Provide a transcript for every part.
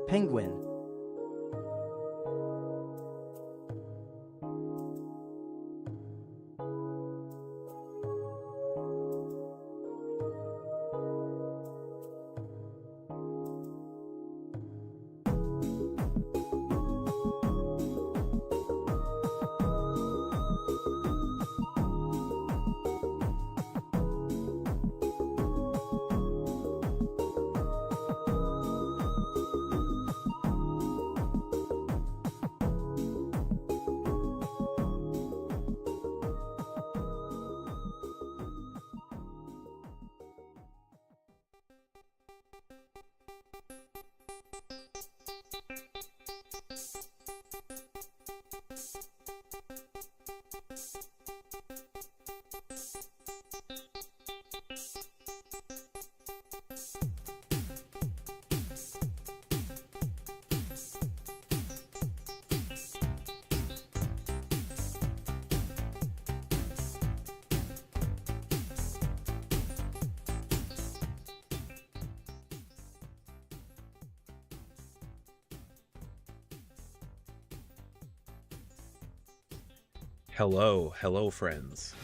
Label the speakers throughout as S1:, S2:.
S1: Penguin.
S2: Hello friends.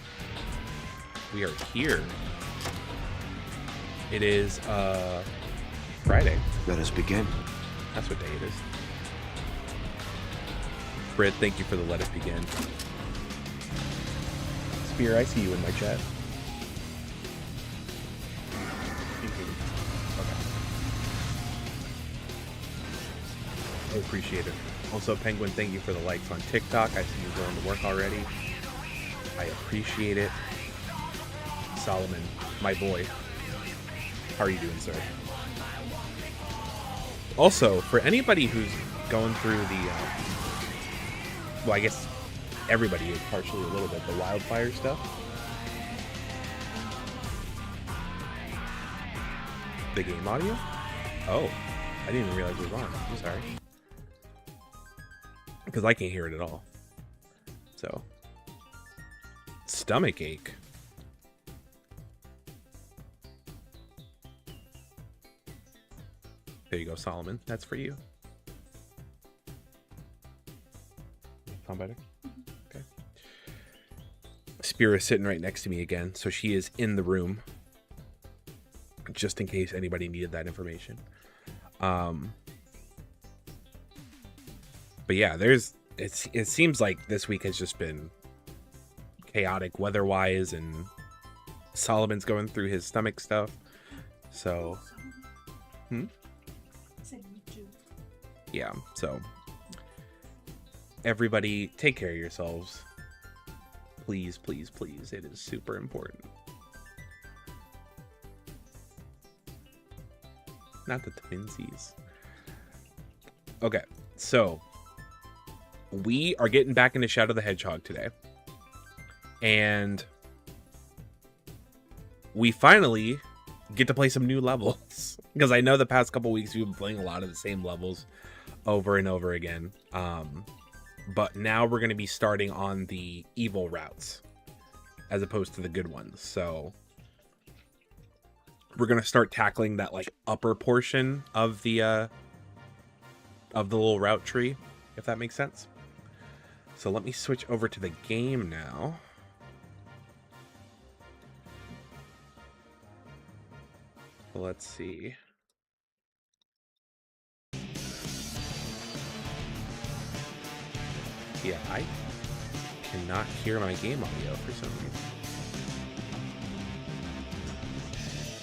S2: We are here. It is Friday.
S3: Let us begin.
S2: That's what day it is. Britt, thank you for the let us begin. Spear, I see you in my chat. Okay. I appreciate it. Also, Penguin, thank you for the likes on TikTok. I see you going to work already. I appreciate it. Solomon, my boy. How are you doing, sir? Also, for anybody who's going through the, well, I guess everybody is partially a little bit, the wildfire stuff. The game audio? Oh, I didn't even realize it was on. I'm sorry. Because I can't hear it at all. So, stomach ache. There you go, Solomon. That's for you. Sound better? Okay. Spear is sitting right next to me again, so she is in the room. Just in case anybody needed that information. But yeah, it seems like this week has just been chaotic weather-wise, and Solomon's going through his stomach stuff. So, yeah, so everybody take care of yourselves. Please, please, please. It is super important. Not the twinsies. Okay, so we are getting back into Shadow the Hedgehog today. And we finally get to play some new levels. Because I know the past couple weeks we've been playing a lot of the same levels over and over again. But now we're going to be starting on the evil routes as opposed to the good ones. So we're going to start tackling that like upper portion of the little route tree, if that makes sense. So let me switch over to the game now. Let's see. Yeah, I cannot hear my game audio for some reason.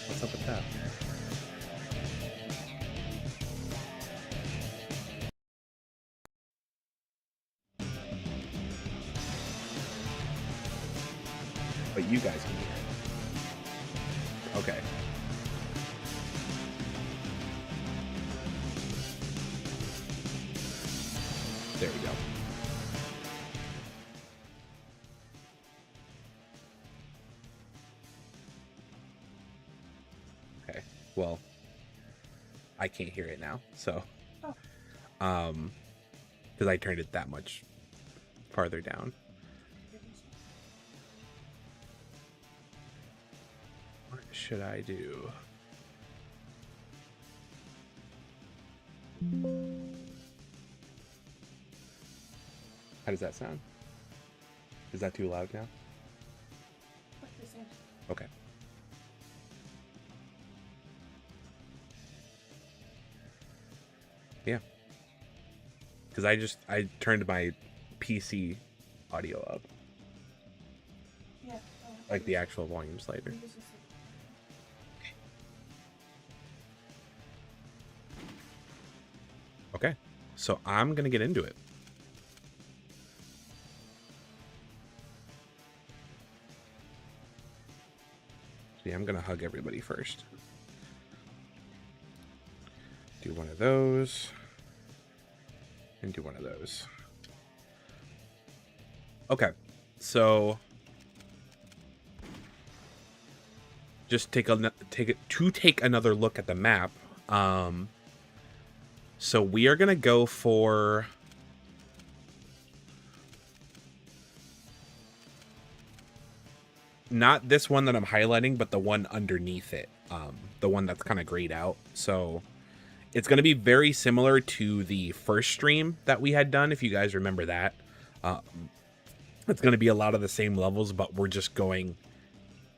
S2: What's up with that? But you guys can hear it. Okay. There we go. Okay. Well, I can't hear it now, so because I turned it that much farther down. What should I do? How does that sound? Is that too loud now? Okay. Yeah. Because I turned my PC audio up.
S1: Yeah.
S2: Like the actual volume slider. Okay. So I'm going to get into it. See, I'm going to hug everybody first. Do one of those. And do one of those. Okay. So just take another look at the map. So we are going to go for not this one that I'm highlighting, but the one underneath it. The one that's kind of grayed out. So it's going to be very similar to the first stream that we had done, if you guys remember that. It's going to be a lot of the same levels, but we're just going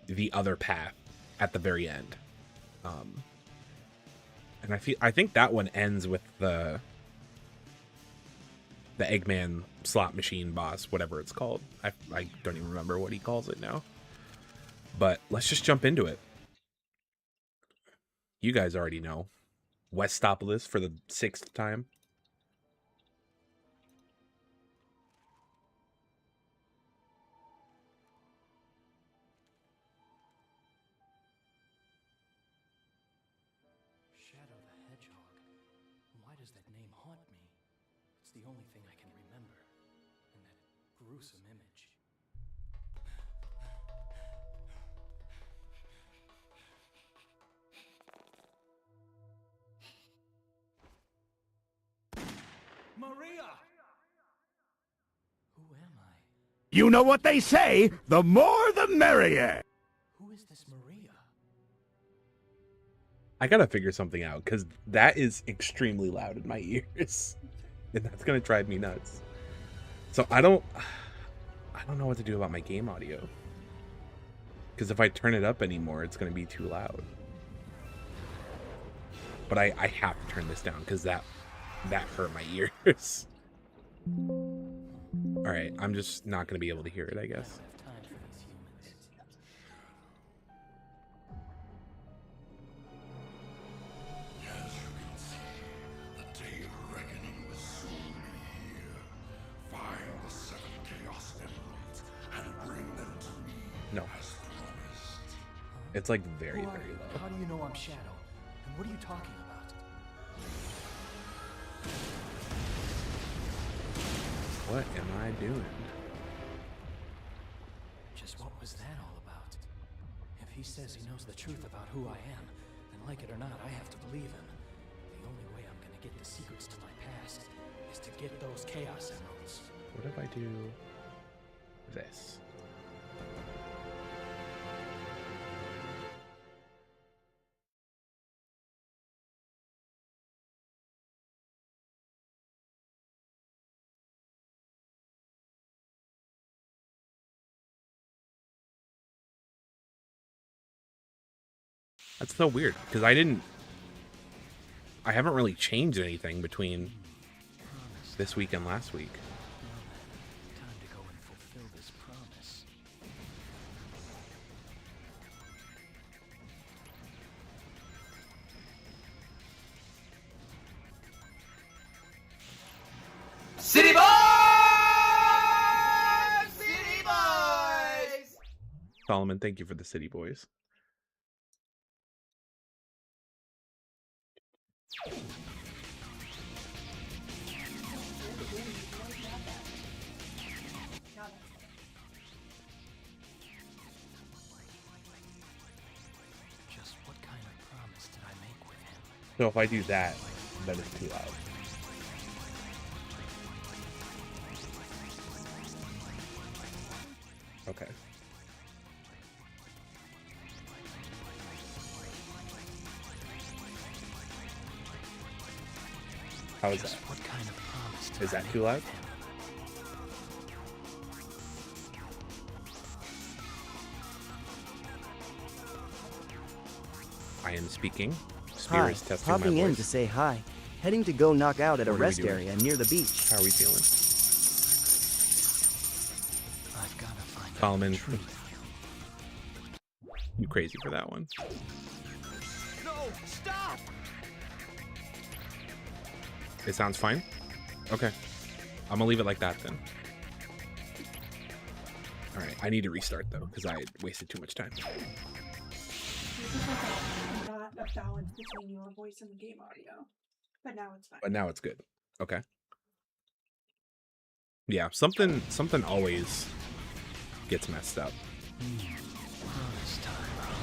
S2: the other path at the very end. And I think that one ends with the Eggman slot machine boss, whatever it's called. I don't even remember what he calls it now. But let's just jump into it. You guys already know. Westopolis for the 6th time.
S3: Shadow the Hedgehog. Why does that name haunt me? It's the only thing I can remember. And that gruesome image. Maria! Who am I?
S4: You know what they say, the more the merrier.
S3: Who is this Maria?
S2: I gotta figure something out, because that is extremely loud in my ears. And that's gonna drive me nuts. So I don't know what to do about my game audio. Because if I turn it up anymore, it's gonna be too loud. But I have to turn this down, because that hurt my ears. Alright, I'm just not gonna be able to hear it, I guess. No. It's like very, very low.
S3: How do you know I'm Shadow? And what are you talking about?
S2: What am I doing?
S3: Just what was that all about? If he says he knows the truth about who I am, then like it or not, I have to believe him. The only way I'm gonna get the secrets to my past is to get those Chaos Emeralds.
S2: What if I do this? That's so weird, because I haven't really changed anything between this week and last week.
S3: Time to go and fulfill this promise.
S5: City Boys! City Boys!
S2: Solomon, thank you for the City Boys.
S3: Just what kind of promise did I make with him?
S2: So if I do that, then it's too loud. Okay. How is that?
S3: What kind of promise did
S2: Is
S3: I
S2: that
S3: make
S2: too loud?
S3: with him?
S2: I am speaking. Spear
S6: Hi,
S2: is testing
S6: popping
S2: my
S6: in
S2: voice.
S6: to say hi. Heading to go knock out at a
S2: What are we
S6: rest
S2: doing?
S6: area near the beach.
S2: How are we feeling?
S3: I've got to find out
S2: Solomon,
S3: the truth.
S2: you crazy for that one.
S5: No, stop!
S2: It sounds fine? Okay. I'm gonna leave it like that then. Alright, I need to restart though, because I wasted too much time.
S1: This is like not a balance between your voice and the game audio. But now it's fine.
S2: But now it's good. Okay. Yeah, something always gets messed up.
S3: Promise time, huh?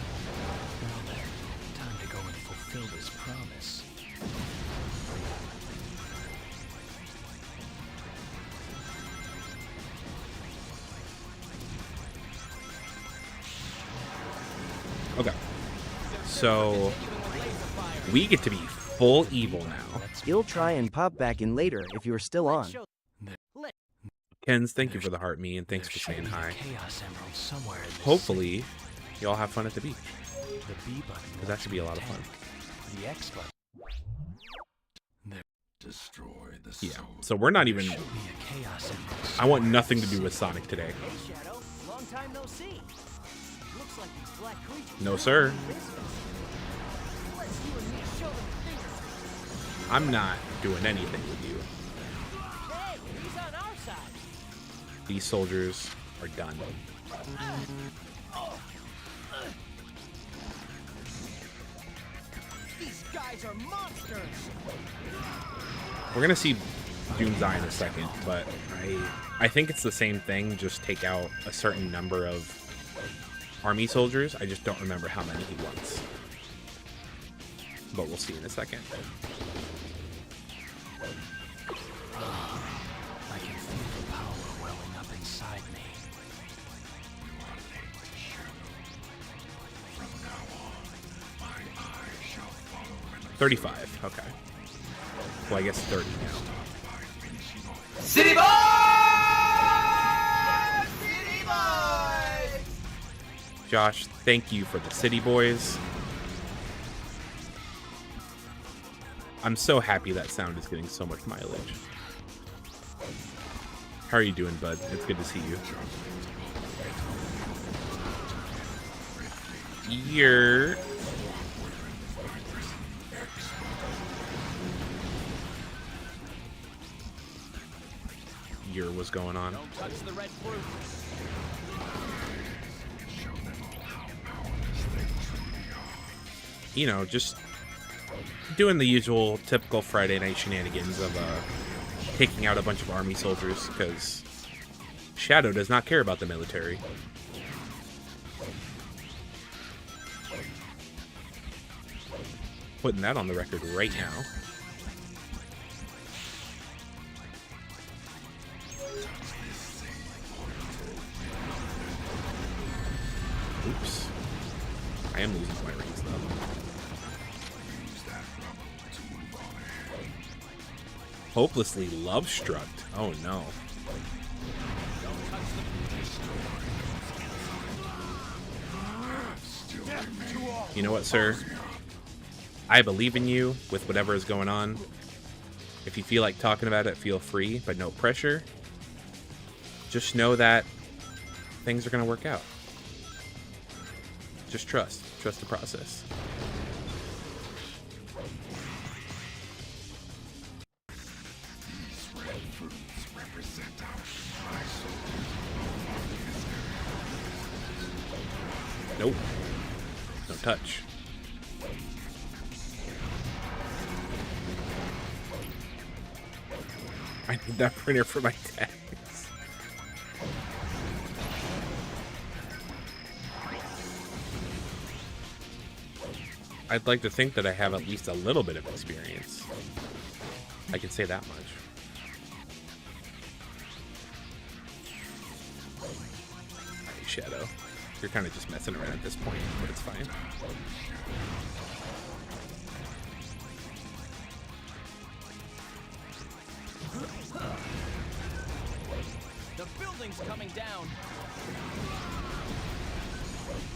S3: Well then, time to go and fulfill this promise.
S2: Okay. So we get to be full evil now.
S6: You'll try and pop back in later if you're still on.
S2: Kens, thank you for the heart me and thanks
S3: There
S2: for
S3: should
S2: saying
S3: be a
S2: hi.
S3: Chaos Emerald somewhere in this
S2: Hopefully, y'all have fun at the beach.
S3: city. The B button.
S2: Because that should be a lot of fun.
S3: The X button.
S4: Destroy the
S2: Yeah. So we're not even.
S3: Should be a Chaos Emerald.
S2: I want nothing to do with Sonic today.
S7: Hey, Shadow. Long time no see. Looks like these black creatures.
S2: No, sir.
S7: Let's you and me show them the finger.
S2: I'm not doing anything with you.
S7: Hey, he's on our side.
S2: These soldiers are done.
S7: These guys are monsters.
S2: We're gonna see Doomseye in a second, but I think it's the same thing. Just take out a certain number of army soldiers. I just don't remember how many he wants. But we'll see in a second.
S3: I can feel the power welling up inside me.
S2: 35. Okay. Well, I guess 30 now.
S5: City Boys! City Boys!
S2: Josh, thank you for the City Boys. I'm so happy that sound is getting so much mileage. How are you doing, bud? It's good to see you. You're... What's going on?
S7: Don't touch the red fruit.
S2: You know, just doing the usual typical Friday night shenanigans of taking out a bunch of army soldiers, because Shadow does not care about the military. Putting that on the record right now. Oops. I am losing my rings, though. Hopelessly love-struck. Oh, no. You know what, sir? I believe in you with whatever is going on. If you feel like talking about it, feel free, but no pressure. Just know that things are going to work out. Just trust. Trust the process. Nope. No touch. I need that printer for my tags. I'd like to think that I have at least a little bit of experience. I can say that much. Hey, Shadow. You're kind of just messing around at this point, but it's fine.
S7: The building's coming down.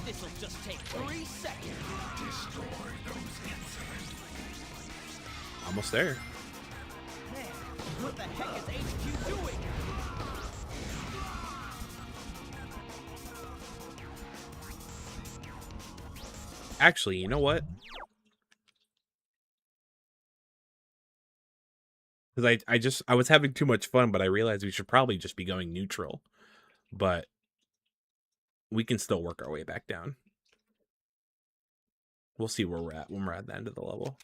S7: This'll just take 3 seconds.
S2: Almost there.
S7: Man, what the heck is HQ doing?
S2: Actually, you know what? Because I was having too much fun, but I realized we should probably just be going neutral. But we can still work our way back down. We'll see where we're at when we're at the end of the level.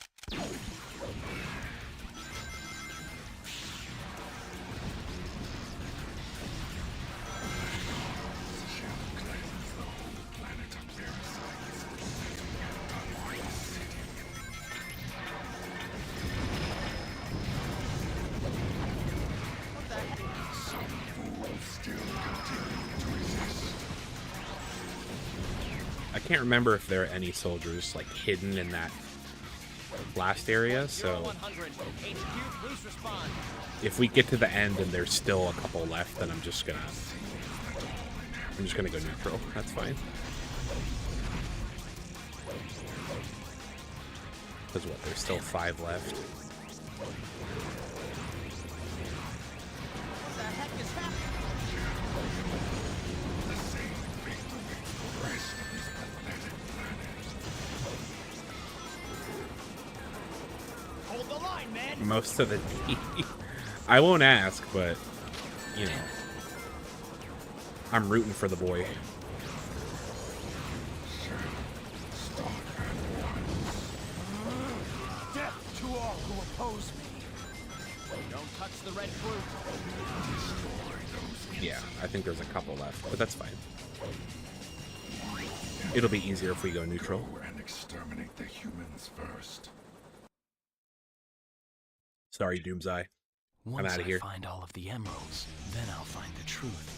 S2: I can't remember if there are any soldiers like hidden in that last area, so
S7: 100. HQ, please respond.
S2: if we get to the end and there's still a couple left, then I'm just gonna go neutral. That's fine. Because what, there's still 5 left.
S7: What the heck is happening? Hold the line, man.
S2: Most of the I won't ask, but you know, I'm rooting for the boy.
S3: Death to all who oppose me.
S7: Don't touch the red fruit.
S2: Yeah, I think there's a couple left, but that's fine. It'll be easier if we go neutral.
S4: And exterminate the humans first.
S2: Sorry, Doomseye.
S3: Once
S2: outta here.
S3: I find all of the emeralds, then I'll find the truth.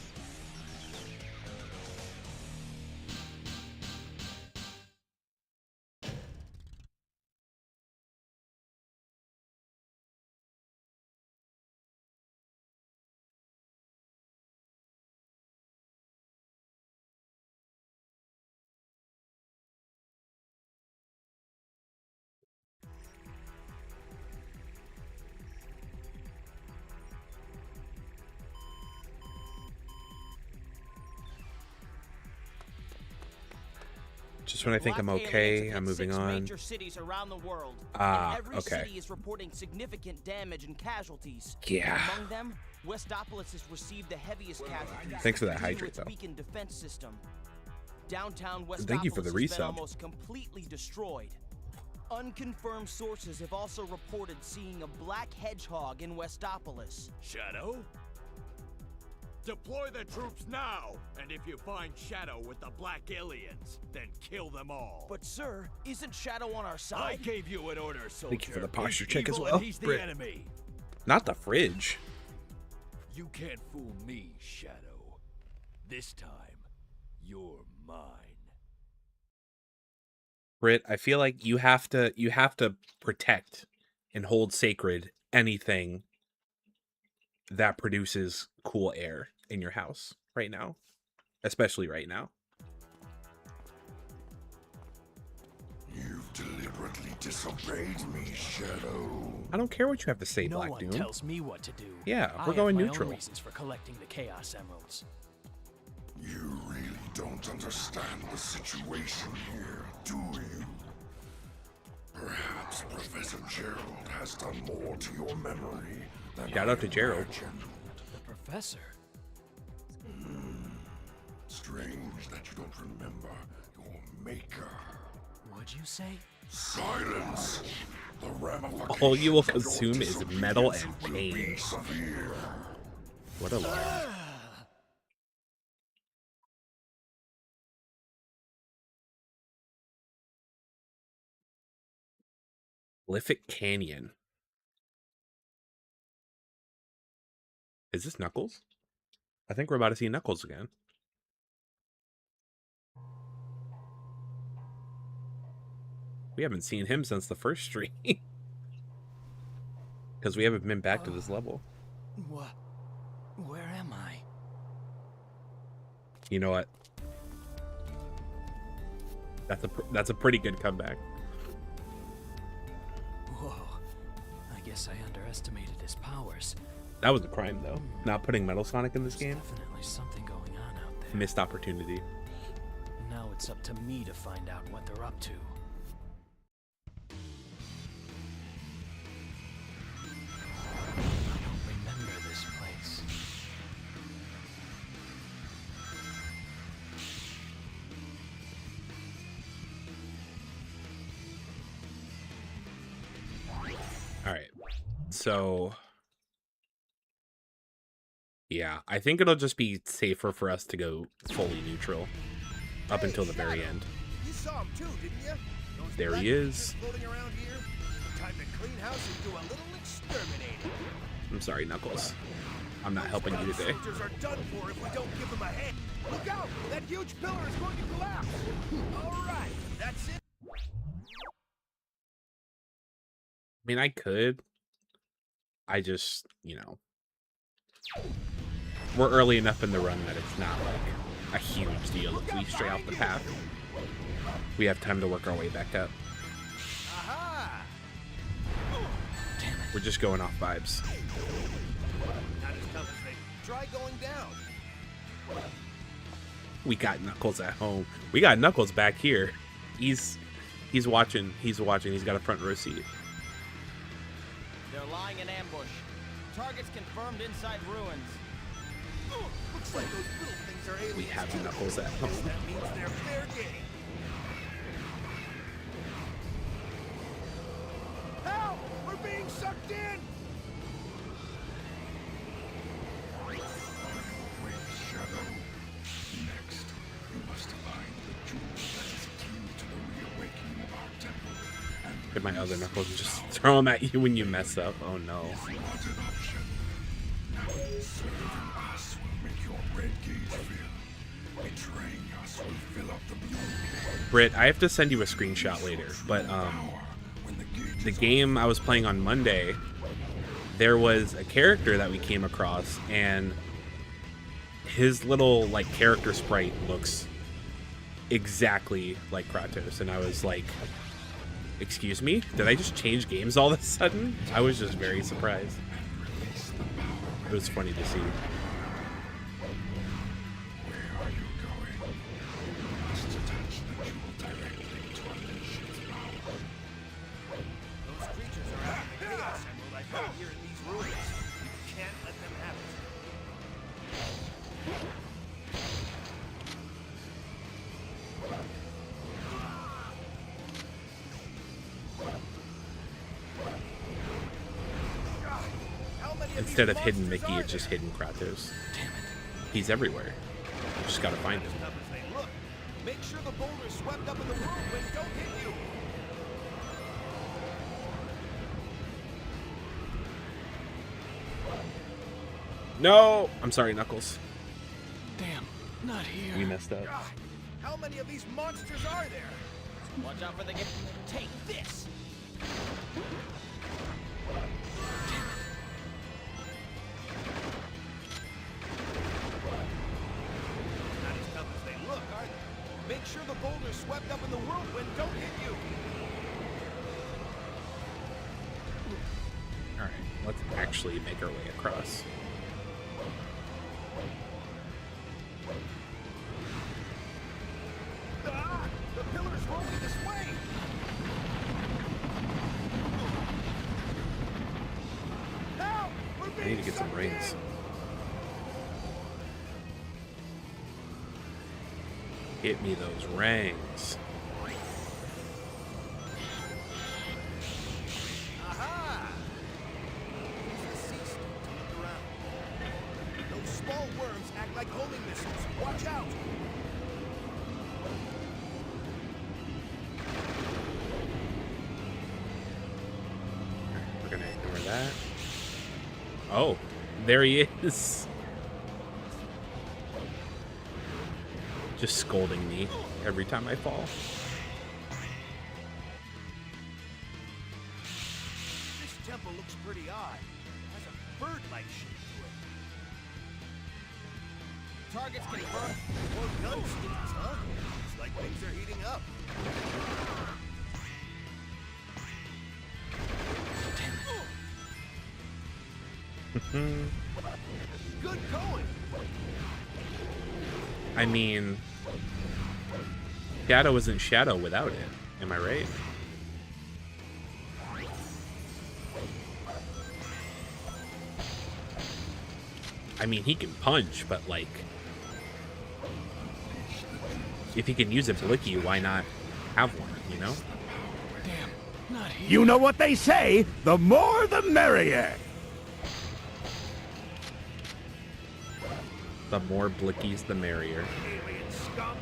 S2: Just when I think I'm
S7: Black
S2: okay,
S7: aliens have
S2: I'm
S7: hit
S2: moving
S7: 6
S2: on.
S7: major cities around the world.
S2: Ah,
S7: and every
S2: okay.
S7: city is reporting significant damage and casualties.
S2: Yeah.
S7: Among them, Westopolis has received the heaviest casualties.
S2: Thanks for that
S7: due to
S2: hydrate,
S7: its
S2: though.
S7: weakened defense system. Downtown Westopolis
S2: Thank you for the
S7: has been
S2: resub.
S7: almost completely destroyed. Unconfirmed sources have also reported seeing a black hedgehog in Westopolis.
S5: Shadow? Deploy the troops now! And if you find Shadow with the black aliens, then kill them all.
S7: But sir, isn't Shadow on our
S5: I
S7: side?
S5: gave you an order, soldier.
S2: Thank you for the posture
S5: He's
S2: check as
S5: evil
S2: well,
S5: and he's the
S2: Brit.
S5: enemy.
S2: Not the fridge.
S5: You can't fool me, Shadow. This time, you're mine.
S2: Brit, I feel like you have to protect and hold sacred anything that produces cool air in your house right now. Especially right now.
S4: You've deliberately disobeyed me, Shadow.
S2: I don't care what you have to say,
S3: No
S2: Black
S3: one
S2: Doom.
S3: tells me what to do.
S2: Yeah,
S3: I
S2: we're
S3: have
S2: going
S3: my
S2: neutral.
S3: own reasons for collecting the Chaos Emeralds.
S4: You really don't understand the situation here, do you? Perhaps Professor Gerald has done more to your memory than
S2: Shout out to Gerald.
S4: imagined.
S3: The Professor?
S4: Strange that you don't remember your maker.
S3: What'd you say?
S4: Silence! The ramifications
S2: All you will
S4: of your
S2: consume is metal and
S4: disobedience will be
S2: pain.
S4: severe.
S2: What a lie. Lific Canyon. Is this Knuckles? I think we're about to see Knuckles again. We haven't seen him since the first stream. Because we haven't been back to this level.
S3: What? Where am I?
S2: You know what? That's a pretty good comeback.
S3: Whoa. I guess I underestimated his powers.
S2: That was a crime, though. Not putting Metal Sonic in this
S3: There's
S2: game.
S3: definitely something going on out there.
S2: Missed opportunity.
S3: Now it's up to me to find out what they're up to. I don't remember this place.
S2: All right. So, yeah, I think it'll just be safer for us to go fully neutral up until the very end.
S5: You saw him too, didn't you? Those
S2: There
S5: black
S2: he is.
S5: creatures floating around here? Time to clean house and do a little exterminating.
S2: I'm sorry, Knuckles. I'm not helping you today.
S5: Soldiers are done for if we don't give them a hand. Look out! That huge pillar is going to collapse. All right, that's it.
S2: I mean, I could. I just, we're early enough in the run that it's not like a huge deal if we stray off the path. We have time to work our way back up.
S5: Aha!
S2: We're just going off vibes.
S5: Not as tough as they try going down.
S2: We got Knuckles at home. We got Knuckles back here. He's watching. He's got a front row seat.
S7: They're lying in ambush. Targets confirmed inside ruins.
S5: Looks like those little things are aliens.
S2: We have
S5: too.
S2: Knuckles at home.
S5: That means they're fair game. Help! We're being sucked in!
S4: Wait, Shadow. Next, you must find the jewel that is key to the reawakening of our temple. And
S2: Get my other Knuckles and just throw them at you when you mess up. Oh no.
S4: not an option. Serving us will make your red gauge fill. Betraying us will fill up the blue gauge.
S2: Britt, I have to send you a screenshot later, but
S4: When the gauge
S2: the
S4: is
S2: game I was playing on Monday, there was a character that we came across, and his little character sprite looks exactly like Kratos, and I was like, excuse me, did I just change games all of a sudden? I was just very surprised. It was funny to see.
S4: where are you going? You must attach the jewel directly to unleash its power.
S5: Those creatures are out of the chaos emerald I found here in these ruins. You can't let them have it. How many
S2: Instead
S5: these
S2: of hidden
S5: monsters
S2: Mickey,
S5: are
S2: it's just
S5: there?
S2: hidden Kratos.
S3: Damn it.
S2: He's everywhere. You just gotta find him.
S5: As tough as they look. Make sure the boulders swept up in the whirlwind don't hit you.
S2: No! I'm sorry, Knuckles.
S3: Damn, not here.
S2: We messed up.
S5: God, how many of these monsters are there?
S7: Watch out for the gift. Take this!
S5: Not as tough as they look, are they? Make sure the boulders swept up in the whirlwind don't hit you.
S2: Alright, let's actually make our way across.
S5: Ah! The pillar's rolling this way! Help! We're
S2: I
S5: being
S2: need to get some
S5: sucked
S2: rings.
S5: in!
S2: Hit me those rings.
S5: Aha! Use the sea stick to look around. Those small worms act like homing missiles. Watch out!
S2: We're gonna ignore that. Oh, there he is. Just scolding me every time I fall.
S5: This temple looks pretty odd. It has a bird-like shape to it.
S7: Targets confirmed.
S5: More gun skins, huh? It's like things are heating up. Good going.
S2: I mean, Shadow isn't Shadow without it. Am I right? I mean, he can punch, but like, if he can use a blicky, why not have one, you know?
S3: Damn, not here.
S8: You know what they say, the more the merrier.
S2: The more blickies, the merrier.
S5: Alien scum.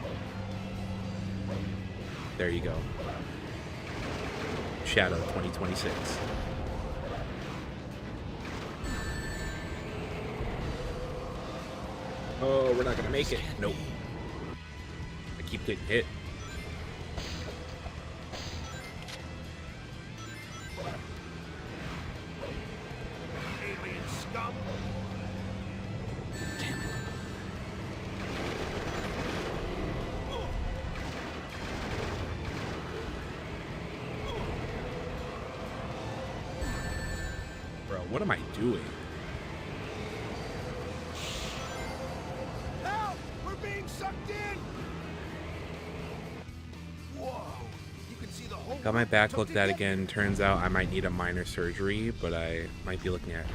S2: There you go. Shadow 2026. Oh, we're not gonna make it. Nope. I keep getting hit.
S5: Alien scum.
S3: Damn it.
S2: Bro, what am I doing?
S5: Help! We're being sucked in. Whoa! You can see the whole.
S2: Got my back
S5: tucked
S2: looked
S5: in
S2: at
S5: yet?
S2: again. Turns out I might need a minor surgery, but I might be looking at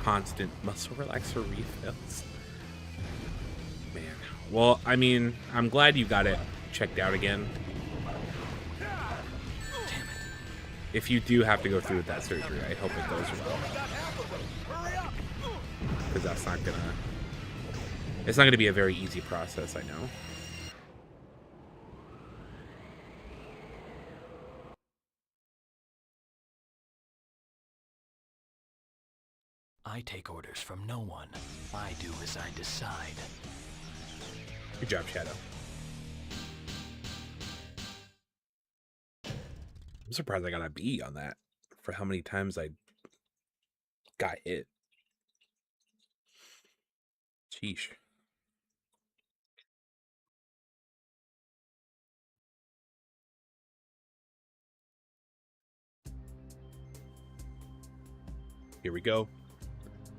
S2: constant muscle relaxer refills. Man. Well, I mean, I'm glad you got it checked out again. If you do have to go through with that surgery, I hope it goes well.
S5: We got half of them. Hurry up!
S2: Because that's not gonna... It's not gonna be a very easy process, I know.
S3: I take orders from no one. I do as I decide.
S2: Good job, Shadow. I'm surprised I got a B on that for how many times I got hit. Sheesh. Here we go.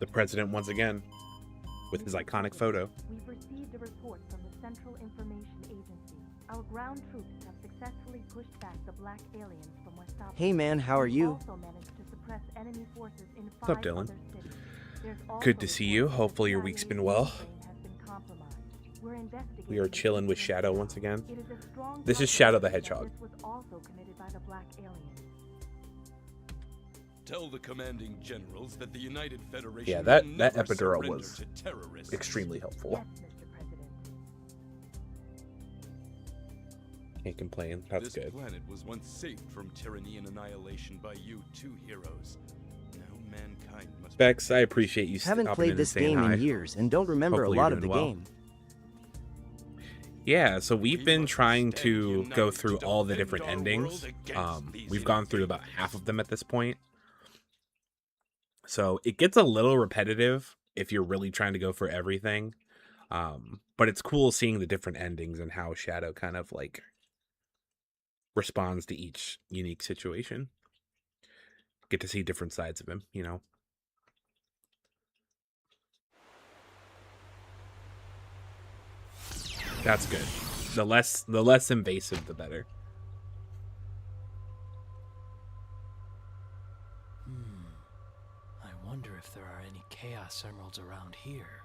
S2: The president once again with his iconic photo.
S9: We've received a report from the Central Information Agency. Our ground troops have successfully pushed back the black aliens from West Africa.
S6: Hey man, how are
S9: We've
S6: you?
S9: also managed to suppress enemy forces in
S2: What's up,
S9: 5
S2: Dylan?
S9: other cities. There's
S2: Good
S9: also
S2: to see you.
S9: reports that
S2: Hopefully your week's been well.
S9: Saturday has been compromised. We're investigating
S2: We are
S9: the
S2: chilling with
S9: incident
S2: Shadow
S9: now.
S2: once again.
S9: It is a strong
S2: This is
S9: possibility
S2: Shadow the
S9: that
S2: Hedgehog.
S9: This was also committed by the black aliens.
S10: Tell the commanding generals that the United Federation
S2: Yeah, that
S10: will
S2: that
S10: never
S2: epidural
S10: surrender
S2: was
S10: to terrorists.
S2: extremely helpful.
S9: Yes, Mr. President.
S2: Can't complain. That's
S10: This
S2: good.
S10: planet was once saved from tyranny and annihilation by you two heroes. Now mankind must
S2: Bex, I appreciate you
S6: Haven't
S2: stopping
S6: played
S2: in and
S6: this
S2: saying
S6: game
S2: hi.
S6: in years and don't remember
S2: Hopefully
S6: a lot
S2: you're
S6: of the
S2: doing well.
S6: game.
S2: Yeah, so we've
S10: We
S2: been
S10: must
S2: trying
S10: stand
S2: to go
S10: united
S2: through
S10: to
S2: all the
S10: defend
S2: different
S10: our
S2: endings.
S10: world against these
S2: We've gone through about
S10: invaders.
S2: half of them at this point. So it gets a little repetitive if you're really trying to go for everything. But it's cool seeing the different endings and how Shadow kind of like responds to each unique situation. Get to see different sides of him, you know. That's good. The less invasive, the better.
S3: I wonder if there are any Chaos Emeralds around here.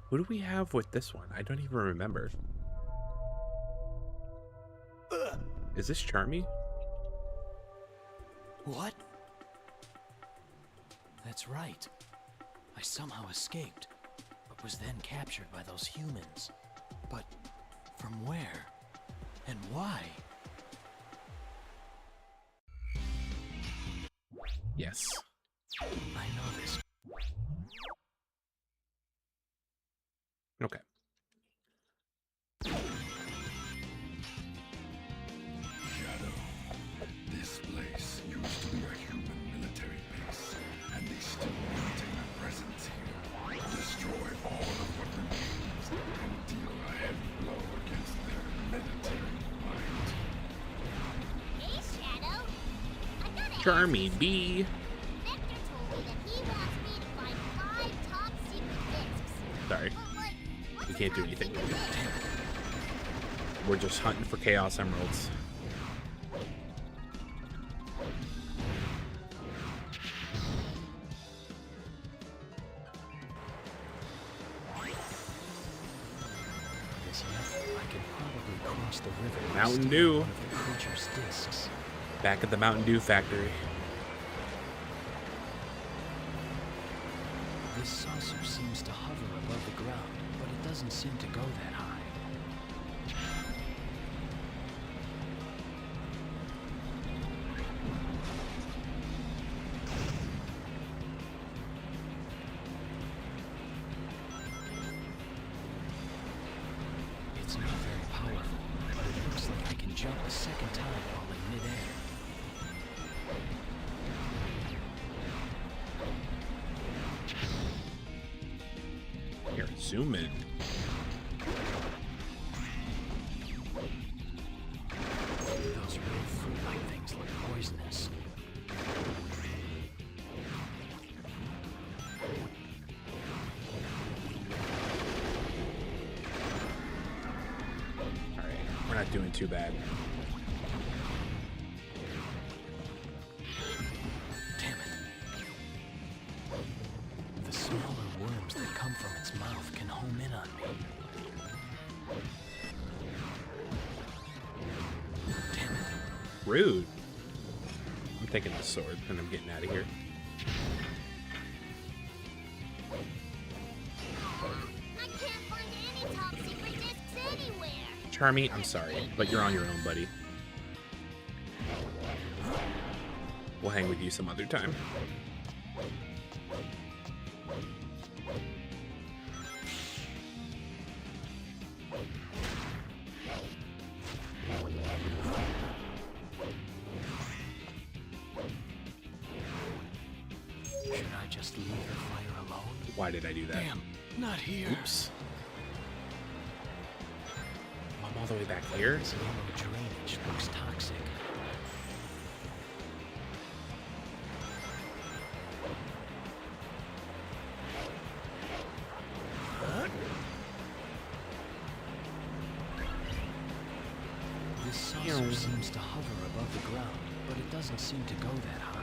S2: Who do we have with this one? I don't even remember. Is this Charmy?
S3: What? That's right. I somehow escaped, but was then captured by those humans. But from where? And why?
S2: Yes.
S3: I know this.
S2: Okay.
S4: Shadow. This place used to be a human military base, and they still maintain a presence here. Destroy all of what remains and deal a heavy blow
S2: Charmy B.
S11: Vector told me that he wants me to find 5 top secret discs.
S2: Sorry,
S11: But like, what's
S2: we
S11: a
S2: can't do
S11: top
S2: anything
S11: secret
S2: with it.
S11: disc?
S2: We're just hunting for Chaos Emeralds.
S3: As yet, I can probably cross the river and
S2: Mountain
S3: steal
S2: Dew.
S3: one of the creature's discs.
S2: Back at the Mountain Dew factory.
S3: This saucer seems to hover above the ground, but it doesn't seem to go that high. It's not very powerful, but it looks like I can jump a second time while in midair.
S2: Here, zoom in.
S3: Those red fruit-like things look poisonous.
S2: Alright, we're not doing too bad.
S3: Damn it. The smaller worms that come from its mouth can home in on me. Damn it.
S2: Rude. I'm taking the sword and I'm getting out of here.
S11: I can't find any top secret discs anywhere.
S2: Charmy, I'm sorry, but you're on your own, buddy. We'll hang with you some other time.
S3: Should I just leave the fire alone?
S2: Why did I do that?
S3: Damn, not here.
S2: Oops. I'm all the way back here?
S3: This yellow drainage looks toxic. This saucer seems to hover above the ground, but it doesn't seem to go that high.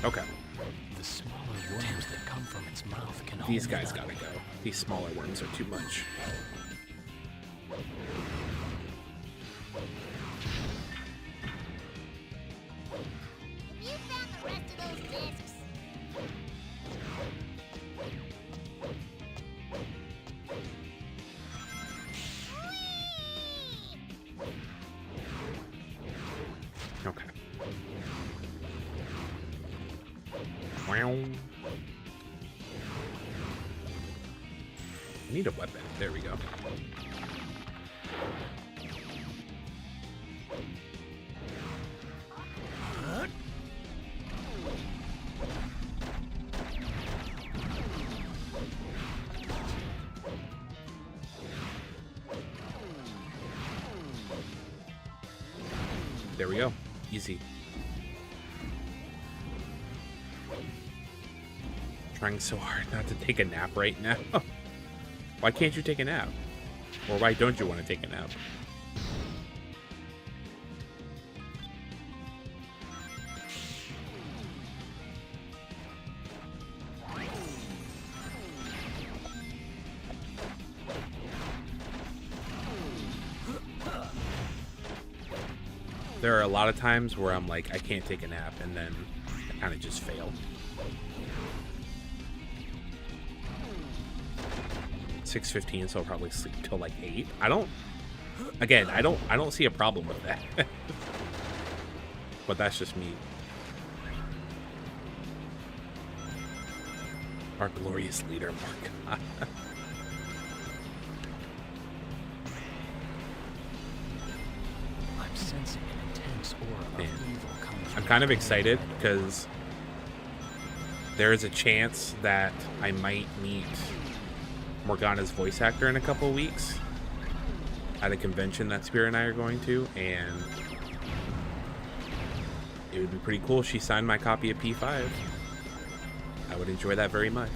S2: Okay.
S3: The smaller worms that come from its mouth can
S2: These
S3: home
S2: guys
S3: in on
S2: gotta
S3: me.
S2: go. These smaller worms are too much.
S11: You found the rest of those discs.
S2: Okay. Wow. I need a weapon. There we go. There we go. Easy. Trying so hard not to take a nap right now. Why can't you take a nap? Or why don't you want to take a nap? There are a lot of times where I'm like, I can't take a nap, and then kind of just fail. 6:15, so I'll probably sleep till like 8. I don't see a problem with that. But that's just me. Our glorious leader, Mark.
S3: I'm sensing an intense aura of evil coming.
S2: I'm kind of excited because there is a chance that I might meet Morgana's voice actor in a couple of weeks at a convention that Spirit and I are going to, and it would be pretty cool if she signed my copy of P5. I would enjoy that very much.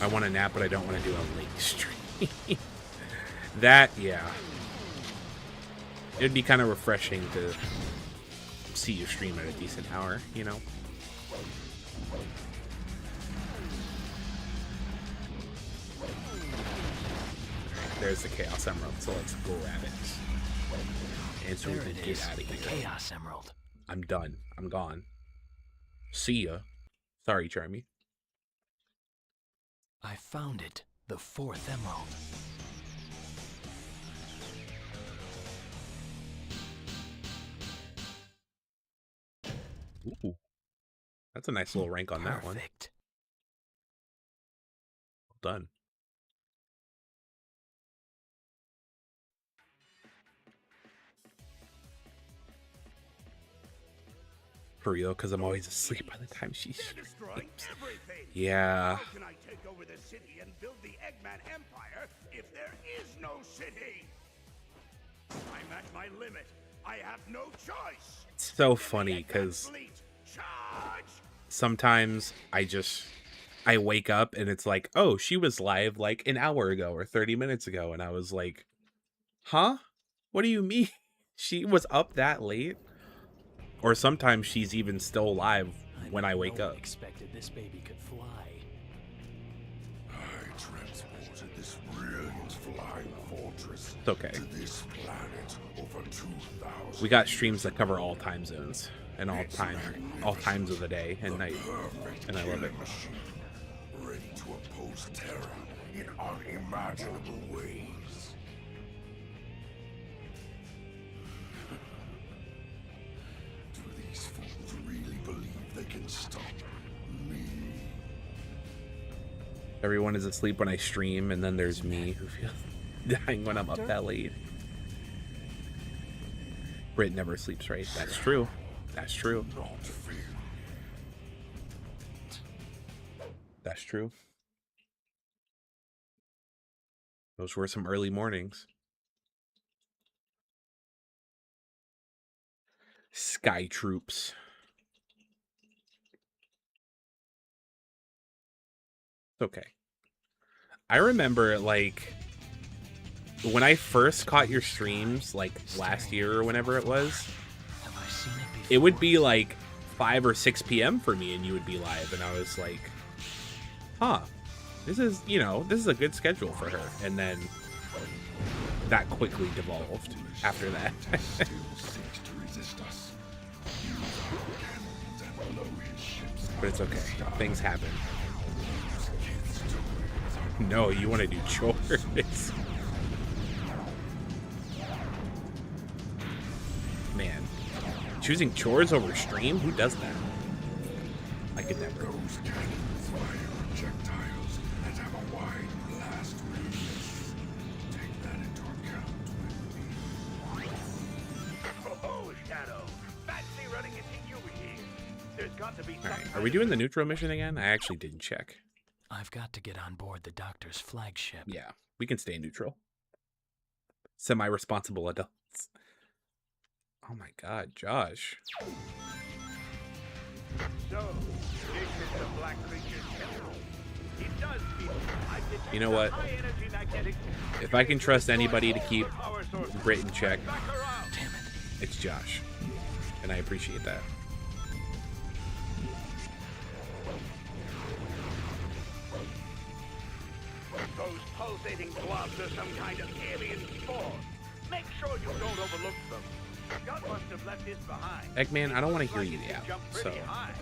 S2: I want to nap, but I don't want to do a late stream. That, yeah. It'd be kind of refreshing to see you stream at a decent hour, you know? There's the Chaos Emerald, so let's go grab it. And so we can get out of here.
S3: Chaos Emerald.
S2: I'm done. I'm gone. See ya. Sorry, Charmy.
S3: I found it. The 4th emerald.
S2: Ooh. That's a nice little rank on that one.
S3: Perfect.
S2: Well done. For real, because I'm always asleep by the time she sleeps. Yeah.
S8: How can I take over the city and build the Eggman Empire if there is no city? I'm at my limit. I have no choice.
S2: It's so funny because sometimes I wake up and it's like, oh, she was live like an hour ago or 30 minutes ago. And I was like, huh? What do you mean? She was up that late? Or sometimes she's even still live when I wake up.
S3: Expected this baby could fly.
S4: I transported this brilliant flying fortress
S2: It's okay.
S4: to this planet over 2,000.
S2: We got streams that cover all time zones and all times of the day and night, and I love it.
S4: Machine, ready to oppose terror in unimaginable ways. Do these fools really believe they can stop me?
S2: Everyone is asleep when I stream, and then there's me who feels dying when I'm up that late. Brit never sleeps, right? That's true. That's true.
S4: Not fear.
S2: That's true. Those were some early mornings. Sky Troops. Okay. I remember, like, when I first caught your streams, like, last year or whenever it was, it would be, like, 5 or 6 p.m. for me, and you would be live, and I was like, huh, this is, you know, this is a good schedule for her. And then that quickly devolved after that. But it's okay. Things happen. No, you want to do chores. Man, choosing chores over stream? Who does that? I could never.
S4: Those cannons fire projectiles and have a wide blast radius. Take that into account when
S8: Oh, Shadow. Fancy running into you here. There's got to be some
S2: Alright, are we doing the neutral mission again? I actually didn't check.
S3: I've got to get on board the doctor's flagship.
S2: Yeah, we can stay neutral. Semi-responsible adults. Oh my god, Josh.
S8: So, this is the Black Creature's temple. It does feel
S2: You know what? If I can trust anybody to keep Brit in check, it's Josh. And I appreciate that.
S8: those pulsating blobs are some kind of alien spore. Make sure you don't overlook them. God must have left this behind.
S2: Eggman, I don't want to hear
S8: Looks
S2: you
S8: like it
S2: yap,
S8: can jump
S2: so...
S8: pretty high.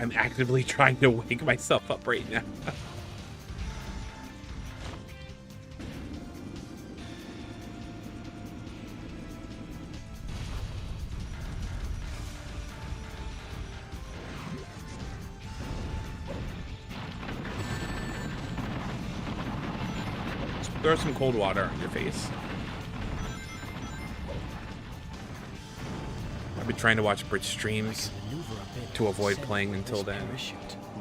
S2: I'm actively trying to wake myself up right now. Throw some cold water on your face. I've been trying to watch Brit streams to avoid playing until then,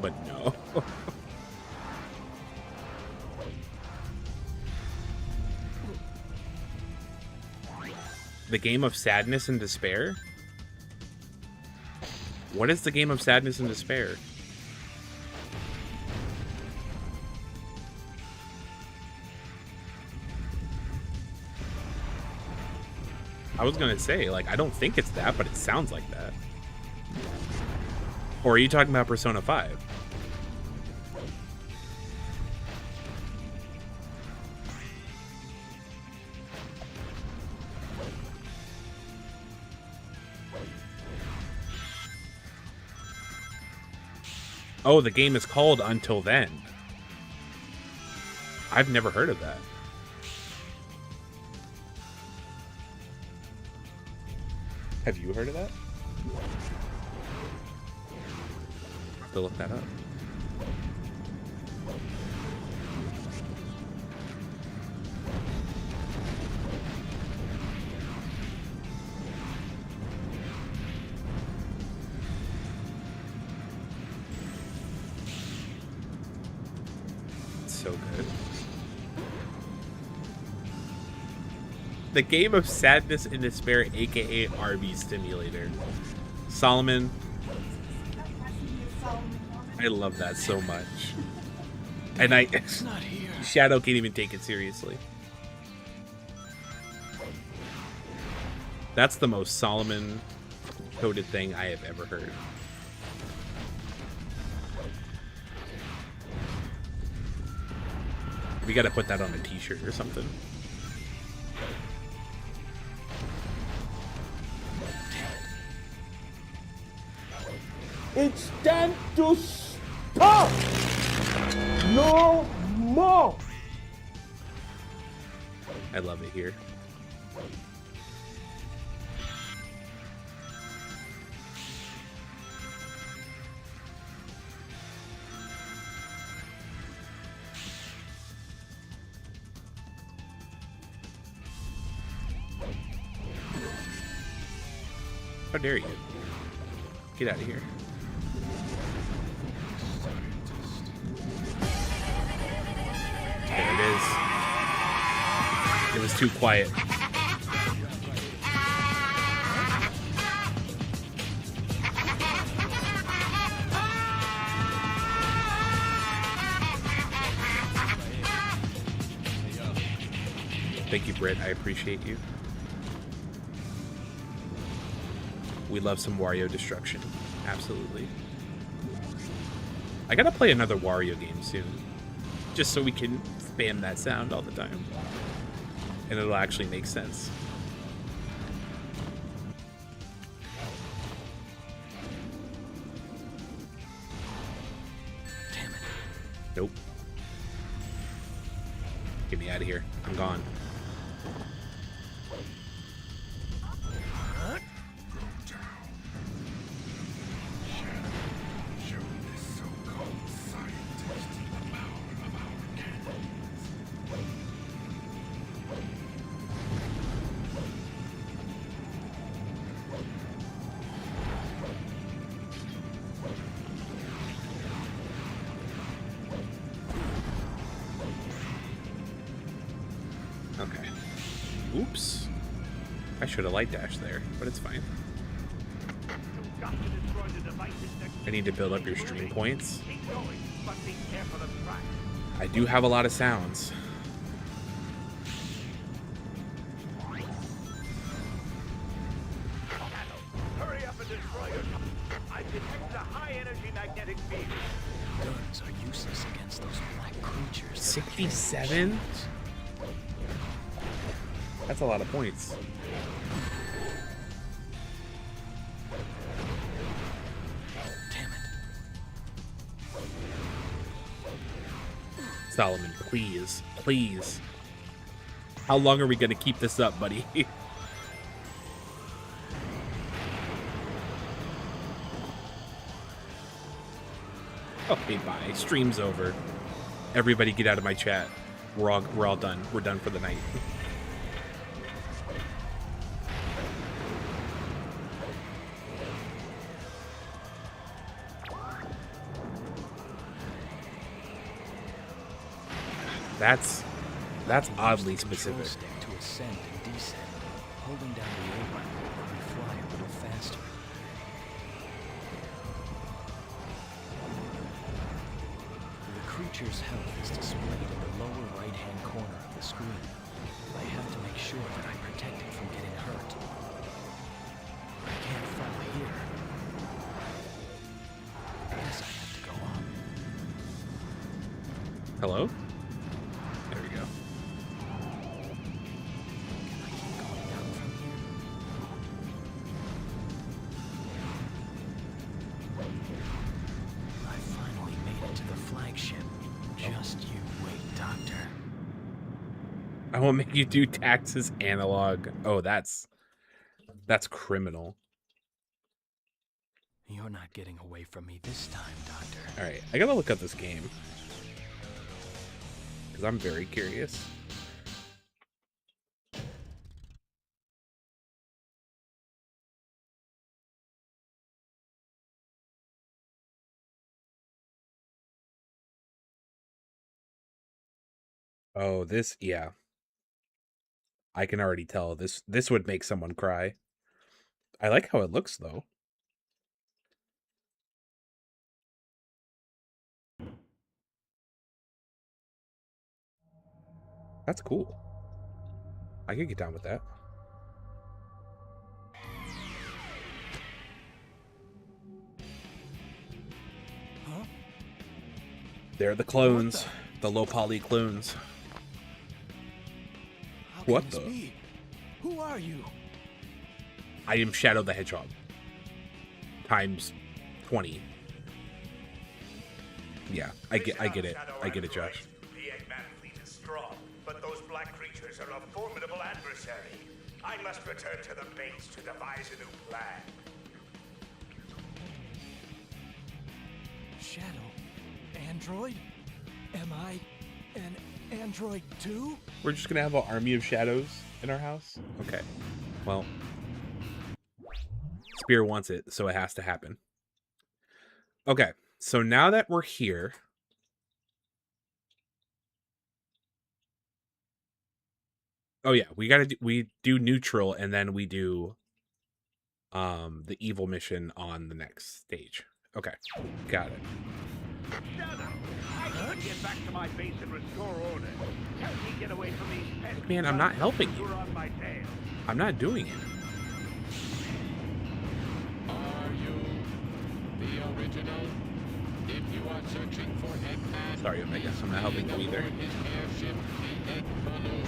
S2: but no. The game of sadness and despair? What is the game of sadness and despair? I was gonna say, like, I don't think it's that, but it sounds like that. Or are you talking about Persona 5? Oh, the game is called Until Then. I've never heard of that. Have you heard of that? I'll have to look that up. It's so good. The game of sadness and despair, aka Arby's Simulator. Solomon, I love that so much. And Shadow can't even take it seriously. That's the most Solomon coded thing I have ever heard. We gotta put that on a t-shirt or something.
S12: It's time to stop! No more!
S2: I love it here. How dare you? Get out of here. There it is. It was too quiet. Thank you, Britt. I appreciate you. We love some Wario destruction. Absolutely. I gotta play another Wario game soon. Just so we can spam that sound all the time. And it'll actually make sense.
S3: Damn it.
S2: Nope. Get me out of here. I'm gone. Oops. I should have light dashed there, but it's fine. I need to build up your stream points. I do have a lot of sounds.
S8: Hurry up and destroy your... I detect a high-energy magnetic field.
S3: Guns are useless against those black creatures.
S2: 67? That's a lot of points.
S3: Damn it.
S2: Solomon, please. Please. How long are we going to keep this up, buddy? Okay, bye. Stream's over. Everybody get out of my chat. We're all done. We're done for the night. That's oddly specific.
S3: Stick to ascend and descend, holding down the A button while we fly a little faster. The creature's health is displayed in the lower right-hand corner of the screen. I have to make sure that I protect it from getting hurt. I can't fall here. I guess I have to go up.
S2: Hello? There we go.
S3: Can I keep going down from here? I finally made it to the flagship. Just you wait, Doctor.
S2: I won't make you do taxes analog. Oh, that's criminal.
S3: You're not getting away from me this time, Doctor.
S2: All right, I gotta look up this game because I'm very curious. Oh, this, yeah. I can already tell this would make someone cry. I like how it looks though. That's cool. I could get down with that.
S3: Huh?
S2: They're the clones, the low poly clones.
S3: How
S2: What
S3: can this
S2: the?
S3: be? Who are you?
S2: I am Shadow the Hedgehog. Times 20. Yeah, I get it. I get it, Josh.
S8: The Eggman fleet is strong, but those black creatures are a formidable adversary. I must return to the base to devise a new plan.
S3: Shadow? Android? Am I an android too?
S2: We're just gonna have an army of shadows in our house? Okay. Well, Spear wants it, so it has to happen. Okay, so now that we're here... Oh yeah, we do neutral, and then we do the evil mission on the next stage. Okay, got it.
S8: Shadow, I can get back to my base and restore order. Help me get away from these pesky
S2: Man, I'm not helping you.
S8: who are on my tail.
S2: I'm not doing it.
S13: Are you the original? If you are searching for Eggman,
S2: Sorry, Omega, I'm not helping you either.
S13: his airship, the Egg Balloon.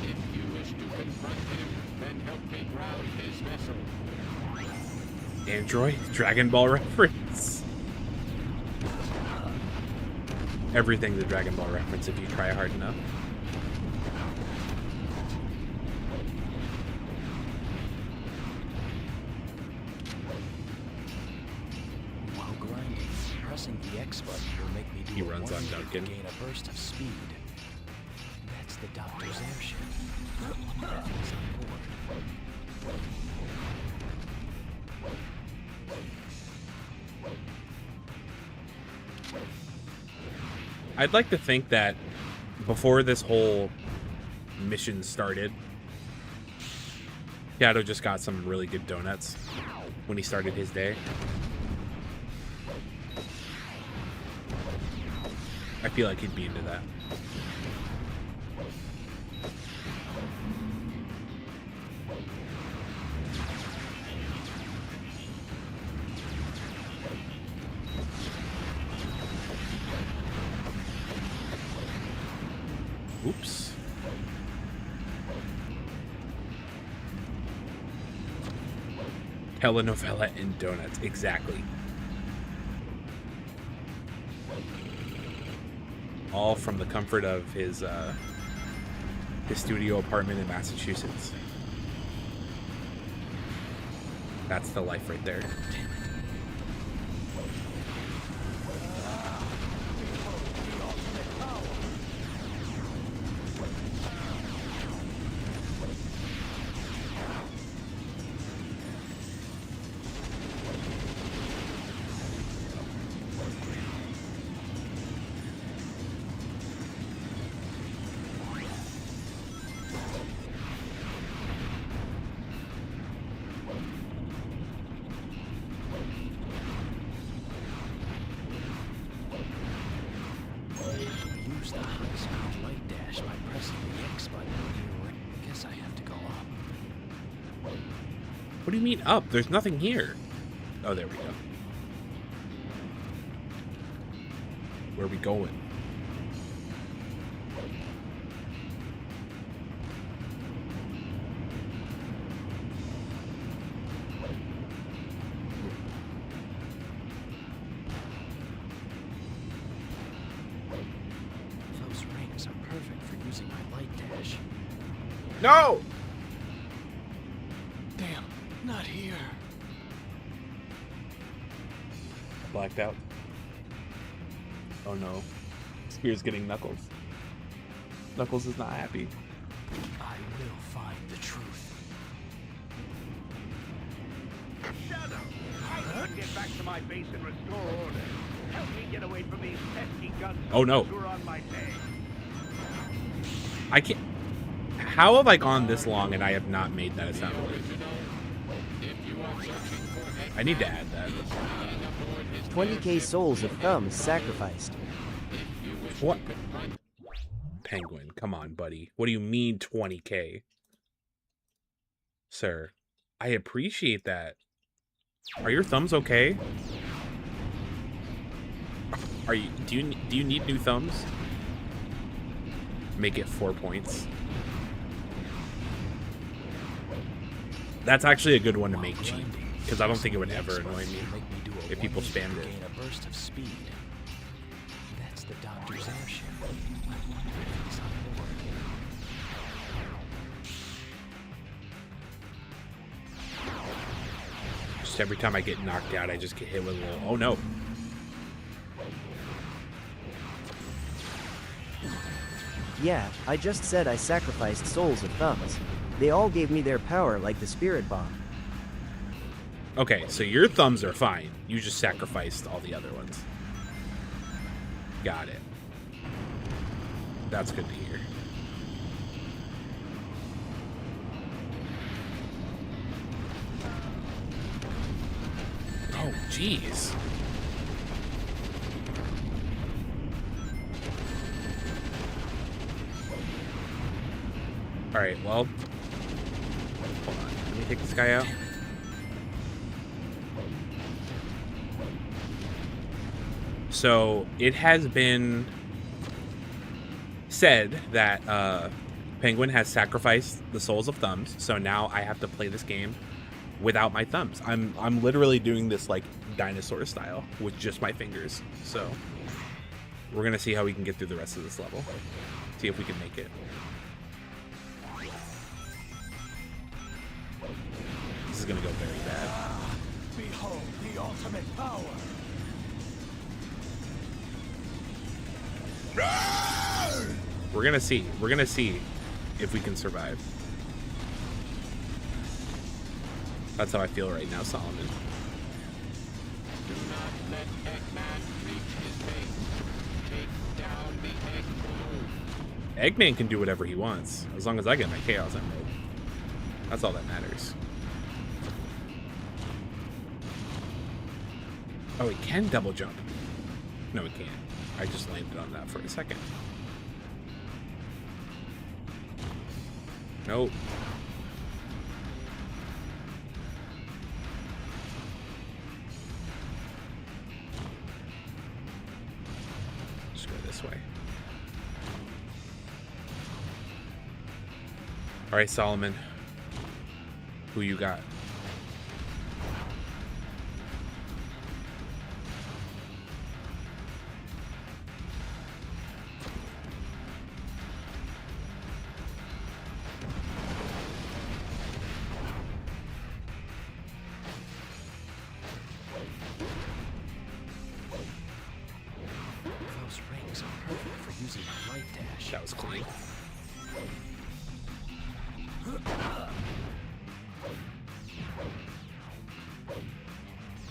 S13: If you wish to confront him, then help me ground his vessel.
S2: Android Dragon Ball reference. Everything's a Dragon Ball reference if you try hard enough.
S3: While grinding, pressing the X button will make me do
S2: He
S3: a
S2: runs on
S3: 180
S2: Duncan.
S3: to gain a burst of speed. That's the Doctor's airship. Everything's on board.
S2: I'd like to think that before this whole mission started, Shadow just got some really good donuts when he started his day. I feel like he'd be into that. Oops. Telenovela and donuts, exactly. All from the comfort of his studio apartment in Massachusetts. That's the life right there.
S3: Use the high-speed light dash by pressing the X button. I guess I have to go up.
S2: What do you mean up? There's nothing here. Oh, there we go. Where are we going?
S3: Those rings are perfect for using my light dash.
S2: No!
S3: Damn, not here.
S2: Blacked out. Oh no. Spear's getting Knuckles. Knuckles is not happy.
S3: I will find the truth.
S8: Shadow, I can get back to my base and restore order. Help me get away from these pesky guns.
S2: Oh, no.
S8: Who are on my tail.
S2: I can't. How have I gone this long and I have not made that assembly? I need to add that.
S6: 20k souls of thumbs sacrificed.
S2: What? Penguin, come on, buddy. What do you mean 20k? Sir, I appreciate that. Are your thumbs okay? Are you do you need new thumbs? Make it 4 points. That's actually a good one to make cheap, because I don't think it would ever annoy me if people spammed it.
S3: Gain a burst of speed. That's the doctor's airship. I wonder if he's on board.
S2: Just every time I get knocked out, I just get hit with a little. Oh no!
S6: Yeah, I just said I sacrificed souls of thumbs. They all gave me their power like the spirit bomb.
S2: Okay, so your thumbs are fine. You just sacrificed all the other ones. Got it. That's good to hear. Oh, jeez. Alright, well. Hold on. Let me take this guy out. So, it has been said that Penguin has sacrificed the souls of thumbs, so now I have to play this game without my thumbs. I'm literally doing this like dinosaur style with just my fingers. So, we're gonna see how we can get through the rest of this level. See if we can make it. This is gonna go very bad.
S5: Behold the ultimate power.
S2: We're gonna see. We're gonna see if we can survive. That's how I feel right now, Solomon.
S13: Do not let Eggman reach his base. Take down the Egg Balloon.
S2: Eggman can do whatever he wants, as long as I get my Chaos Emerald. That's all that matters. Oh, it can double jump. No, it can't. I just landed on that for a second. Nope. Just go this way. All right, Solomon. Who you got?
S3: Those rings are perfect for using a light dash.
S2: That was clean.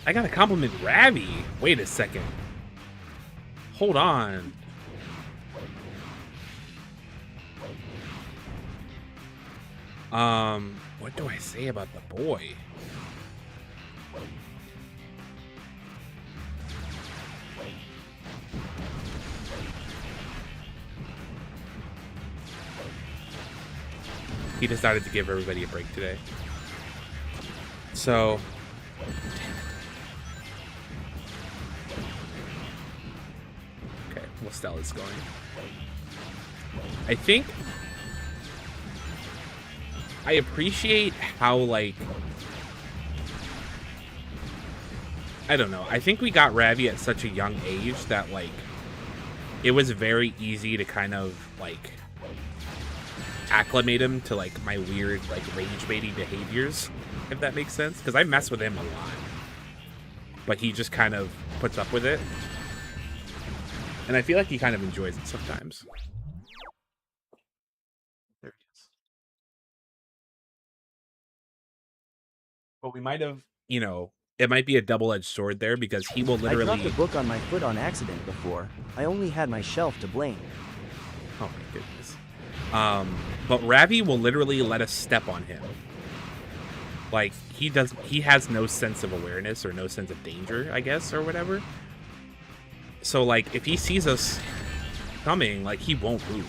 S2: I gotta compliment Ravi. Wait a second. Hold on. What do I say about the boy? He decided to give everybody a break today. So okay, well, Stella's going. I think I appreciate how, like, I don't know. I think we got Ravi at such a young age that, like, it was very easy to kind of, like, acclimate him to, like, my weird, like, rage-baiting behaviors, if that makes sense. Because I mess with him a lot. But he just kind of puts up with it. And I feel like he kind of enjoys it sometimes. There he is. But we might have, you know, it might be a double-edged sword there because he will literally...
S6: I dropped a book on my foot on accident before. I only had my shelf to blame.
S2: Oh my goodness. But Ravi will literally let us step on him. Like, he has no sense of awareness or no sense of danger, I guess, or whatever. So, like, if he sees us coming, like, he won't move.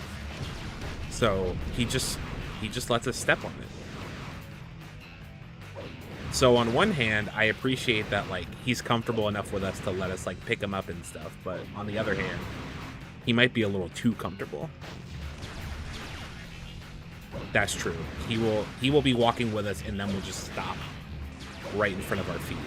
S2: So, he just lets us step on it. So, on one hand, I appreciate that, like, he's comfortable enough with us to let us, like, pick him up and stuff. But on the other hand, he might be a little too comfortable. That's true. He will be walking with us and then we'll just stop right in front of our feet.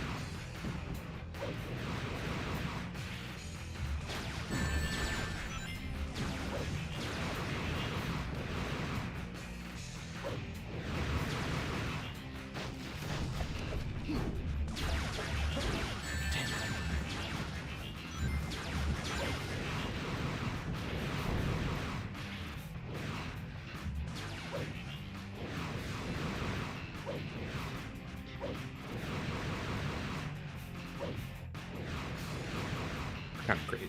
S2: Kind of crazy.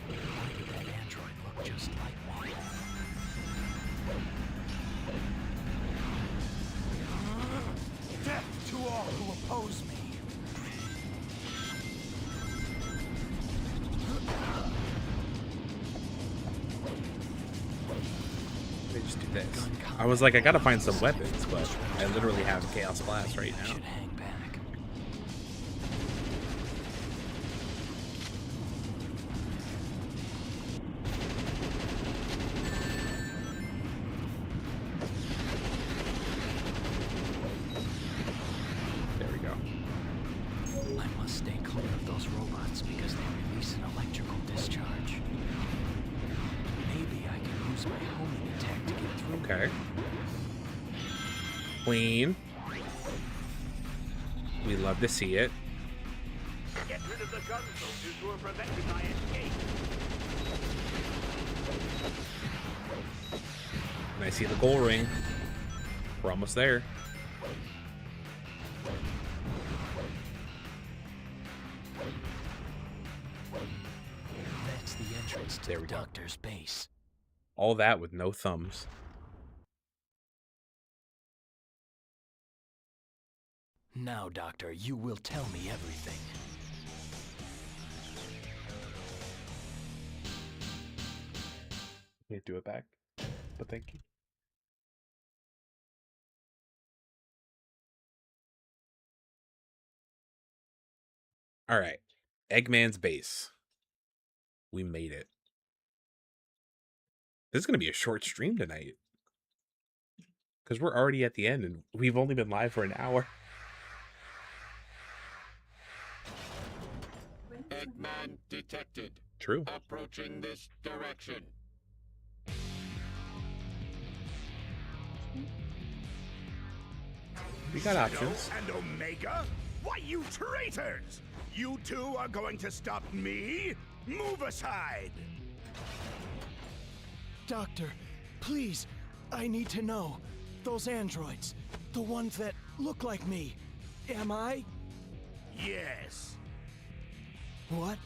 S3: Why did that android look just like me?
S5: Death to all who oppose me.
S2: They just do this. I was like, I gotta find some weapons, but I literally have Chaos Blast right now.
S3: Should hang back.
S2: There we go.
S3: I must stay clear of those robots because they release an electrical discharge. Maybe I can use my homing attack to get through.
S2: Okay. Clean. We love to see it.
S8: Get rid of the gun soldiers who are preventing my escape.
S2: And I see the goal ring. We're almost there.
S3: That's the entrance to
S2: There
S3: the
S2: we go.
S3: doctor's base.
S2: All that with no thumbs.
S3: Now, Doctor, you will tell me everything.
S2: Can't do it back, but thank you. All right, Eggman's base. We made it. This is gonna be a short stream tonight because we're already at the end and we've only been live for an hour.
S13: Eggman detected.
S2: True.
S13: Approaching this direction.
S2: We got
S8: Shadow
S2: options.
S8: and Omega? Why, you traitors! You two are going to stop me? Move aside!
S5: Doctor, please, I need to know. Those androids, the ones that look like me, am I?
S8: Yes.
S5: What?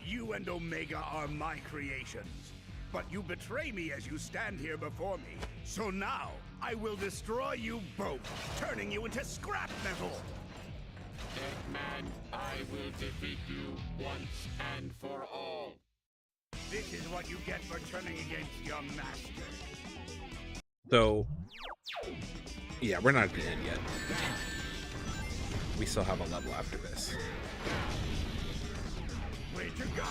S8: You and Omega are my creations. But you betray me as you stand here before me. So now, I will destroy you both, turning you into scrap metal!
S13: Eggman, I will defeat you once and for all.
S8: This is what you get for turning against your master.
S2: So, yeah, we're not at the end yet. We still have a level after this.
S8: Where'd you go?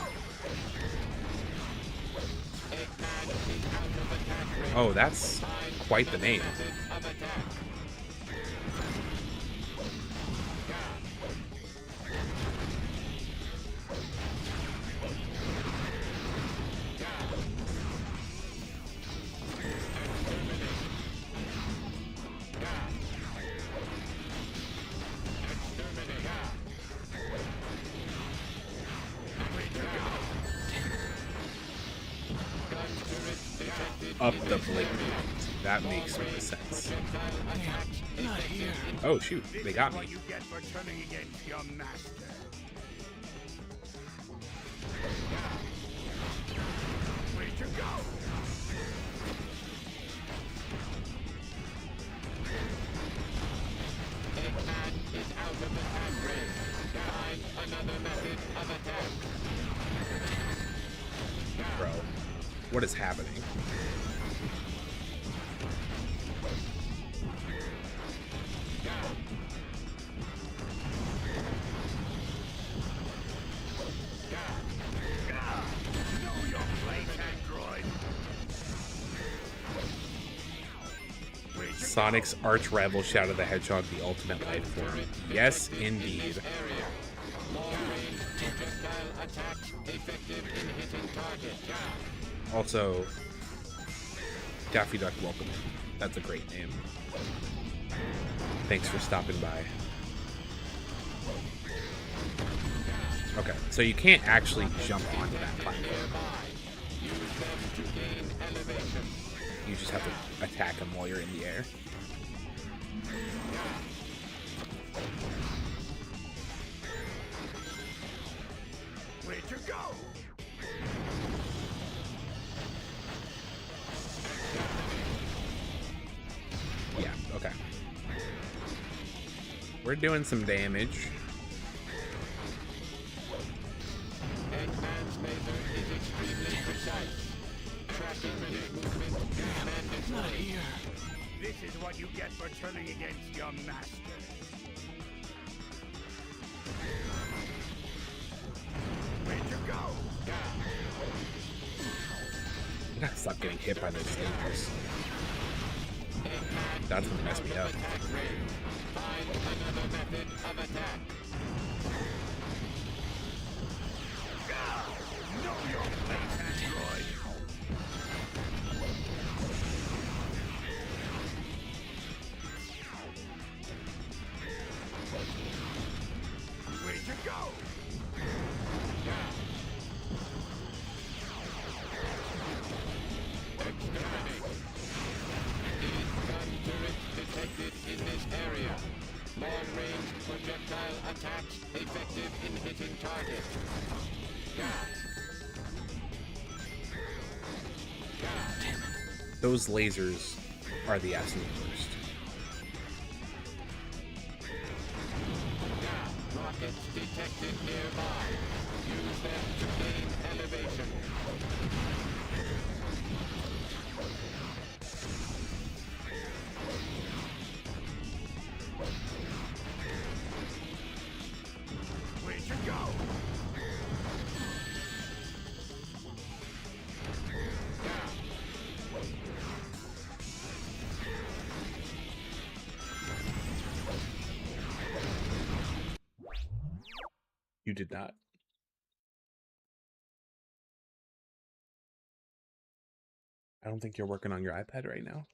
S2: Oh, that's quite the name. Up the blink. That makes more sense.
S5: Damn, not here.
S2: Oh shoot, they got me.
S8: What you get for turning against your master. Where'd you go?
S13: Eggman is out of attack range. Find another method of attack.
S2: Bro, what is happening?
S8: Know your place, android.
S2: Sonic's arch rival Shadow the Hedgehog, the ultimate life form. Yes, indeed. Also, Daffy Duck, welcome. That's a great name. Thanks for stopping by. Okay, so you can't actually jump onto that platform. You just have to attack them while you're in the air.
S8: Where'd you go?
S2: Yeah, okay. We're doing some damage.
S13: Eggman's laser is extremely precise. Tracking his movement is mandatory.
S5: Not here.
S8: This is what you get for turning against your master. Where'd you go?
S2: I gotta stop getting hit by those things. That's gonna mess me up.
S13: Find another method of attack.
S8: Know your place, android. Where'd you go?
S13: Detected in this area. Long-range projectile attacks effective in hitting target.
S2: Those lasers are the absolute worst.
S13: Rockets detected nearby. Use them to gain elevation.
S8: Where'd you go?
S2: You did not. I don't think you're working on your iPad right now.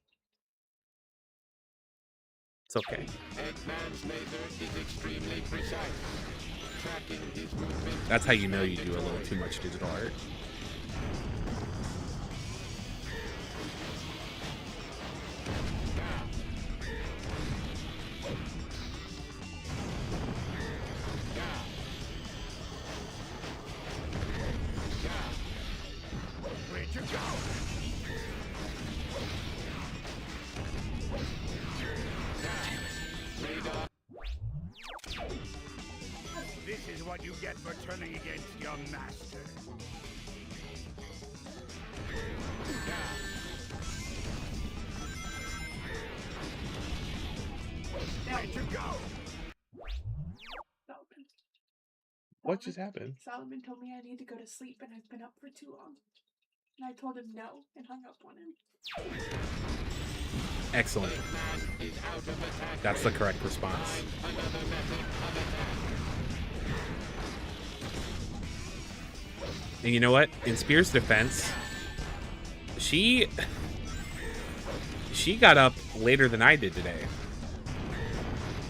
S2: It's okay.
S13: Eggman's laser is extremely precise. Tracking his movement.
S2: That's how you know you do a little too much digital art.
S8: Where'd you go? This is what you get for turning against your master. Where'd you go?
S1: Solomon.
S2: What just happened?
S1: Solomon told me I need to go to sleep and I've been up for too long. And I told him no and hung up on him.
S2: Excellent. That's the correct response. And you know what? In Spear's defense, she got up later than I did today.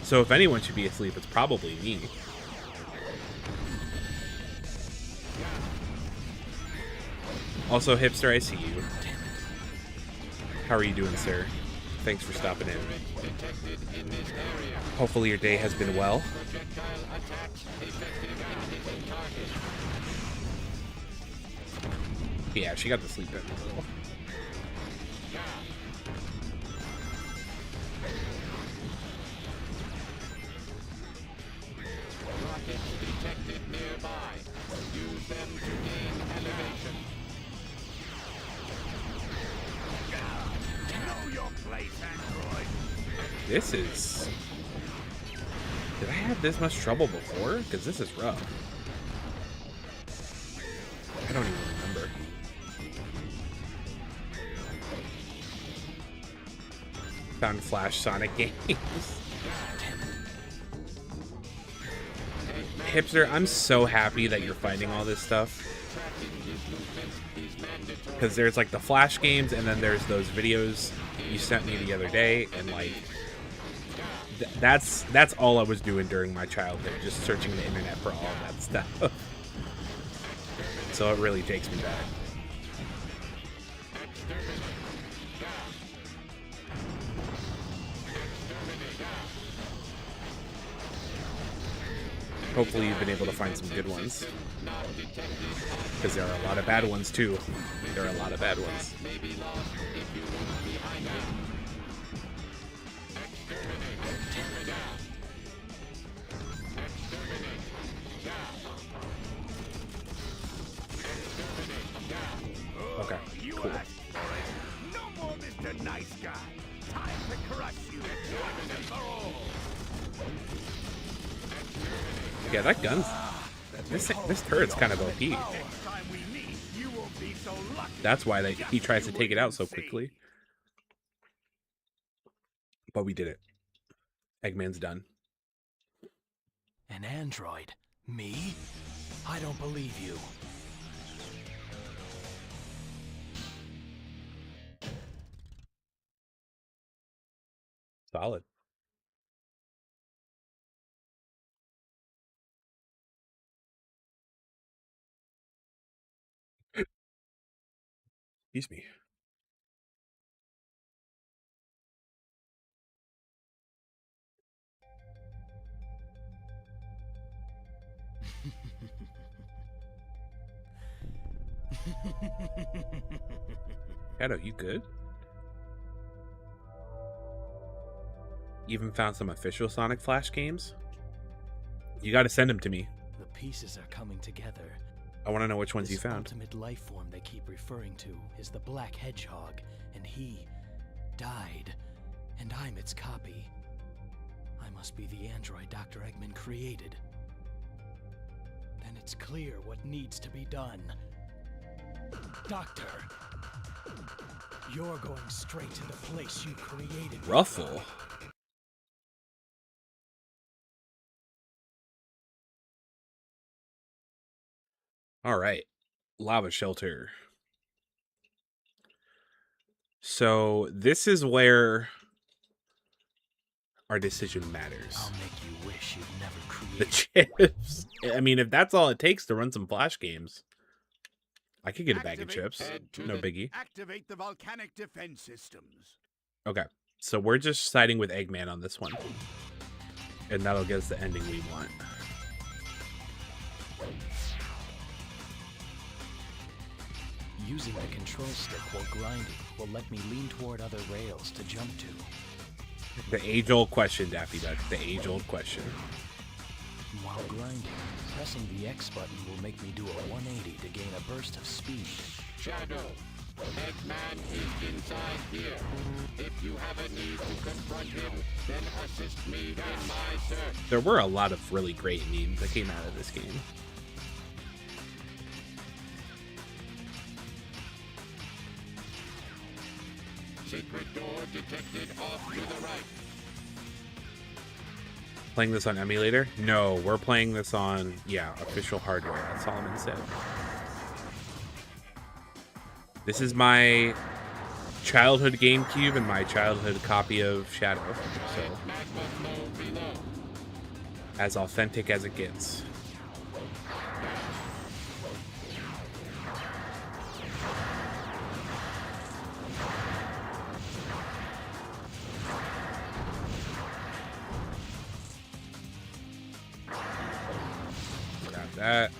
S2: So if anyone should be asleep, it's probably me. Also, Hipster, I see you. How are you doing, sir? Thanks for stopping in. Hopefully your day has been well. Yeah, she got to sleep in a little.
S13: Rockets detected nearby. Use them to gain elevation.
S8: Know your place, android.
S2: This is... Did I have this much trouble before? Because this is rough. I don't even remember. Found Flash Sonic games. Hipster, I'm so happy that you're finding all this stuff. Because there's like the Flash games, and then there's those videos you sent me the other day, and like that's all I was doing during my childhood, just searching the internet for all of that stuff. So it really takes me back. Hopefully you've been able to find some good ones. Because there are a lot of bad ones too. There are a lot of bad ones. Okay, cool.
S8: No more Mr. Nice Guy. Time to crush you once and for all.
S2: Yeah, that gun's... This turret's kind of OP.
S8: Next time we meet, you will be so lucky.
S2: That's why he tries to take it out so quickly. But we did it. Eggman's done.
S3: An android? Me? I don't believe you.
S2: Solid. Excuse me. Shadow, you good? Even found some official Sonic Flash games. You got to send them to me.
S3: The pieces are coming together.
S2: I want to know which ones you
S3: This
S2: found.
S3: ultimate life form they keep referring to is the Black Hedgehog, and he died, and I'm its copy. I must be the android Dr. Eggman created. Then it's clear what needs to be done. Doctor, you're going straight to the place you created.
S2: Ruffle. All right. Lava shelter. So this is where our decision matters.
S3: I'll make you wish you'd never
S2: The
S3: created.
S2: chips. I mean, if that's all it takes to run some Flash games, I could get a bag of
S8: Activate
S2: chips. No biggie.
S8: Activate the volcanic defense systems.
S2: Okay. So we're just siding with Eggman on this one. And that'll get us the ending we want.
S3: Using the control stick while grinding will let me lean toward other rails to jump to.
S2: The age-old question, Daffy Duck. The age-old question.
S3: While grinding, pressing the X button will make me do a 180 to gain a burst of speed.
S13: Shadow, Eggman is inside here. If you have a need to confront him, then assist me in my search.
S2: There were a lot of really great memes that came out of this game.
S13: Secret door detected off to the right.
S2: Playing this on emulator? No, we're playing this on, yeah, official hardware, as Solomon said. This is my childhood GameCube and my childhood copy of Shadow, so as authentic as it gets. Got that.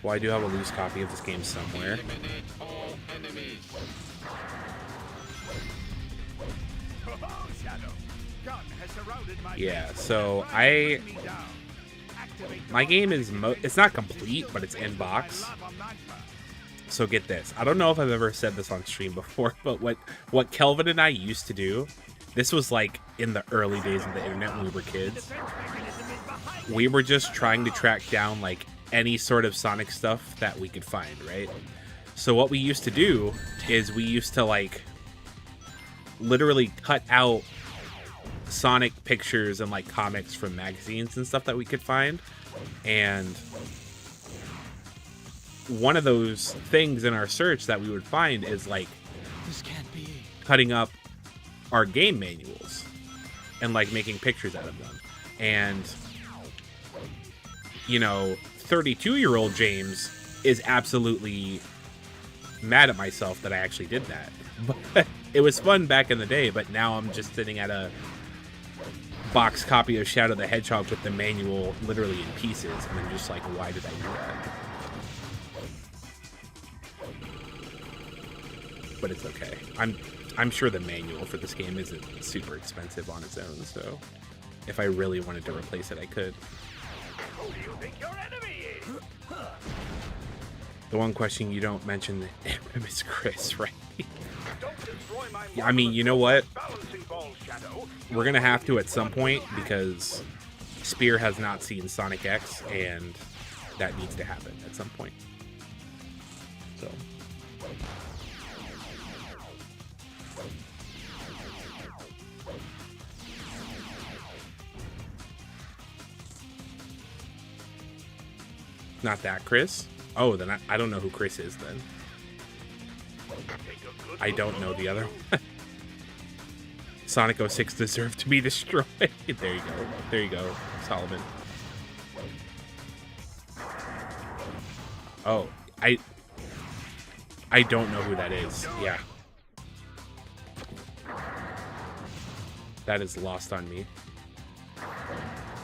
S2: Well, I do have a loose copy of this game somewhere.
S13: Eliminate all enemies.
S8: Oh, Shadow. Gun has surrounded my
S2: Yeah,
S8: base.
S2: so
S8: Try to bring me down. Activate the
S2: my game is
S8: volcanic
S2: it's not
S8: defense
S2: complete,
S8: systems
S2: but it's in
S8: to
S2: box.
S8: my lava magma.
S2: So get this. I don't know if I've ever said this on stream before, but what Kelvin and I used to do, this was like in the early days of the internet when we were kids. We were just trying to track down like any sort of Sonic stuff that we could find, right? So what we used to do is we used to like literally cut out Sonic pictures and like comics from magazines and stuff that we could find. And one of those things in our search that we would find is like
S3: This can't be.
S2: cutting up our game manuals and like making pictures out of them. And you know, 32-year-old James is absolutely mad at myself that I actually did that. But it was fun back in the day, but now I'm just sitting at a box copy of Shadow the Hedgehog with the manual literally in pieces, and I'm just like, why did I do that? But it's okay. I'm sure the manual for this game isn't super expensive on its own, so if I really wanted to replace it, I could.
S8: Who do you think your enemy is?
S2: The one question you don't mention is Chris, right?
S8: Don't destroy my
S2: Yeah, I mean, you know what?
S8: balancing ball, Shadow.
S2: We're gonna have to at some point because Spear has not seen Sonic X, and that needs to happen at some point. So. Not that Chris? Oh, then I don't know who Chris is then. I don't know the other one. Sonic 06 deserved to be destroyed. There you go. There you go, Solomon. Oh, I don't know who that is. Yeah. That is lost on me.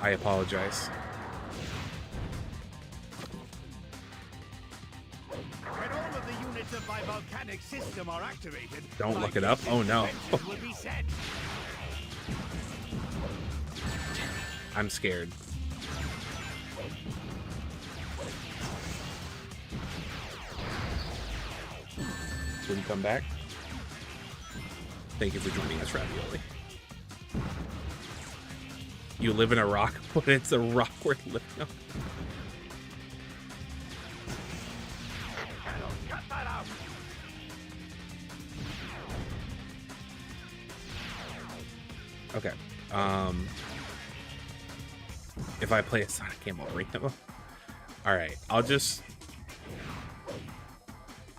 S2: I apologize.
S8: When all of the units of my volcanic system are activated,
S2: Don't
S8: my
S2: look it up. Oh no.
S8: defenses will be set.
S2: I'm scared. Will you come back? Thank you for joining us, Ravioli. You live in a rock, but it's a rock worth living on.
S8: Cut that out.
S2: Okay. If I play a Sonic Game Arena, alright,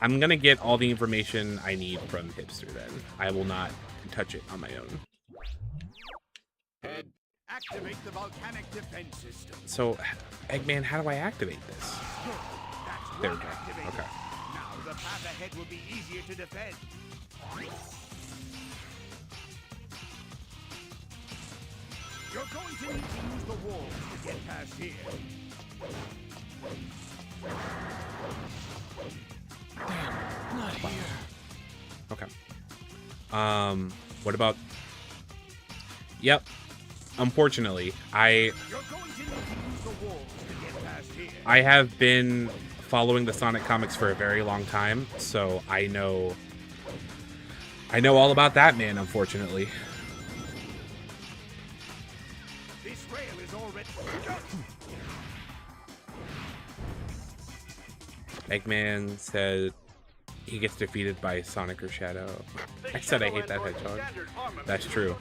S2: I'm gonna get all the information I need from Hipster then. I will not touch it on my own.
S8: Activate the volcanic defense system.
S2: So, Eggman, how do I activate this?
S8: That's
S2: There we
S8: one
S2: go.
S8: activated.
S2: Okay.
S8: Now the path ahead will be easier to defend. You're going to need to use the walls to get past here.
S3: Not here.
S2: Okay. What about... Yep. Unfortunately,
S8: You're going to need to use the walls to get past here.
S2: I have been following the Sonic comics for a very long time, so I know all about that man, unfortunately.
S8: This rail is already...
S2: Eggman said he gets defeated by Sonic or Shadow. I said I hate that Hedgehog. That's true.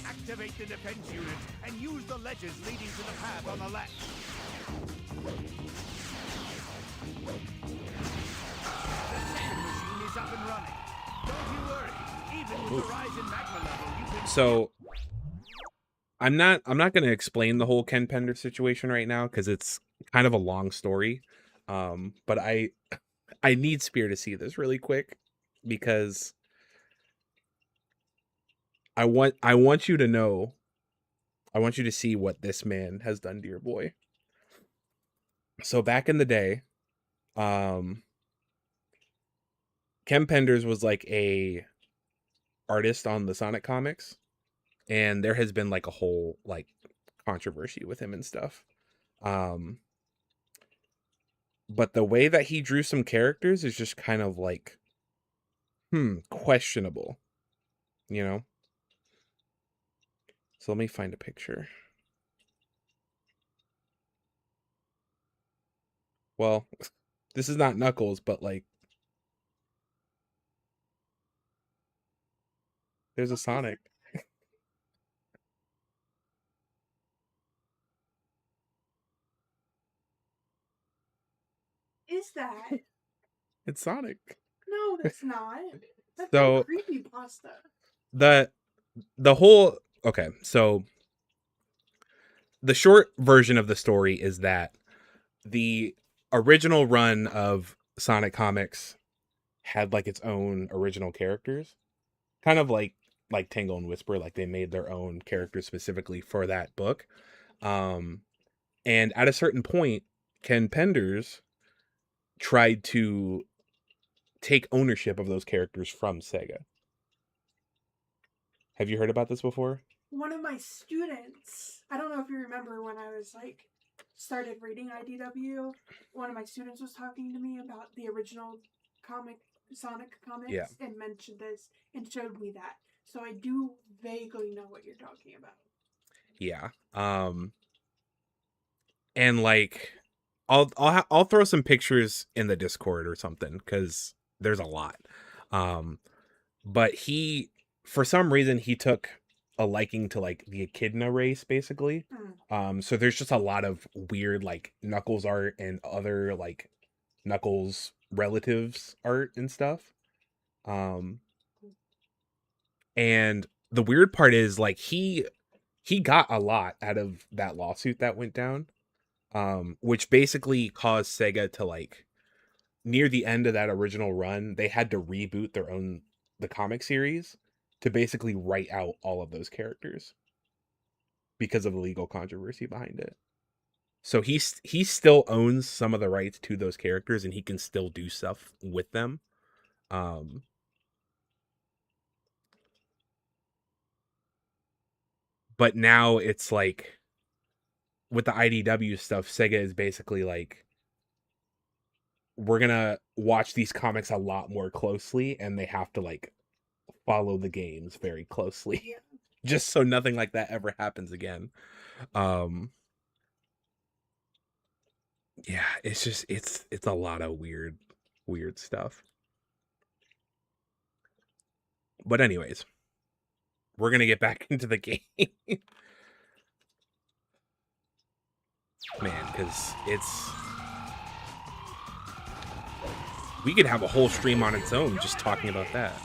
S8: Activate the defense unit and use the ledges leading to the path on the left. The second machine is up and running. Don't you worry. Even with the rise in magma level, you can...
S2: So I'm not going to explain the whole Ken Pender situation right now because it's kind of a long story. But I need Spear to see this really quick because I want you to know, I want you to see what this man has done to your boy. So back in the day, Ken Penders was like a artist on the Sonic comics, and there has been like a whole like controversy with him and stuff. But the way that he drew some characters is just kind of like questionable, you know? So let me find a picture. Well, this is not Knuckles, but like there's a Sonic.
S1: Is that?
S2: It's Sonic.
S1: No, that's not. That's
S2: So
S1: creepy pasta.
S2: the whole okay, so the short version of the story is that the original run of Sonic comics had like its own original characters, kind of like Tangle and Whisper, like they made their own characters specifically for that book. And at a certain point, Ken Penders tried to take ownership of those characters from Sega. Have you heard about this before?
S1: One of my students, I don't know if you remember when I was like started reading IDW, one of my students was talking to me about the original Sonic comics and mentioned this and showed me that. So I do vaguely know what you're talking about.
S2: Yeah. And like I'll throw some pictures in the Discord or something cuz there's a lot. But he, for some reason, he took a liking to like the Echidna race basically. So there's just a lot of weird like Knuckles art and other like Knuckles relatives art and stuff. And the weird part is like he got a lot out of that lawsuit that went down, which basically caused Sega to like near the end of that original run, they had to reboot the comic series to basically write out all of those characters because of the legal controversy behind it. So he still owns some of the rights to those characters, and he can still do stuff with them. But now it's like with the IDW stuff, Sega is basically like, we're gonna watch these comics a lot more closely, and they have to like follow the games very closely, just so nothing like that ever happens again. Yeah, it's just it's a lot of weird stuff. But anyways, we're gonna get back into the game. Man, because we could have a whole stream on its own just talking about that.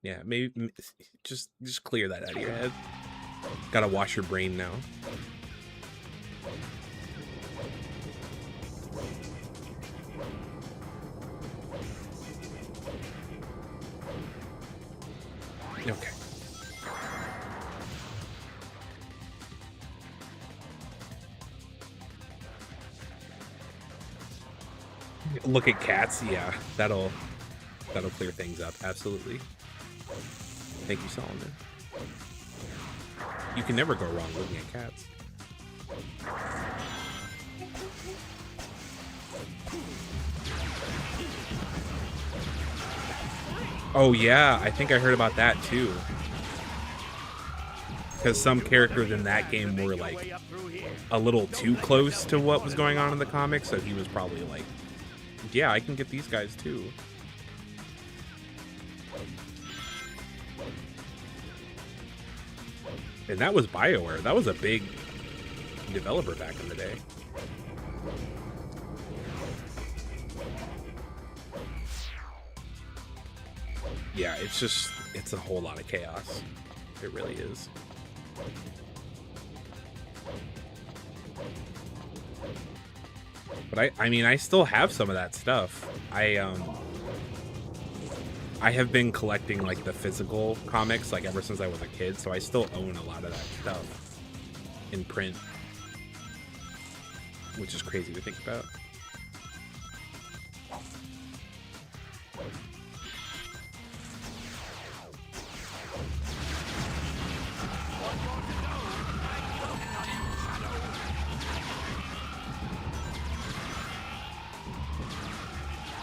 S2: Yeah, maybe just clear that out of your head. Gotta wash your brain now. Okay. Look at cats. Yeah, that'll clear things up. Absolutely. Thank you, Solomon. You can never go wrong looking at cats. Oh yeah, I think I heard about that too. Because some characters in that game were like a little too close to what was going on in the comics, so he was probably like, yeah, I can get these guys too. And that was BioWare. That was a big developer back in the day. Yeah, it's a whole lot of chaos. It really is. But I mean, I still have some of that stuff. I have been collecting like the physical comics like ever since I was a kid, so I still own a lot of that stuff in print, which is crazy to think about.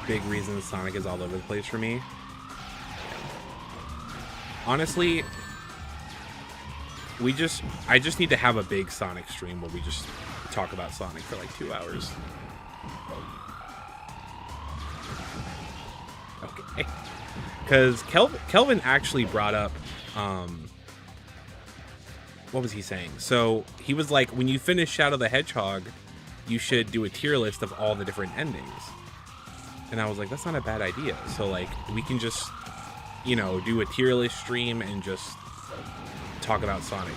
S2: Big reason Sonic is all over the place for me. Honestly, I just need to have a big Sonic stream where we just talk about Sonic for like 2 hours. Okay. Because Kelvin actually brought up, what was he saying? So he was like, when you finish Shadow the Hedgehog, you should do a tier list of all the different endings. And I was like, that's not a bad idea. So like, we can just, you know, do a tier list stream and just talk about Sonic,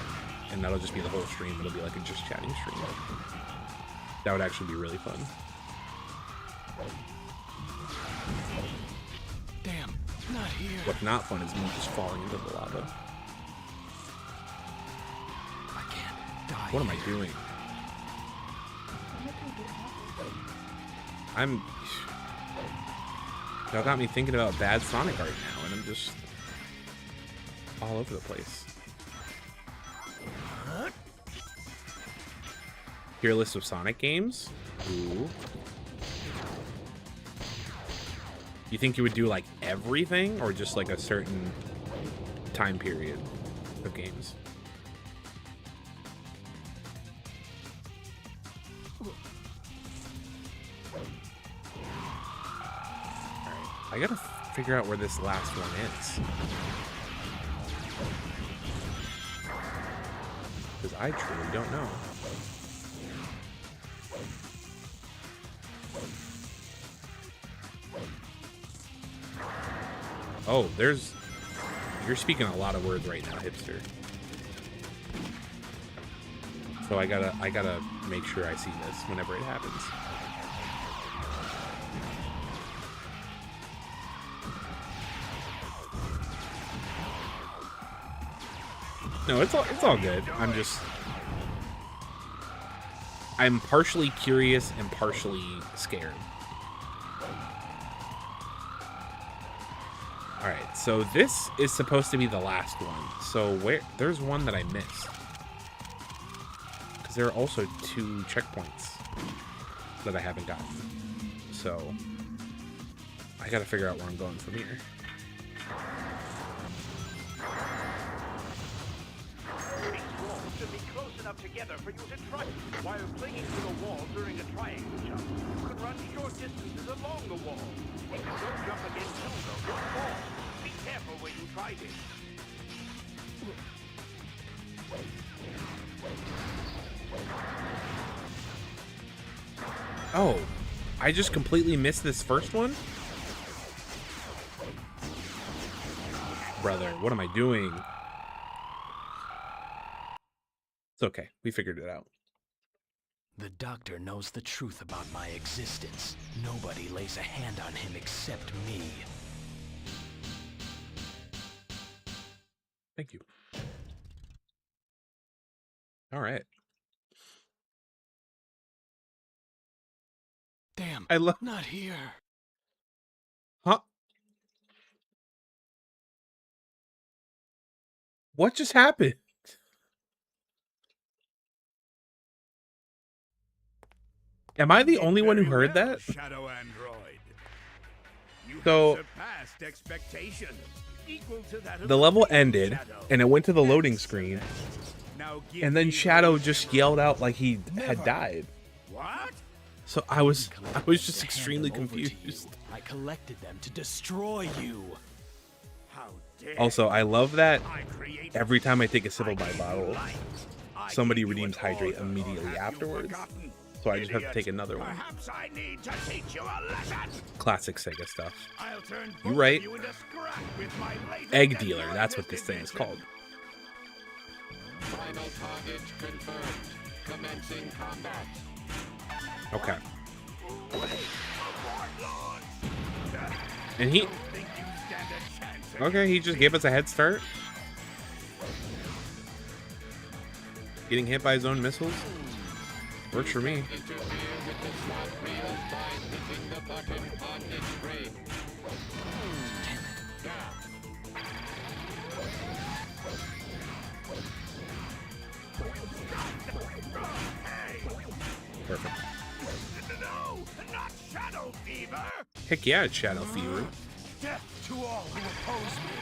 S2: and that'll just be the whole stream. It'll be like a just chatting stream. That would actually be really fun.
S3: Damn, not here.
S2: What's not fun is me just falling into the lava.
S3: I can't die.
S2: What am I doing? Y'all got me thinking about bad Sonic art now, and I'm just all over the place. Tier list of Sonic games? Ooh. You think you would do like everything, or just like a certain time period of games? I gotta figure out where this last one is. Because I truly don't know. Oh, you're speaking a lot of words right now, hipster. So I gotta make sure I see this whenever it happens. No, it's all good. I'm partially curious and partially scared. All right, so this is supposed to be the last one. So there's one that I missed. Because there are also 2 checkpoints that I haven't gotten. So I gotta figure out where I'm going from here.
S14: Should be close enough together for you to try while clinging to the wall during a triangle jump. You can run short distances along the wall. If you don't jump again soon, though, you'll fall. Be careful when you try this.
S2: Oh, I just completely missed this first one? Brother, what am I doing? It's okay. We figured it out.
S3: The doctor knows the truth about my existence. Nobody lays a hand on him except me.
S2: Thank you. All right.
S3: Damn,
S2: I love
S3: not here.
S2: Huh? What just happened? Am I the only one who heard that?
S8: Shadow Android. You
S2: So,
S8: have surpassed expectations, equal to that of
S2: the level
S8: real
S2: ended,
S8: Shadow.
S2: and it went to the loading screen,
S8: Now give
S2: and then
S8: me
S2: Shadow
S8: those
S2: just
S8: emeralds.
S2: yelled out like he had died.
S8: What?
S2: So I was just
S3: To
S2: extremely
S3: hand them over to you.
S2: confused.
S3: I collected them to destroy you.
S8: How dare
S2: Also, I love that
S8: I created
S2: every time I take a sip of my
S8: gave you
S2: bottle,
S8: life. I
S2: somebody
S8: gave you
S2: redeems
S8: an
S2: Hydrate
S8: order, or
S2: immediately
S8: have you
S2: afterwards.
S8: forgotten?
S2: So I just have to
S8: Idiot.
S2: take another one.
S8: Perhaps I need to teach you a lesson.
S2: Classic Sega stuff.
S8: I'll turn
S2: You
S8: both
S2: right.
S8: of you into scrap with my latest
S2: Egg
S8: and
S2: dealer, that's what
S8: greatest
S2: this thing is
S8: invention.
S2: called.
S13: Final target confirmed. Commencing combat.
S2: Okay.
S8: Abort launch.
S2: And he...
S8: Think you stand a chance against
S2: Okay, he just gave us a head start. Getting hit by his own missiles? Works for me.
S13: Interfere with the slot reel by hitting the button on its screen.
S2: Perfect.
S8: No, not Shadow Fever.
S2: Heck yeah, it's Shadow Fever.
S8: Death to all who oppose me.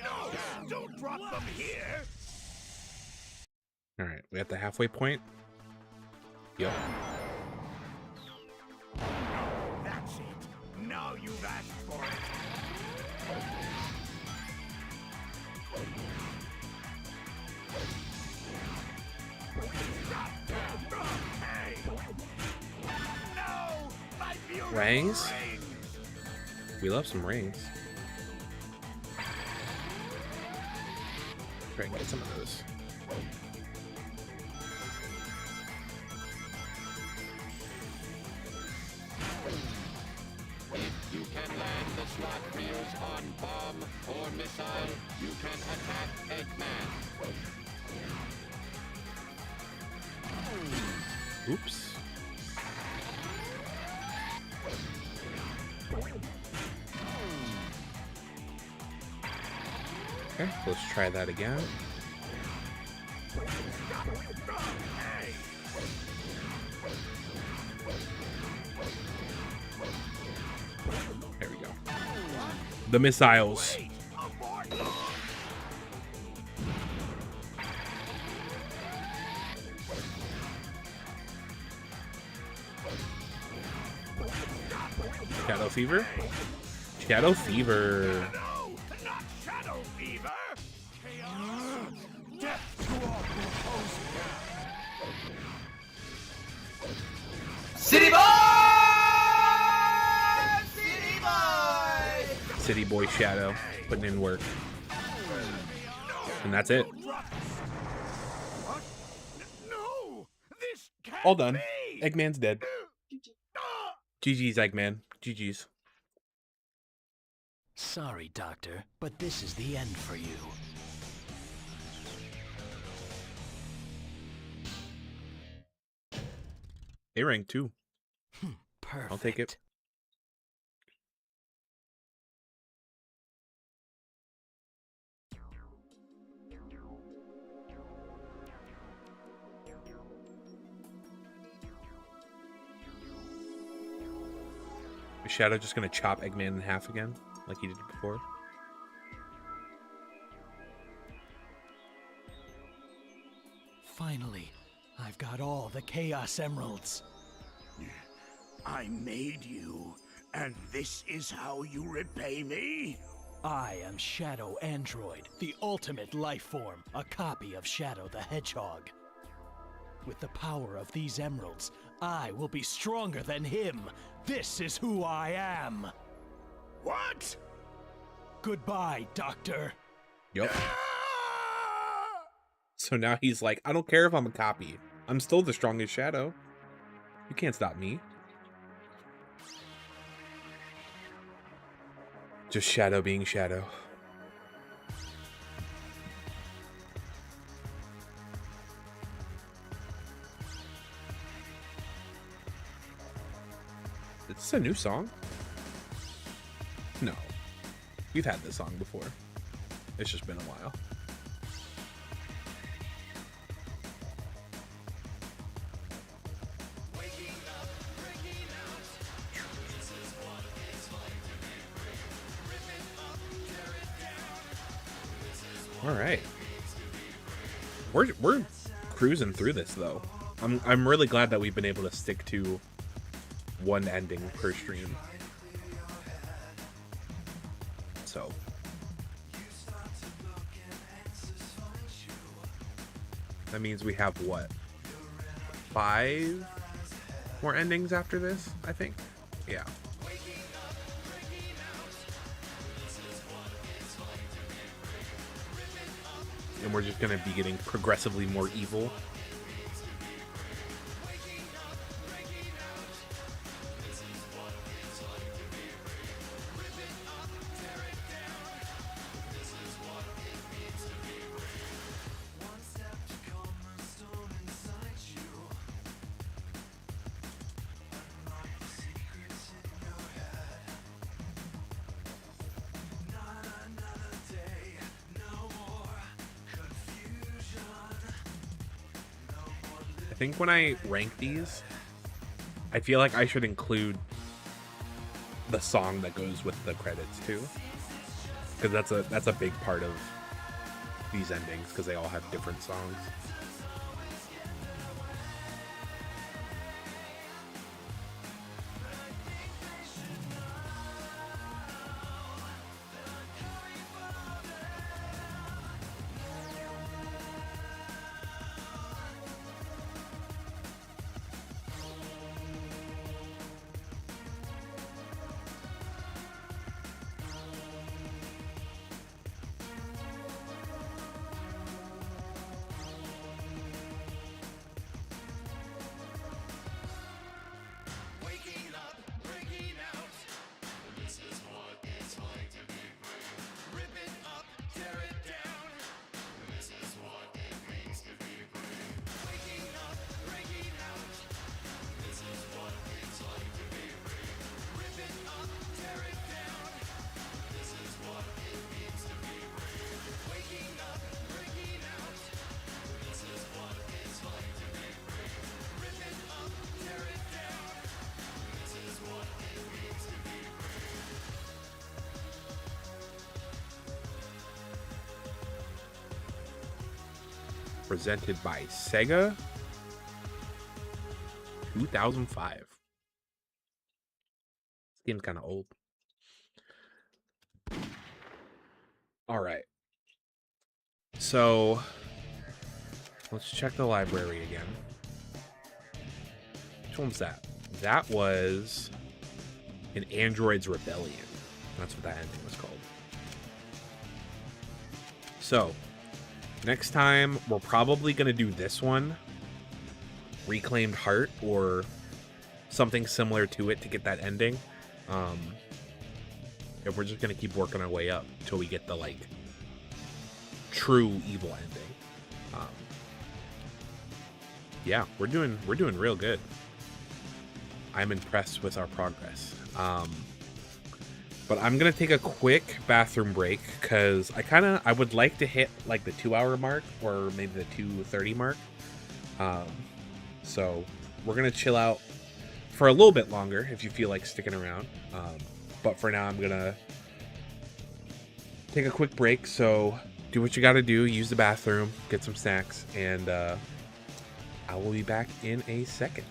S8: No, don't drop them here.
S2: Alright, we at the halfway point. Yep.
S8: That's it. Now you've asked for it. Hey. No, my beautiful
S2: Rings?
S8: rings.
S2: We love some rings. Try and get some of those.
S13: If you can land the slot reels on bomb or missile, you can attack Eggman.
S2: Oops. Okay, let's try that again. There we go. The missiles. Shadow Fever? Shadow Fever.
S8: No, not Shadow Fever.
S5: Death to all who oppose me.
S7: City Boy! City Boy!
S2: City Boy Shadow putting in work. And that's it.
S8: No! This can't
S2: All done.
S8: be!
S2: Eggman's dead. GG's, Eggman. GG's.
S3: Sorry, Doctor, but this is the end for you.
S2: A rank too.
S3: Perfect.
S2: I'll take it. Is Shadow just gonna chop Eggman in half again, like he did before?
S3: Finally, I've got all the Chaos Emeralds.
S8: I made you, and this is how you repay me?
S3: I am Shadow Android, the ultimate life form, a copy of Shadow the Hedgehog. With the power of these emeralds, I will be stronger than him. This is who I am.
S8: What?
S3: Goodbye, Doctor.
S2: Yup. So now he's like, I don't care if I'm a copy. I'm still the strongest Shadow. You can't stop me. Just Shadow being Shadow. Is this a new song? No. We've had this song before. It's just been a while. All right. We're cruising through this though. I'm really glad that we've been able to stick to one ending per stream. So that means we have what? 5 more endings after this, I think. Yeah. And we're just gonna be getting progressively more evil. I think when I rank these, I feel like I should include the song that goes with the credits too, because that's a big part of these endings, because they all have different songs. Presented by Sega. 2005. This game's kind of old. All right. So let's check the library again. Which one was that? That was an Android's Rebellion. That's what that ending was called. So, next time, we're probably going to do this one. Reclaimed Heart, or something similar to it to get that ending. And we're just going to keep working our way up until we get the, like, true evil ending. Yeah, we're doing real good. I'm impressed with our progress. But I'm gonna take a quick bathroom break because I would like to hit like the 2-hour mark or maybe the 2:30 mark. So we're gonna chill out for a little bit longer if you feel like sticking around. But for now, I'm gonna take a quick break. So do what you gotta do, use the bathroom, get some snacks, and I will be back in a second.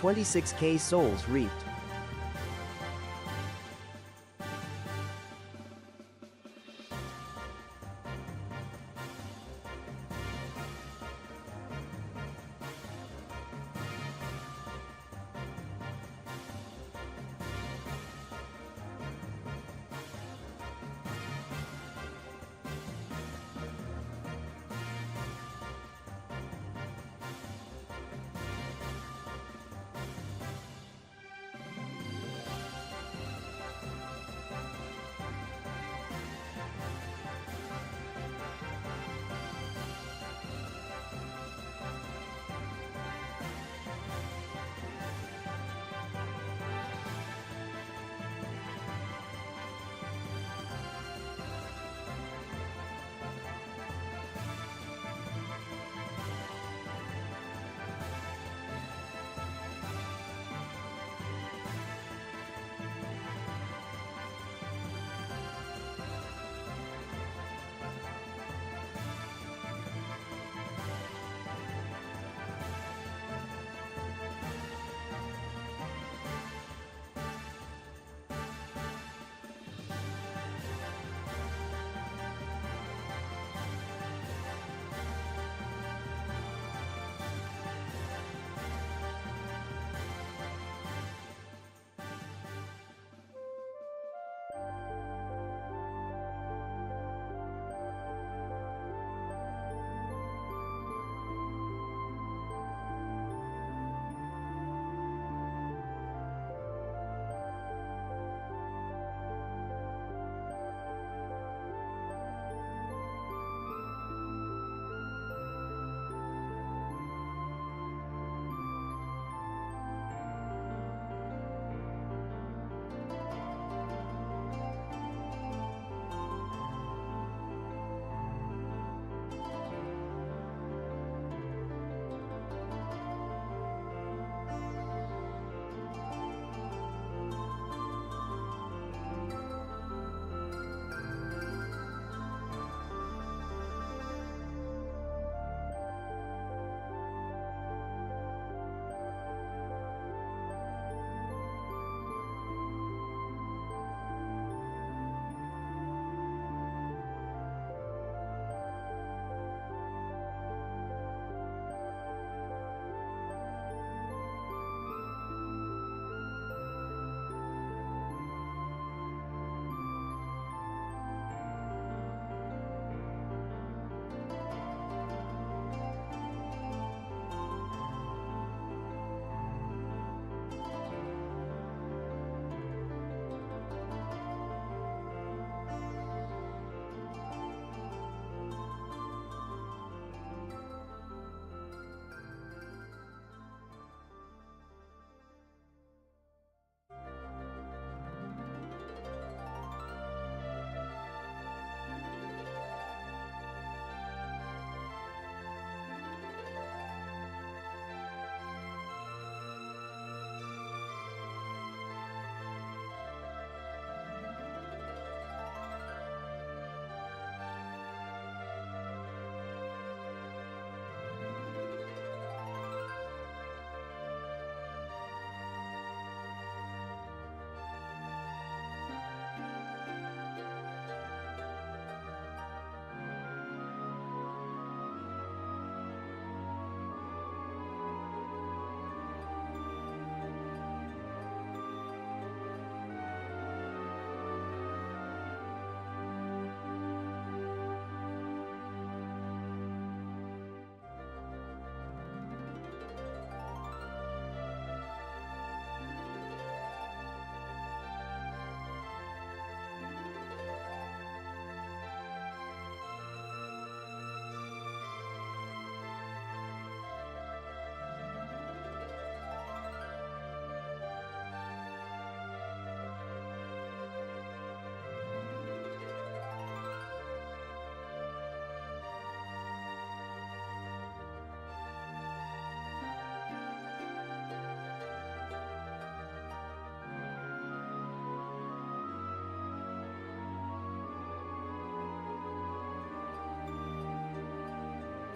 S6: $26K souls reaped.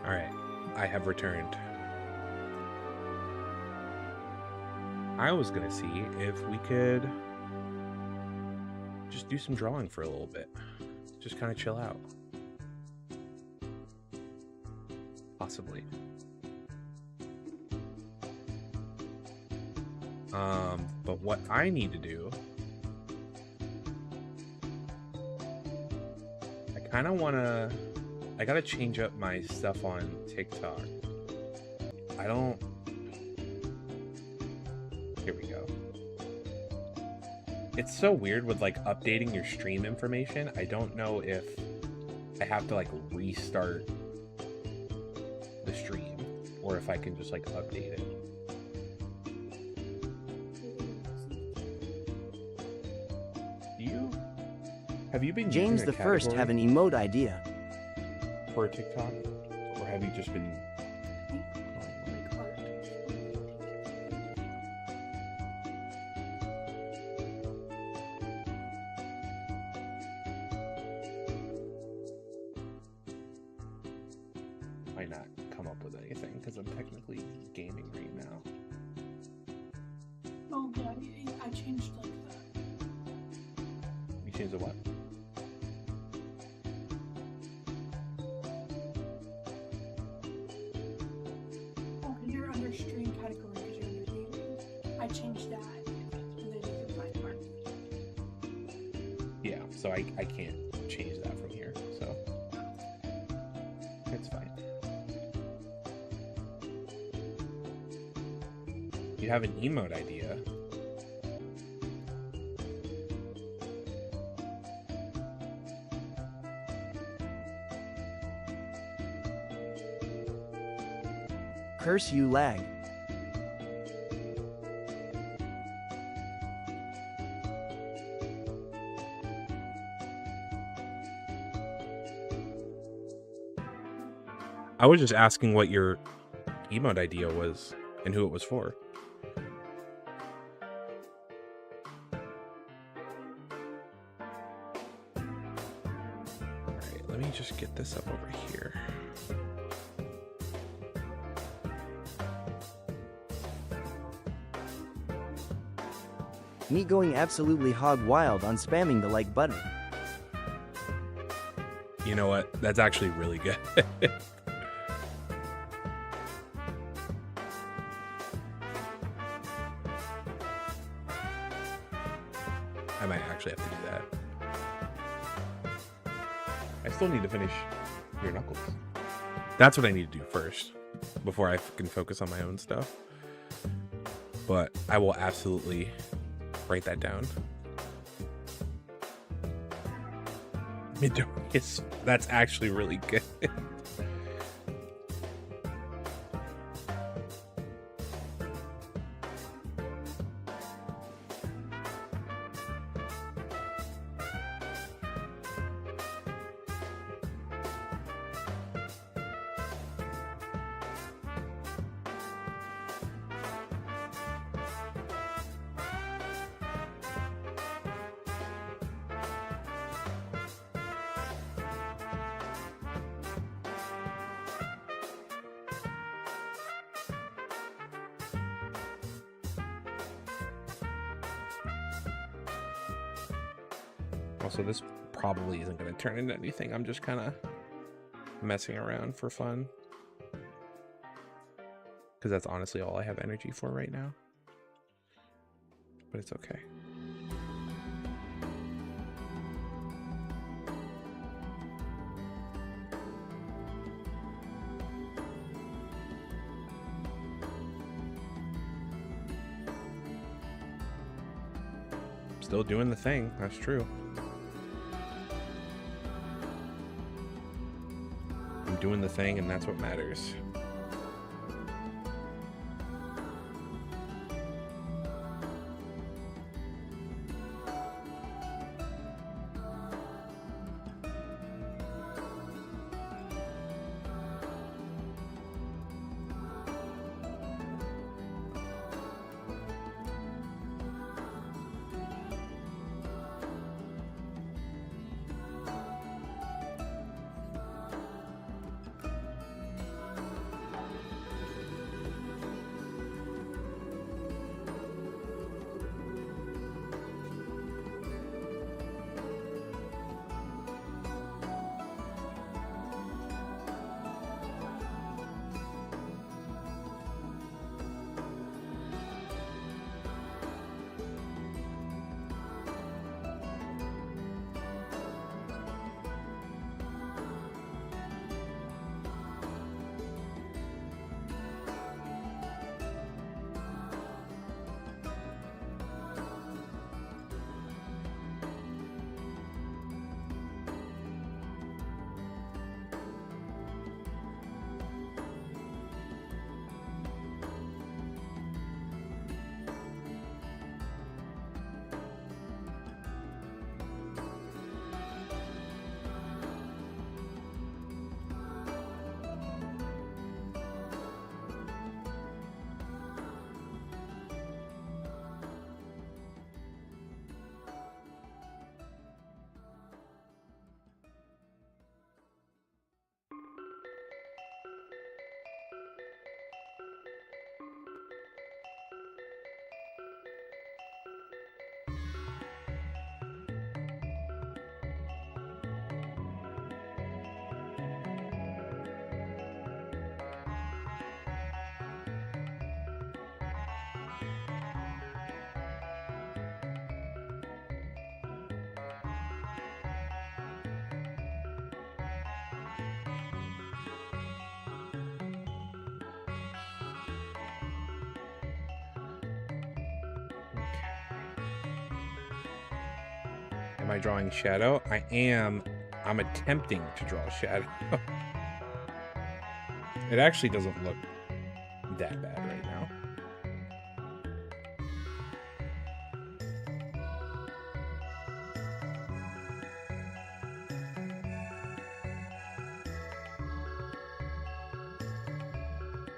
S2: Alright, I have returned. I was gonna see if we could just do some drawing for a little bit. Just kind of chill out. Possibly. But what I need to do, I kind of want to, I got to change up my stuff on TikTok. Here we go. It's so weird with like updating your stream information. I don't know if I have to like restart the stream or if I can just like update it. Have you been
S6: James the First have an emote idea
S2: for TikTok, or have you just been? Might not come up with anything because I'm technically gaming right now.
S1: Oh yeah, I changed like that.
S2: You changed the what?
S1: Stream category because you're under gaming. I changed that, and then you can find more.
S2: Yeah, so I can't change that from here, so it's fine. You have an emote idea.
S6: Curse you, lag.
S2: I was just asking what your emote idea was and who it was for. Alright, let me just get this up over here.
S6: Me going absolutely hog wild on spamming the like button.
S2: You know what? That's actually really good. I might actually have to do that. I still need to finish your Knuckles. That's what I need to do first before I can focus on my own stuff. But I will absolutely write that down. Midoriya, that's actually really good. Also, this probably isn't going to turn into anything. I'm just kind of messing around for fun. Because that's honestly all I have energy for right now. But it's okay. Still doing the thing, that's true. I'm doing the thing, and that's what matters. Am I drawing shadow? I am. I'm attempting to draw shadow. It actually doesn't look that bad right now.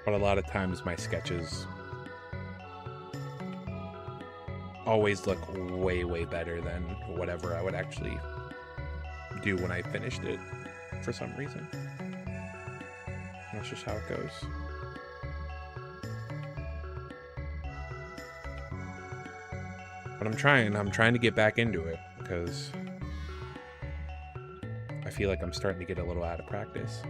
S2: But a lot of times my sketches always look way, way better than whatever I would actually do when I finished it for some reason. That's just how it goes. But I'm trying to get back into it because I feel like I'm starting to get a little out of practice.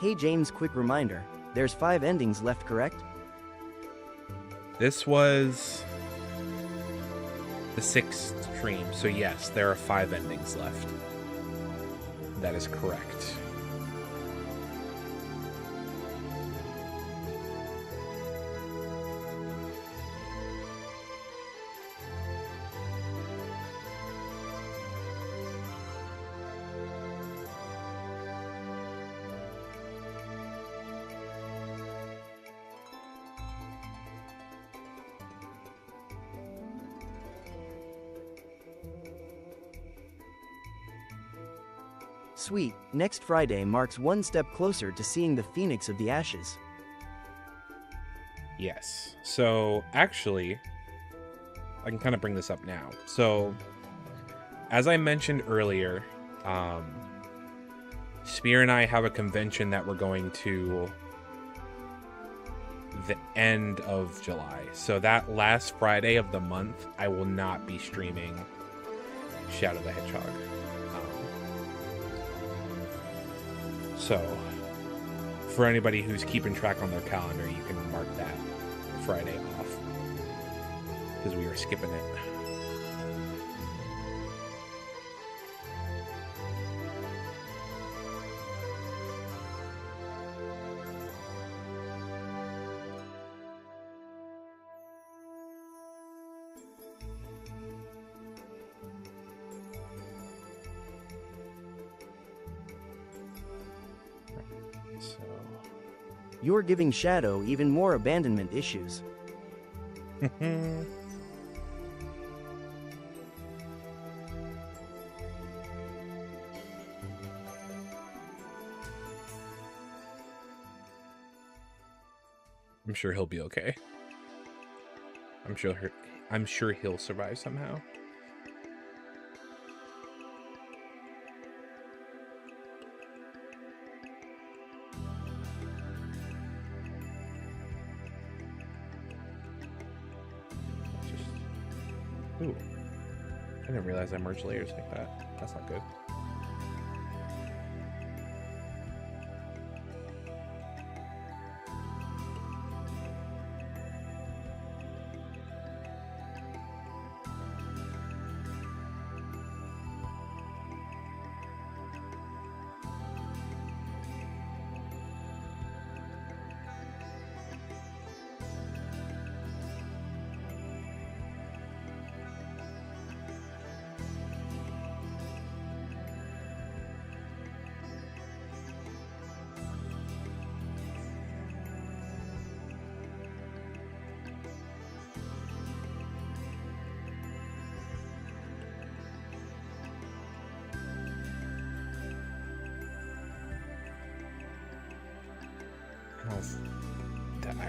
S6: Hey James, quick reminder. There's 5 endings left, correct?
S2: This was the 6th stream, so yes, there are 5 endings left. That is correct.
S6: Sweet, next Friday marks one step closer to seeing the Phoenix of the Ashes.
S2: Yes. So, actually, I can kind of bring this up now. So, as I mentioned earlier, Spear and I have a convention that we're going to the end of July. So that last Friday of the month, I will not be streaming Shadow the Hedgehog. So, for anybody who's keeping track on their calendar, you can mark that Friday off, because we are skipping it.
S6: You're giving Shadow even more abandonment issues.
S2: I'm sure he'll be okay. I'm sure he'll survive somehow. Ooh. I didn't realize I merged layers like that. That's not good.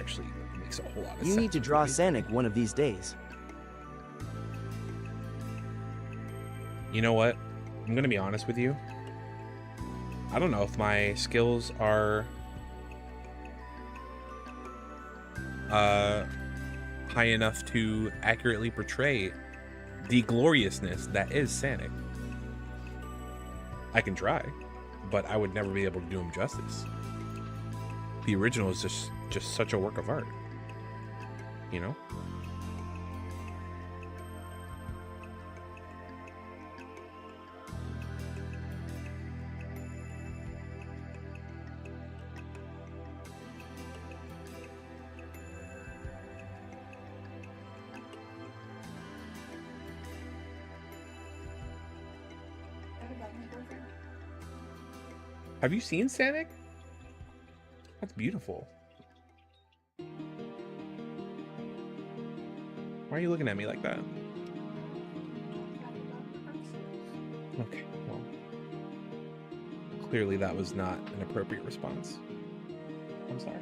S2: actually makes a whole lot of sense.
S6: You need to draw Sanic one of these days.
S2: You know what? I'm gonna be honest with you. I don't know if my skills are high enough to accurately portray the gloriousness that is Sanic. I can try, but I would never be able to do him justice. The original is just such a work of art, you know? Have you seen Sanic? That's beautiful. Why are you looking at me like that? Okay, well, clearly that was not an appropriate response. I'm sorry.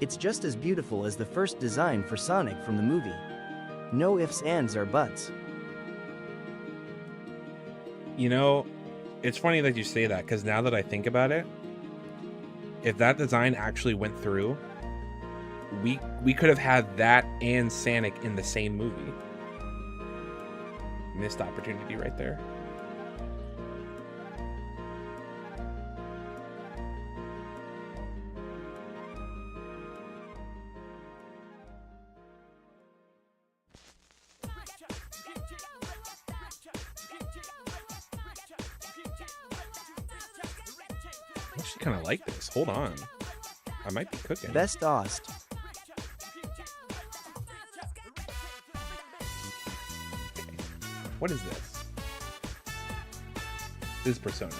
S6: It's just as beautiful as the first design for Sonic from the movie. No ifs, ands, or buts.
S2: You know, it's funny that you say that, because now that I think about it, if that design actually went through, we could have had that and Sanic in the same movie. Missed opportunity right there. I actually kind of like this. Hold on. I might be cooking.
S6: Best Ost.
S2: What is this? This is Persona.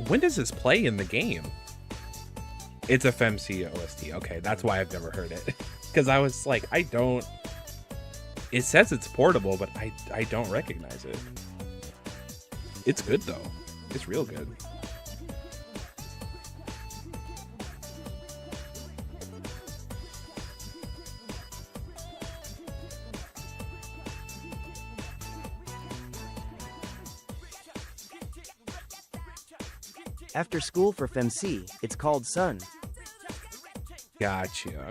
S2: When does this play in the game? It's a FMC OST. Okay, that's why I've never heard it. Because I was like, it says it's portable, but I don't recognize it. It's good though. It's real good.
S6: After school for FemC, it's called Sun.
S2: Gotcha.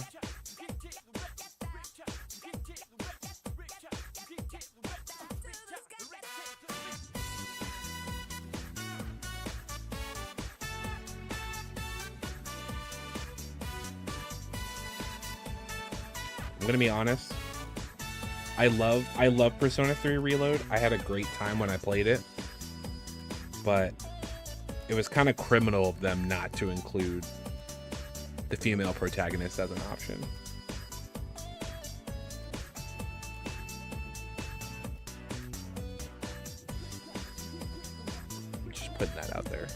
S2: I'm gonna be honest. I love Persona 3 Reload. I had a great time when I played it, but it was kind of criminal of them not to include the female protagonist as an option. I'm just putting that out there.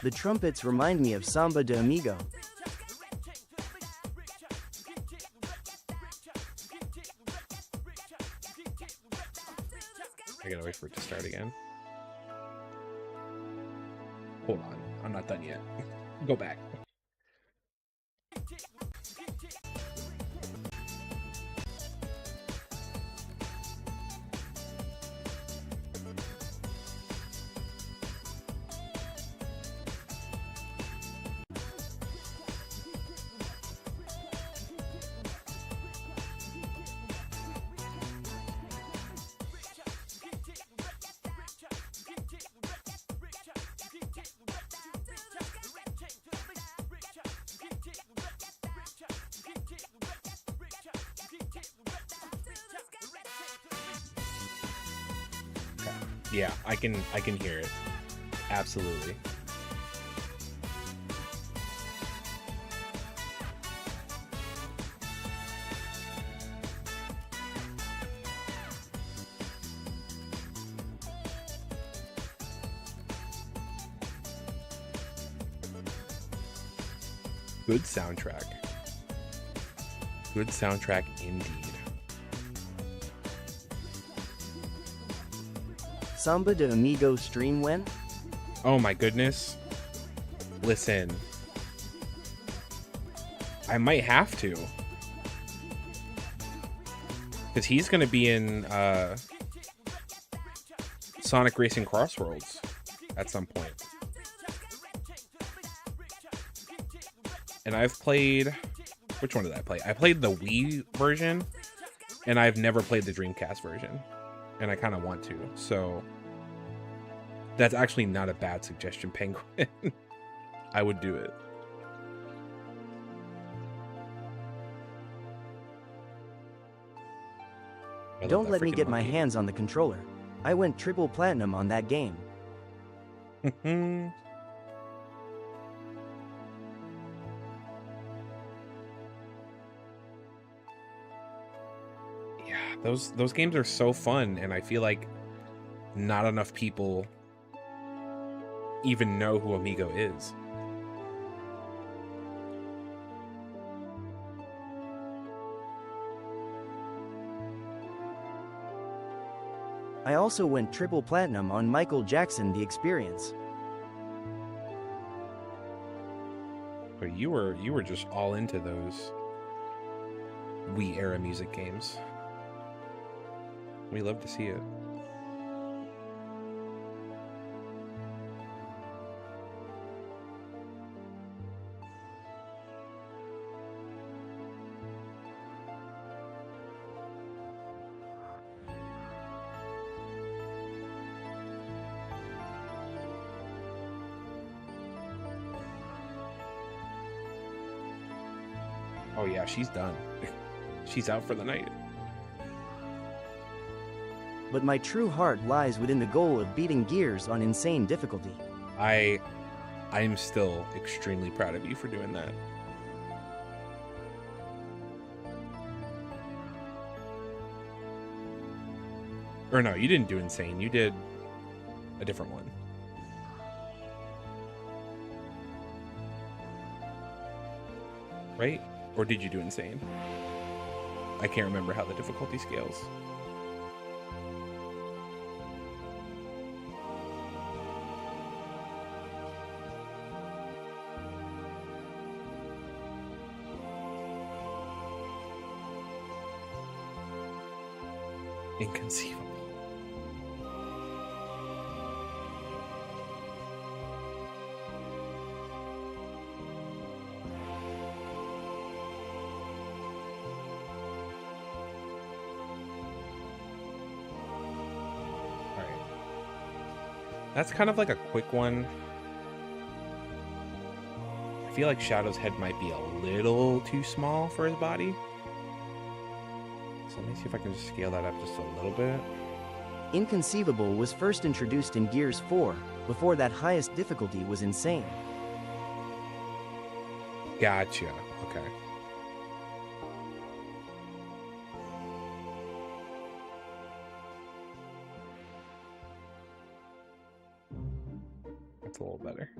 S6: The trumpets remind me of Samba de Amigo.
S2: I gotta wait for it to start again. Hold on, I'm not done yet. Go back. Yeah, I can hear it. Absolutely. Good soundtrack. Good soundtrack indeed.
S6: Samba de Amigo stream when?
S2: Oh my goodness. Listen. I might have to. Because he's going to be in Sonic Racing Crossroads at some point. And I've played... Which one did I play? I played the Wii version, and I've never played the Dreamcast version. And I kind of want to, so... That's actually not a bad suggestion, Penguin. I would do it.
S6: Don't let me get my hands on the controller. I went triple platinum on that game.
S2: Yeah, those games are so fun, and I feel like not enough people even know who Amigo is.
S6: I also went triple platinum on Michael Jackson The Experience.
S2: But you were just all into those Wii era music games. We love to see it. Oh yeah, she's done. She's out for the night.
S6: But my true heart lies within the goal of beating Gears on insane difficulty.
S2: I'm still extremely proud of you for doing that. Or no, you didn't do insane. You did a different one. Right? Or did you do insane? I can't remember how the difficulty scales. Inconceivable. That's kind of like a quick one. I feel like Shadow's head might be a little too small for his body. So let me see if I can just scale that up just a little bit.
S6: Inconceivable was first introduced in Gears 4. Before that, highest difficulty was insane.
S2: Gotcha. Okay. That's a little better.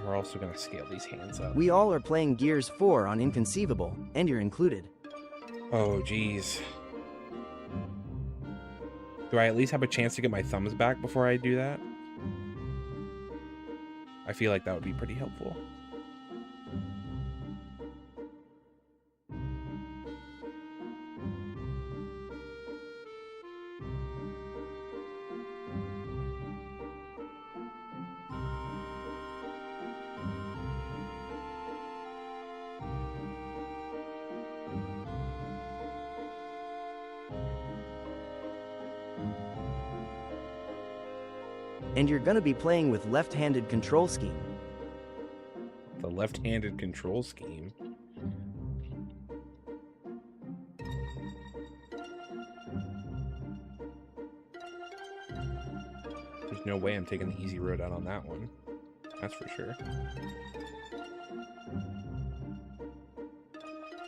S2: We're also going to scale these hands up.
S6: We all are playing Gears 4 on Inconceivable, and you're included.
S2: Oh, geez. Do I at least have a chance to get my thumbs back before I do that? I feel like that would be pretty helpful.
S6: And you're gonna be playing with left-handed control scheme.
S2: The left-handed control scheme. There's no way I'm taking the easy road out on that one. That's for sure.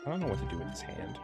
S2: I don't know what to do with his hand.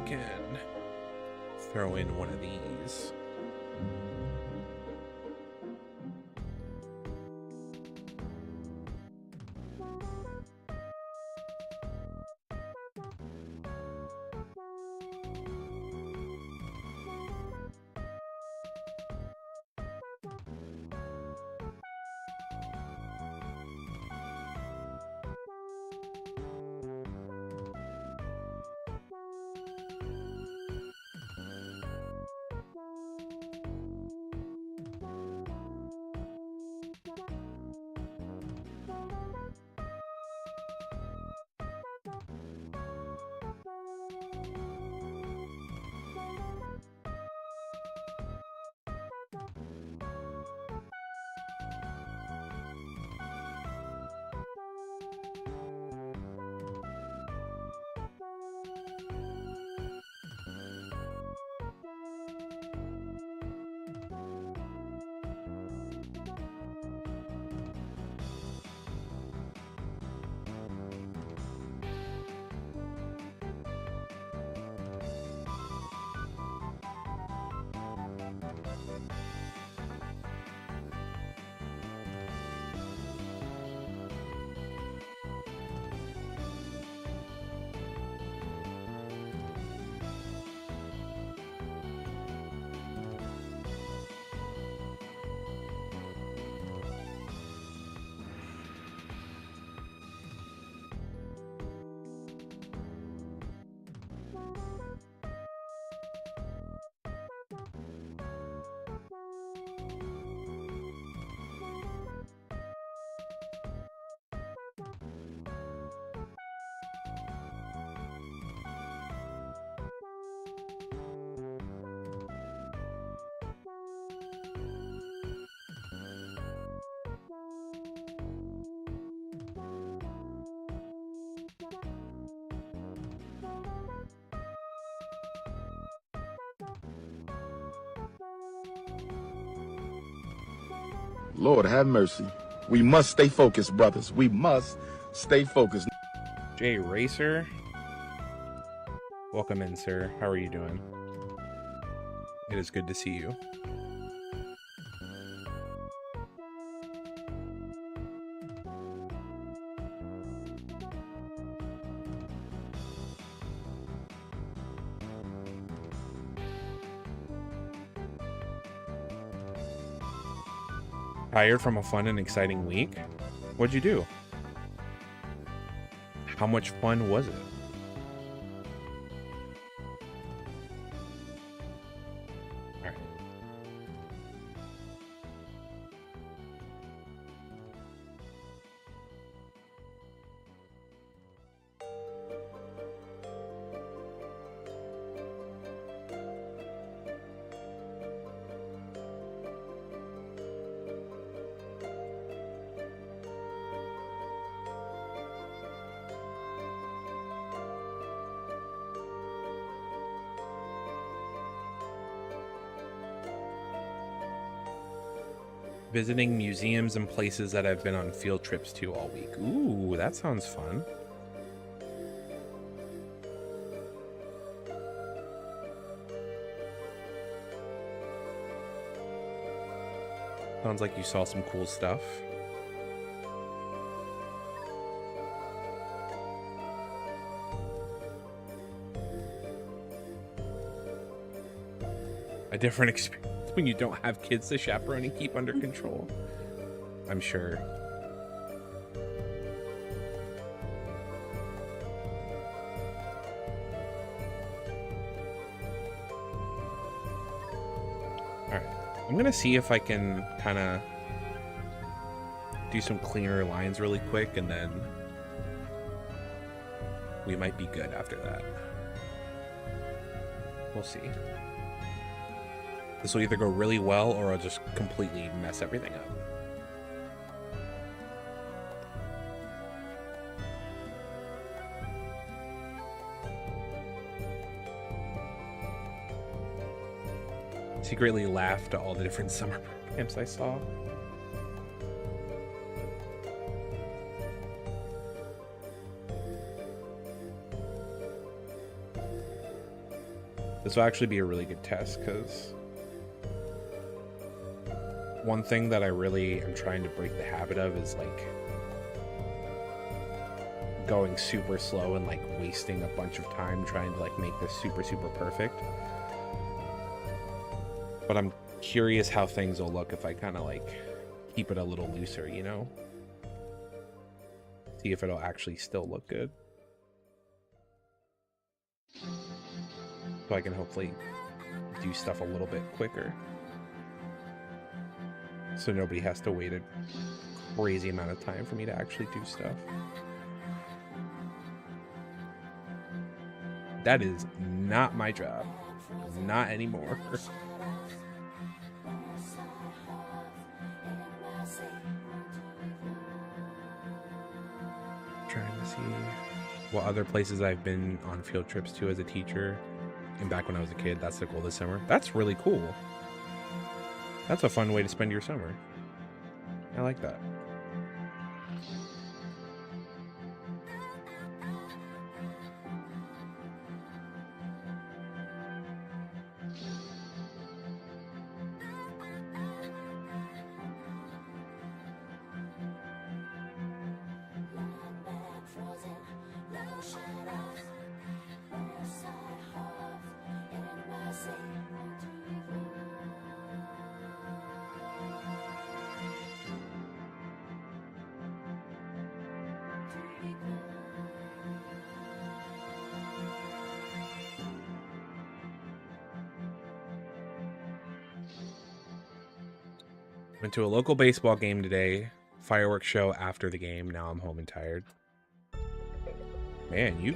S2: Can throw in one of these.
S4: Lord have mercy. We must stay focused, brothers. We must stay focused.
S2: Jay Racer. Welcome in, sir. How are you doing? It is good to see you. Tired from a fun and exciting week? What'd you do? How much fun was it? All right. Visiting museums and places that I've been on field trips to all week. Ooh, that sounds fun. Sounds like you saw some cool stuff. A different experience when you don't have kids to chaperone and keep under control, I'm sure. Alright, I'm gonna see if I can kind of do some cleaner lines really quick, and then we might be good after that. We'll see. This will either go really well, or I'll just completely mess everything up. Secretly laughed at all the different summer programs I saw. This will actually be a really good test, because one thing that I really am trying to break the habit of is like going super slow and like wasting a bunch of time trying to like make this super perfect. But I'm curious how things will look if I kind of like keep it a little looser, you know? See if it'll actually still look good. So I can hopefully do stuff a little bit quicker, so nobody has to wait a crazy amount of time for me to actually do stuff. That is not my job. Not anymore. Trying to see what other places I've been on field trips to as a teacher. And back when I was a kid, that's the goal this summer. That's really cool. That's a fun way to spend your summer. I like that. Went to a local baseball game today. Fireworks show after the game. Now I'm home and tired. Man, you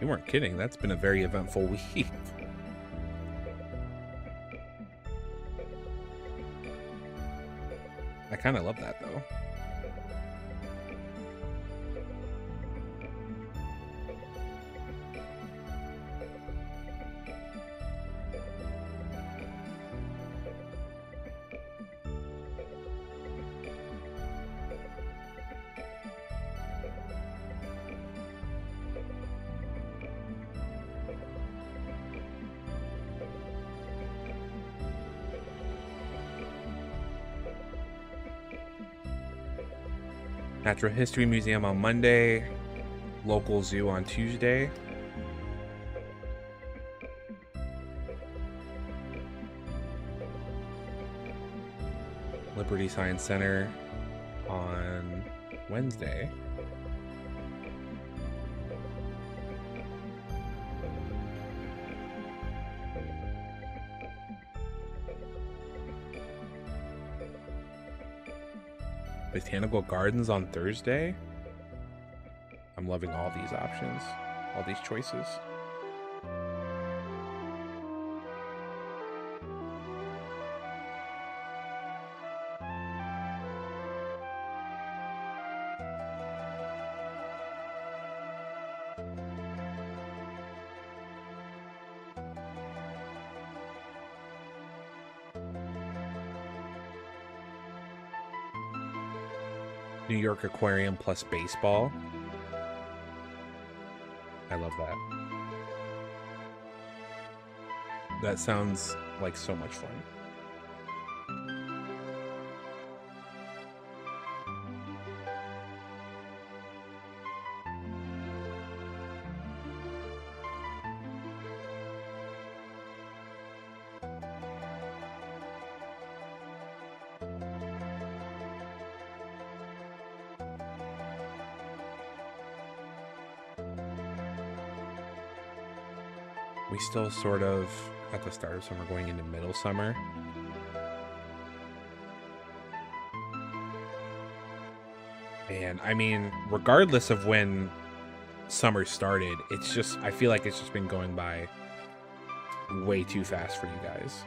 S2: weren't kidding. That's been a very eventful week. I kind of love that though. Natural History Museum on Monday, local zoo on Tuesday. Liberty Science Center on Wednesday. Botanical Gardens on Thursday. I'm loving all these options, all these choices. New York Aquarium plus baseball. I love that. That sounds like so much fun. We still sort of at the start of summer, going into middle summer. And I mean, regardless of when summer started, it's just, I feel like it's just been going by way too fast for you guys.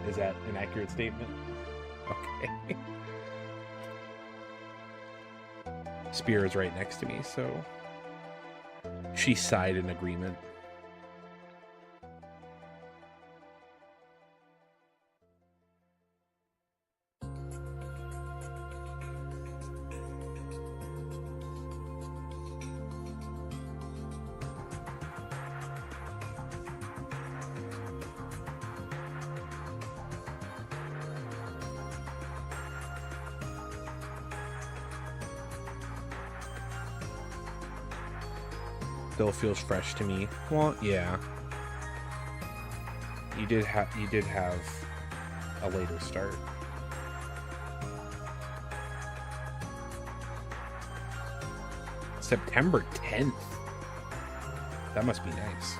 S2: Is that an accurate statement? Okay. Spear is right next to me, so she sighed in agreement. Still feels fresh to me. Well, yeah. You did have a later start. September 10th. That must be nice.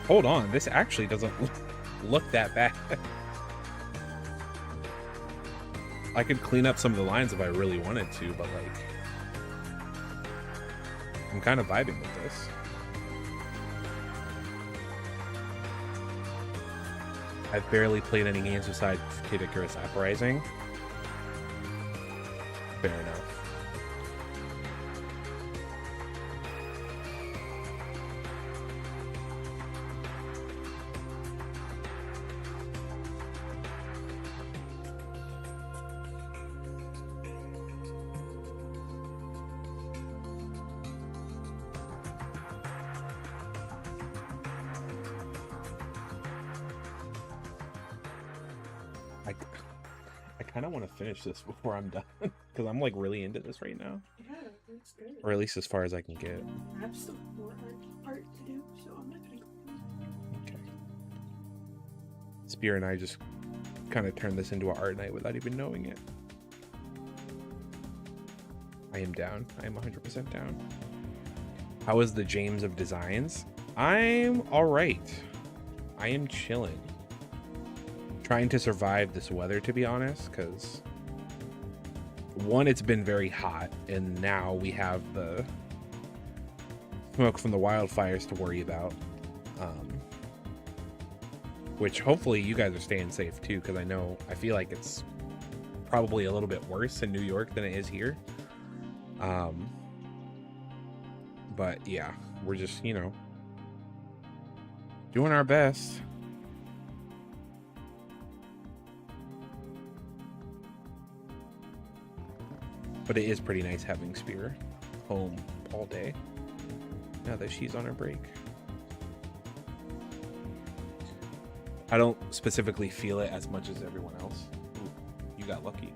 S2: Hold on, this actually doesn't look that bad. I could clean up some of the lines if I really wanted to, but like, I'm kind of vibing with this. I've barely played any games besides Kid Icarus Uprising. Fair enough. I kind of want to finish this before I'm done because I'm like really into this right now.
S1: Yeah, that's good.
S2: Or at least as far as I can get.
S1: I have still more art to do, so I'm not gonna go.
S2: Okay. Spear and I just kind of turned this into an art night without even knowing it. I am down. I am 100% down. How is the James of Designs? I'm all right. I am chilling. Trying to survive this weather, to be honest, because one, it's been very hot, and now we have the smoke from the wildfires to worry about, which hopefully you guys are staying safe too, because I feel like it's probably a little bit worse in New York than it is here. But yeah, we're just, you know, doing our best. But it is pretty nice having Spear home all day now that she's on her break. I don't specifically feel it as much as everyone else. Ooh, you got lucky.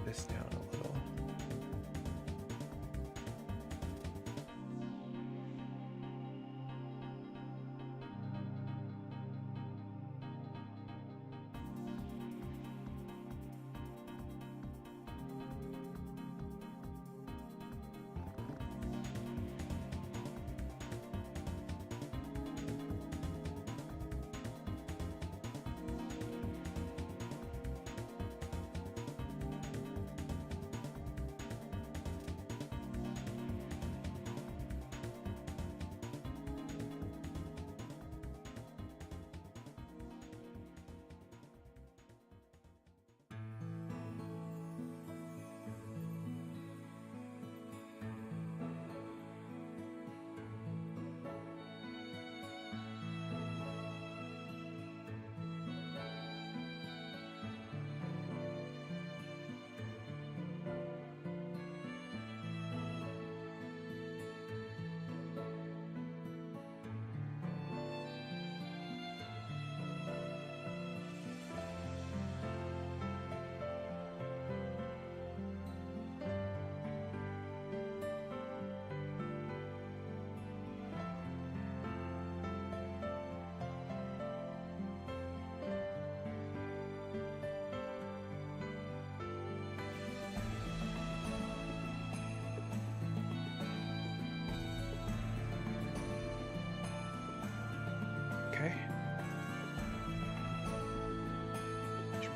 S2: This down a little.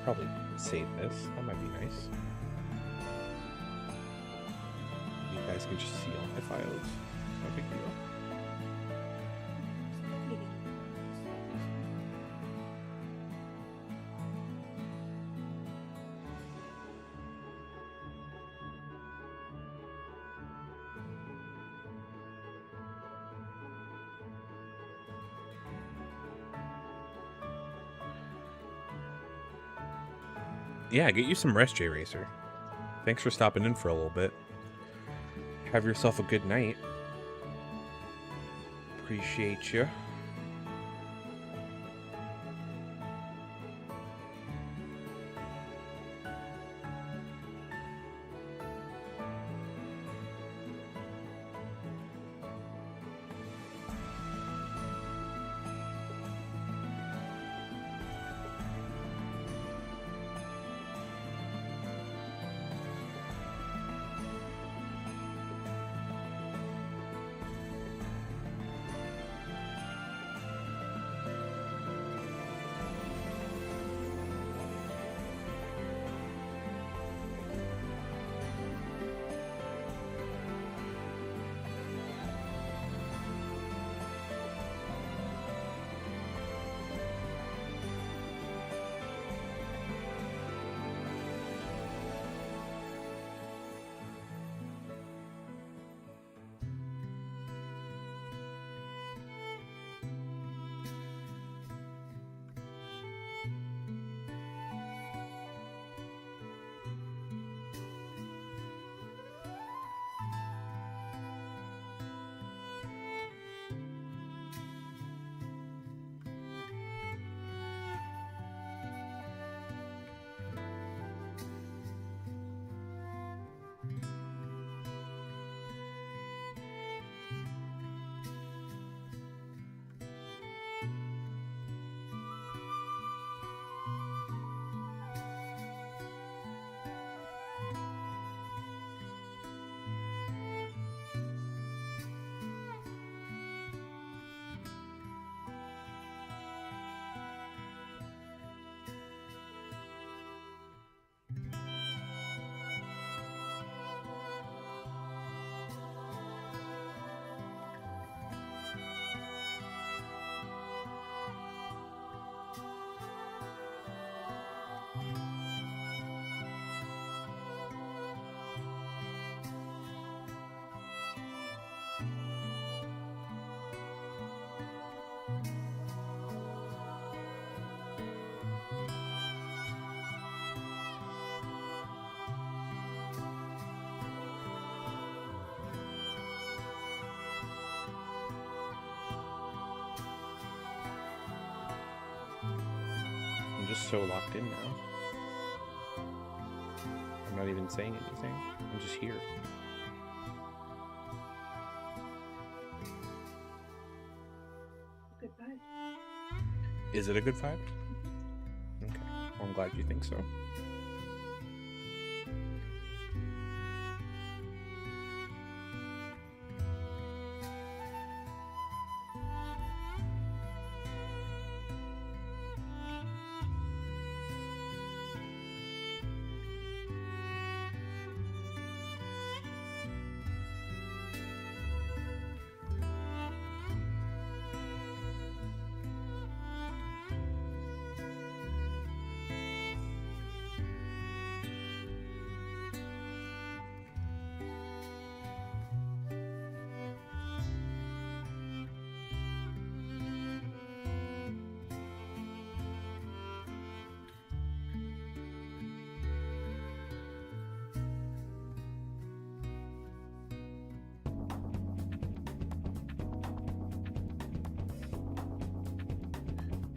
S2: Probably save this. That might be nice. You guys can just see all my files. No big deal. Yeah, get you some rest, J Racer. Thanks for stopping in for a little bit. Have yourself a good night. Appreciate you. I'm just so locked in now. I'm not even saying anything. I'm just here.
S1: Good vibe.
S2: Is it a good vibe? Okay. Well, I'm glad you think so.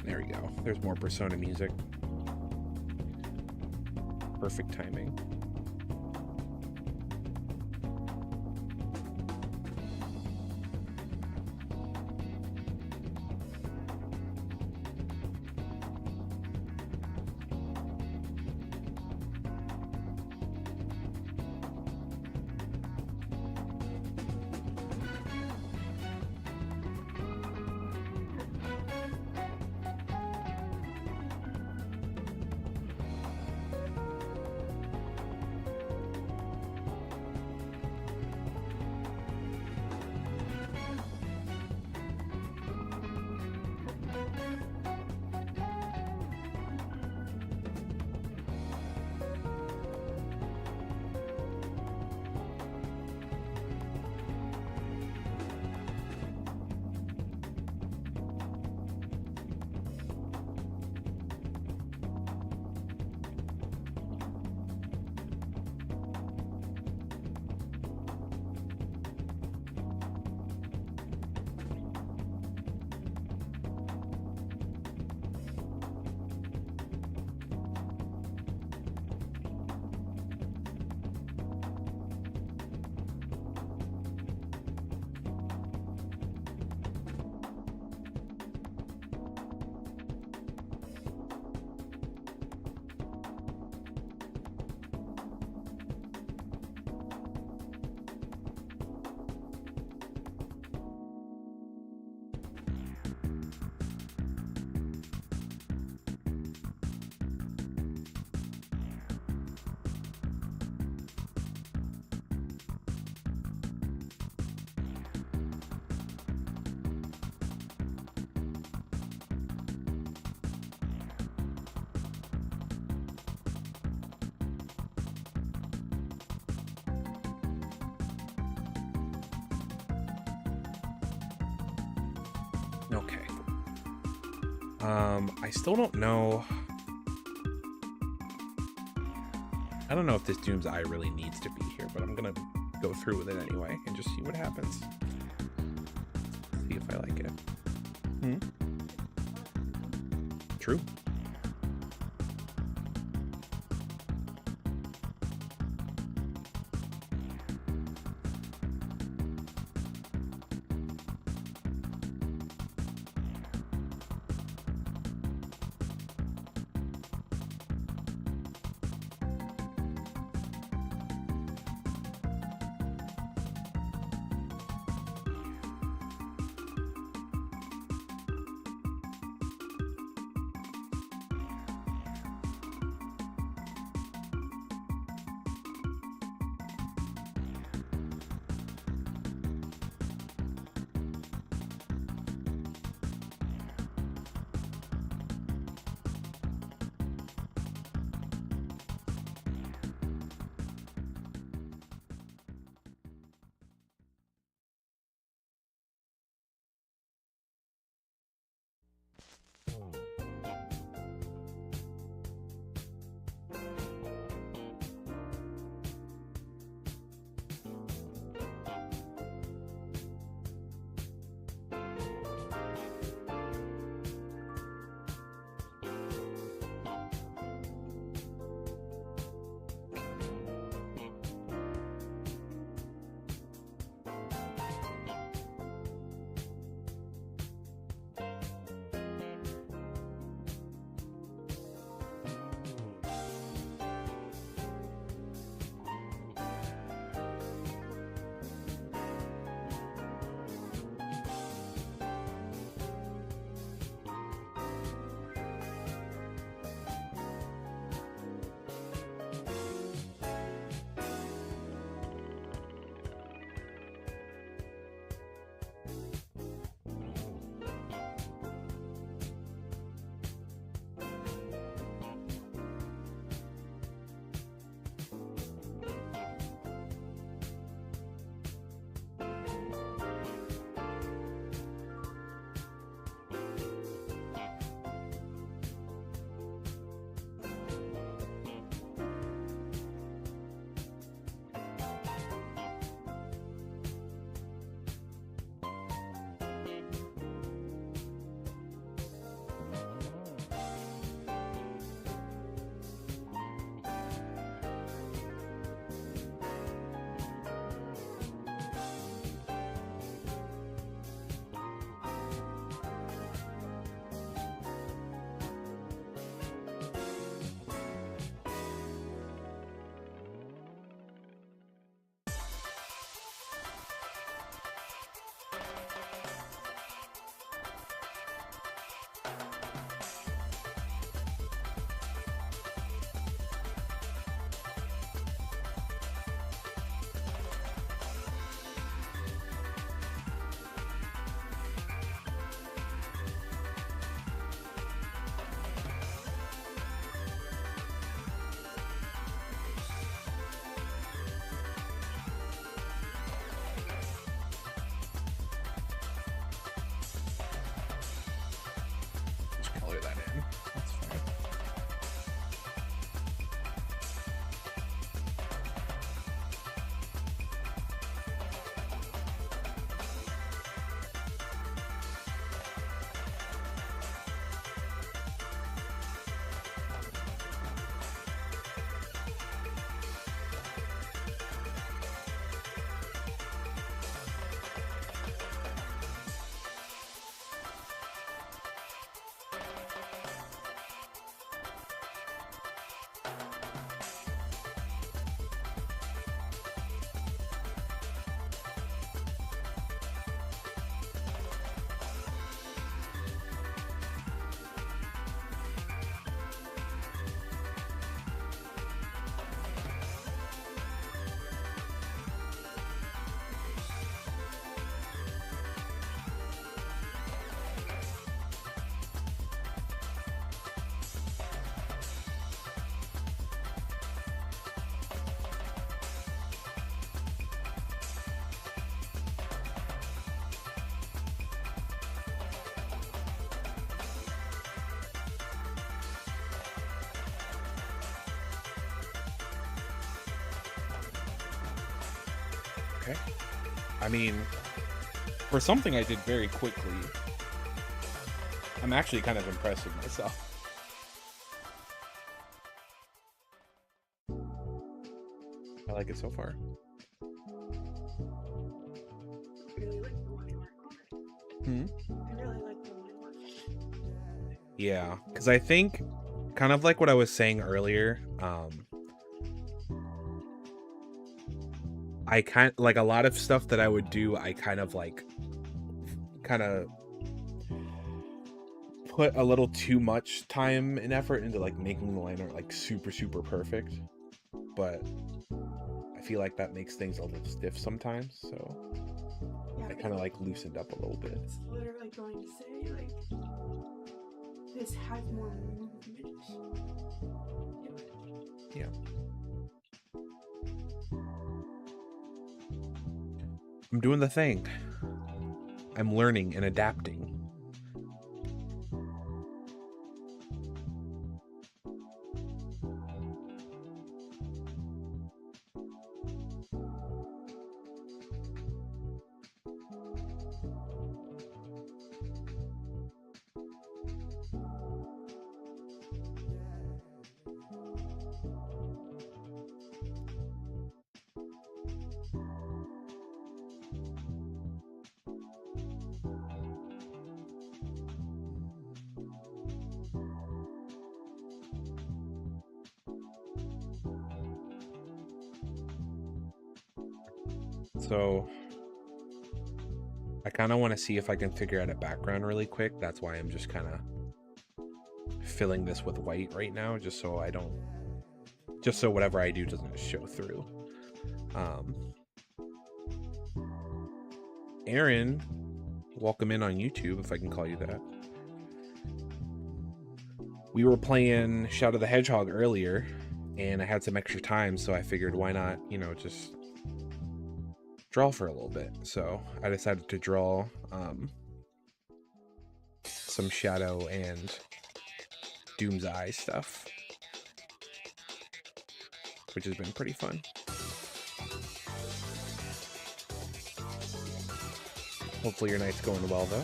S2: There we go. There's more Persona music. Perfect timing. I still don't know. I don't know if this Doom's Eye really needs to be here, but I'm gonna go through with it anyway and just see what happens. See if I like it. True. Color that in. That's fine. Okay. I mean, for something I did very quickly, I'm actually kind of impressed with myself. I like it so far.
S1: Really like the line work on it. I really like the line work.
S2: Yeah, because I think, kind of like what I was saying earlier, I kind like a lot of stuff that I would do, I kind of put a little too much time and effort into like making the line art like super perfect, but I feel like that makes things a little stiff sometimes, so
S1: Yeah,
S2: I kind of like loosened up a little bit.
S1: It's literally going to say, like, this has more movement.
S2: Yeah. I'm doing the thing. I'm learning and adapting. So I kind of want to see if I can figure out a background really quick. That's why I'm just kind of filling this with white right now, just so whatever I do doesn't show through. Aaron, welcome in on YouTube, if I can call you that. We were playing Shadow the Hedgehog earlier, and I had some extra time, so I figured why not, just draw for a little bit. So I decided to draw some Shadow and Doom's Eye stuff, which has been pretty fun. Hopefully your night's going well, though.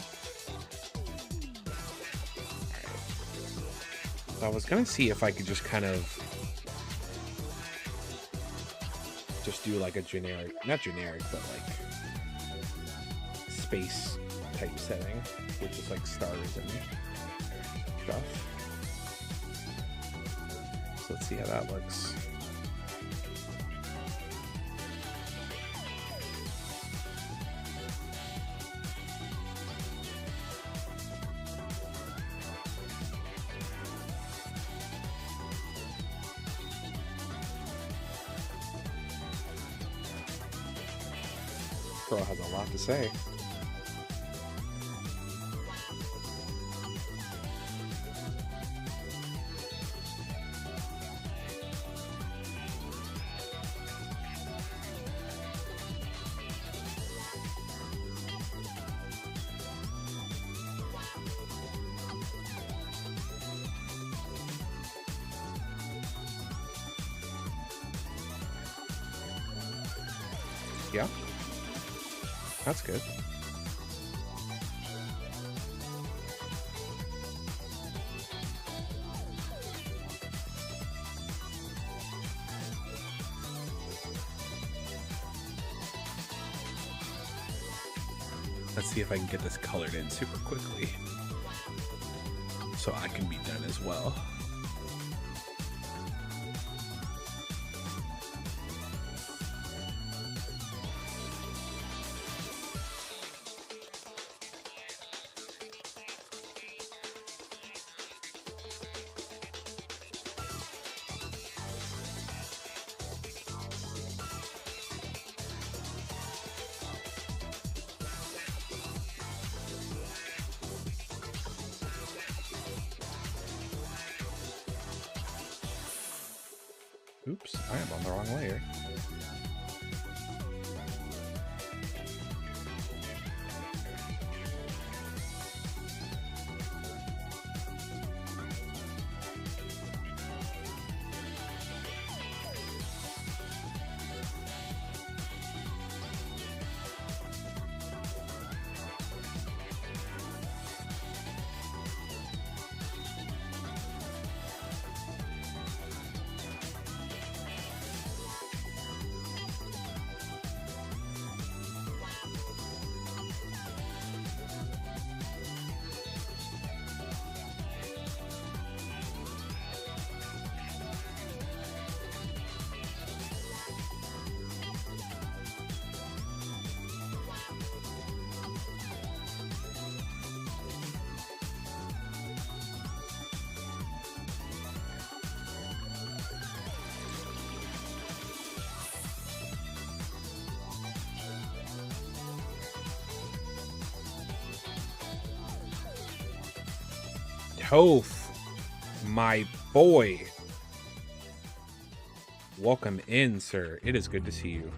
S2: So I was gonna see if I could just kind of just do like a generic, not generic, but like space type setting with just like stars and stuff. So let's see how that looks. Girl has a lot to say. Yeah. That's good. Let's see if I can get this colored in super quickly so I can be done as well. Oops, I am on the wrong layer. Toth, my boy. Welcome in, sir. It is good to see you.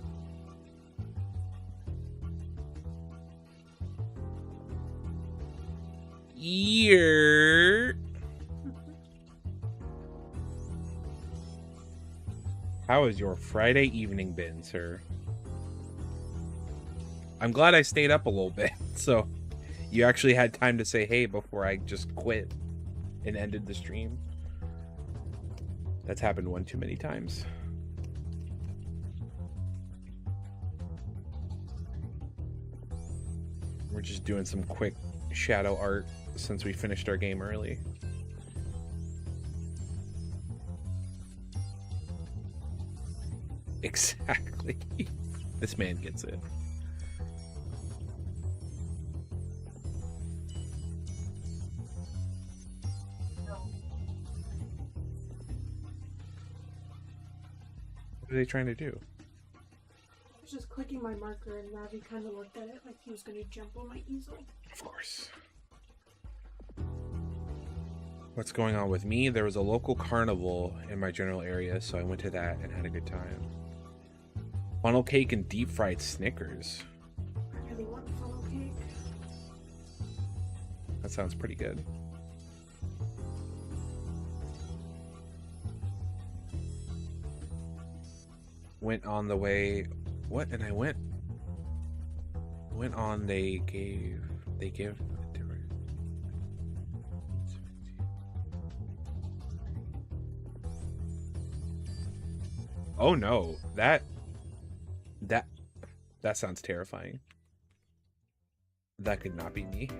S2: Year. How has your Friday evening been, sir? I'm glad I stayed up a little bit, so you actually had time to say hey before I just quit and ended the stream. That's happened one too many times. We're just doing some quick shadow art since we finished our game early. Exactly. This man gets it. What are they trying to do?
S1: I was just clicking my marker and Navi kind of looked at it like he was going to jump on my easel.
S2: Of course. What's going on with me? There was a local carnival in my general area, so I went to that and had a good time. Funnel cake and deep fried Snickers.
S1: I really want funnel cake.
S2: That sounds pretty good. Went on the way. What? And I went on. They give different. Oh no, that sounds terrifying. That could not be me.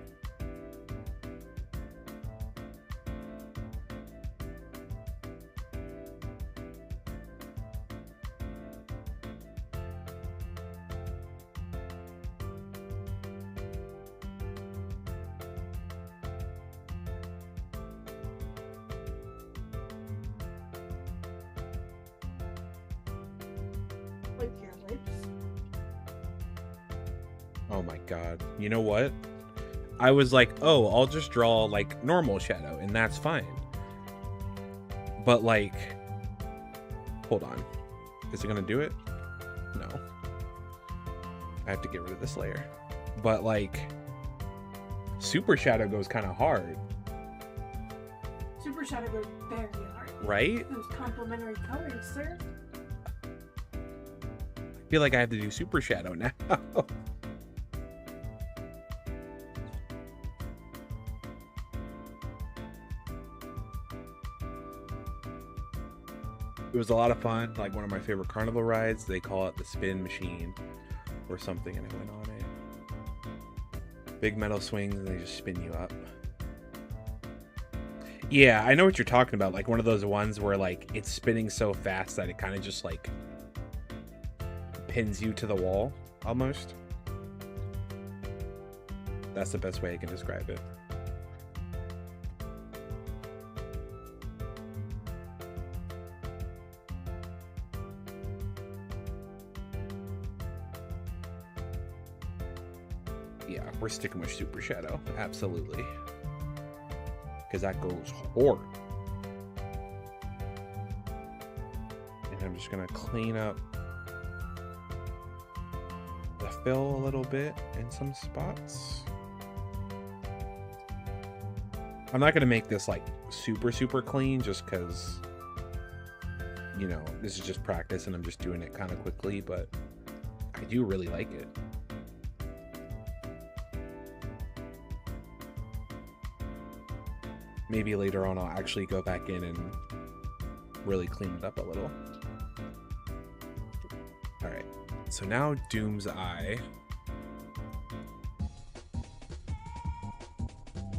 S1: Like your lips.
S2: Oh my god. You know what? I was like, oh, I'll just draw like normal shadow and that's fine. But like, hold on. Is it gonna do it? No. I have to get rid of this layer. But like, super shadow goes kind of hard.
S1: Super shadow goes very hard.
S2: Right?
S1: Those complementary colors, sir.
S2: I feel like I have to do super shadow now. It was a lot of fun, like one of my favorite carnival rides. They call it the spin machine or something, and I went on it. Big metal swings and they just spin you up. Yeah, I know what you're talking about. Like one of those ones where like it's spinning so fast that it kind of just like pins you to the wall almost. That's the best way I can describe it. Yeah, we're sticking with super shadow, absolutely, because that goes hard. And I'm just gonna clean up the fill a little bit in some spots. I'm not gonna make this like super clean just because, you know, this is just practice and I'm just doing it kind of quickly, but I do really like it. Maybe later on I'll actually go back in and really clean it up a little. All right, so now Doom's Eye.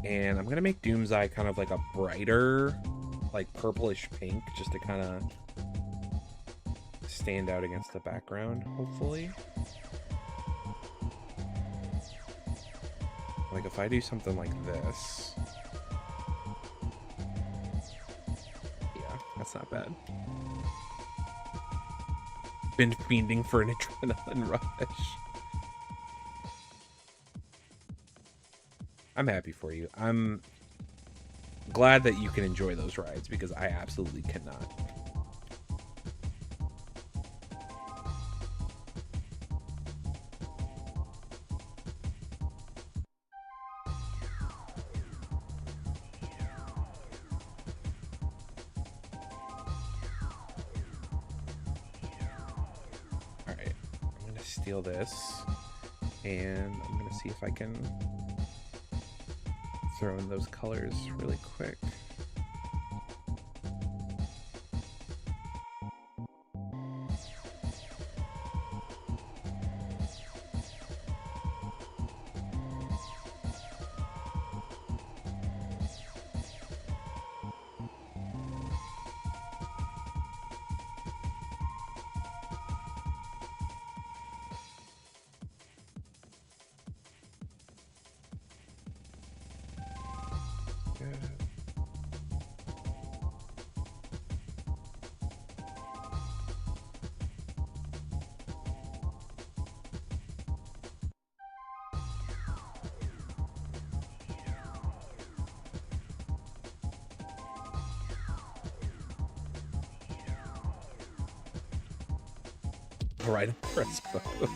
S2: And I'm gonna make Doom's Eye kind of like a brighter, like purplish pink, just to kind of stand out against the background, hopefully. Like if I do something like this. Yeah, that's not bad. Been fiending for an adrenaline rush. I'm happy for you. I'm glad that you can enjoy those rides because I absolutely cannot. Alright, I'm gonna steal this and I'm gonna see if I can throw in those colors really quick. Right, press both.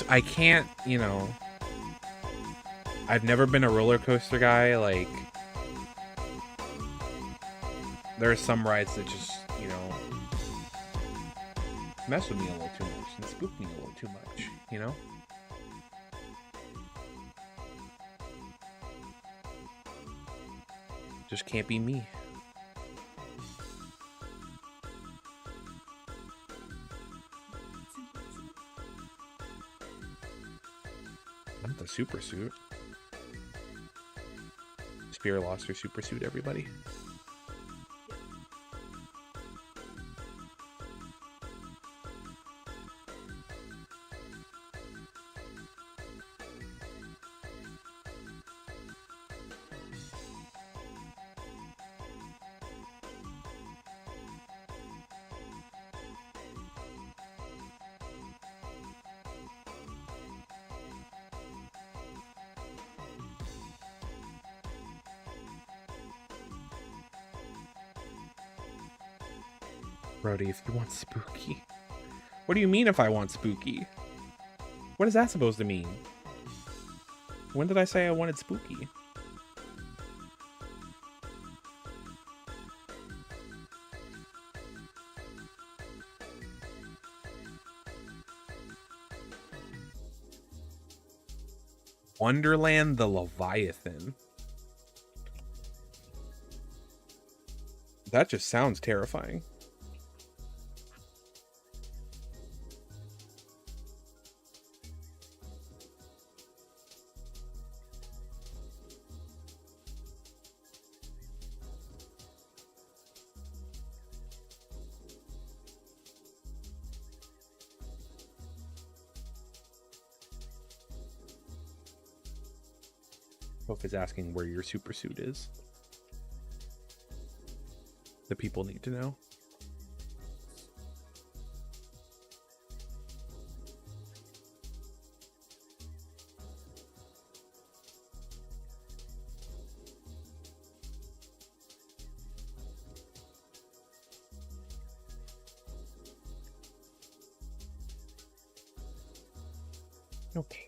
S2: I can't, you know. I've never been a roller coaster guy. Like, there are some rides that just, you know, mess with me a little too much and spook me a little too much, you know? Just can't be me. Not the super suit. Spear lost her super suit, everybody. Brody, if you want spooky. What do you mean if I want spooky? What is that supposed to mean? When did I say I wanted spooky? Wonderland the Leviathan. That just sounds terrifying. Hope is asking where your super suit is. The people need to know. Okay.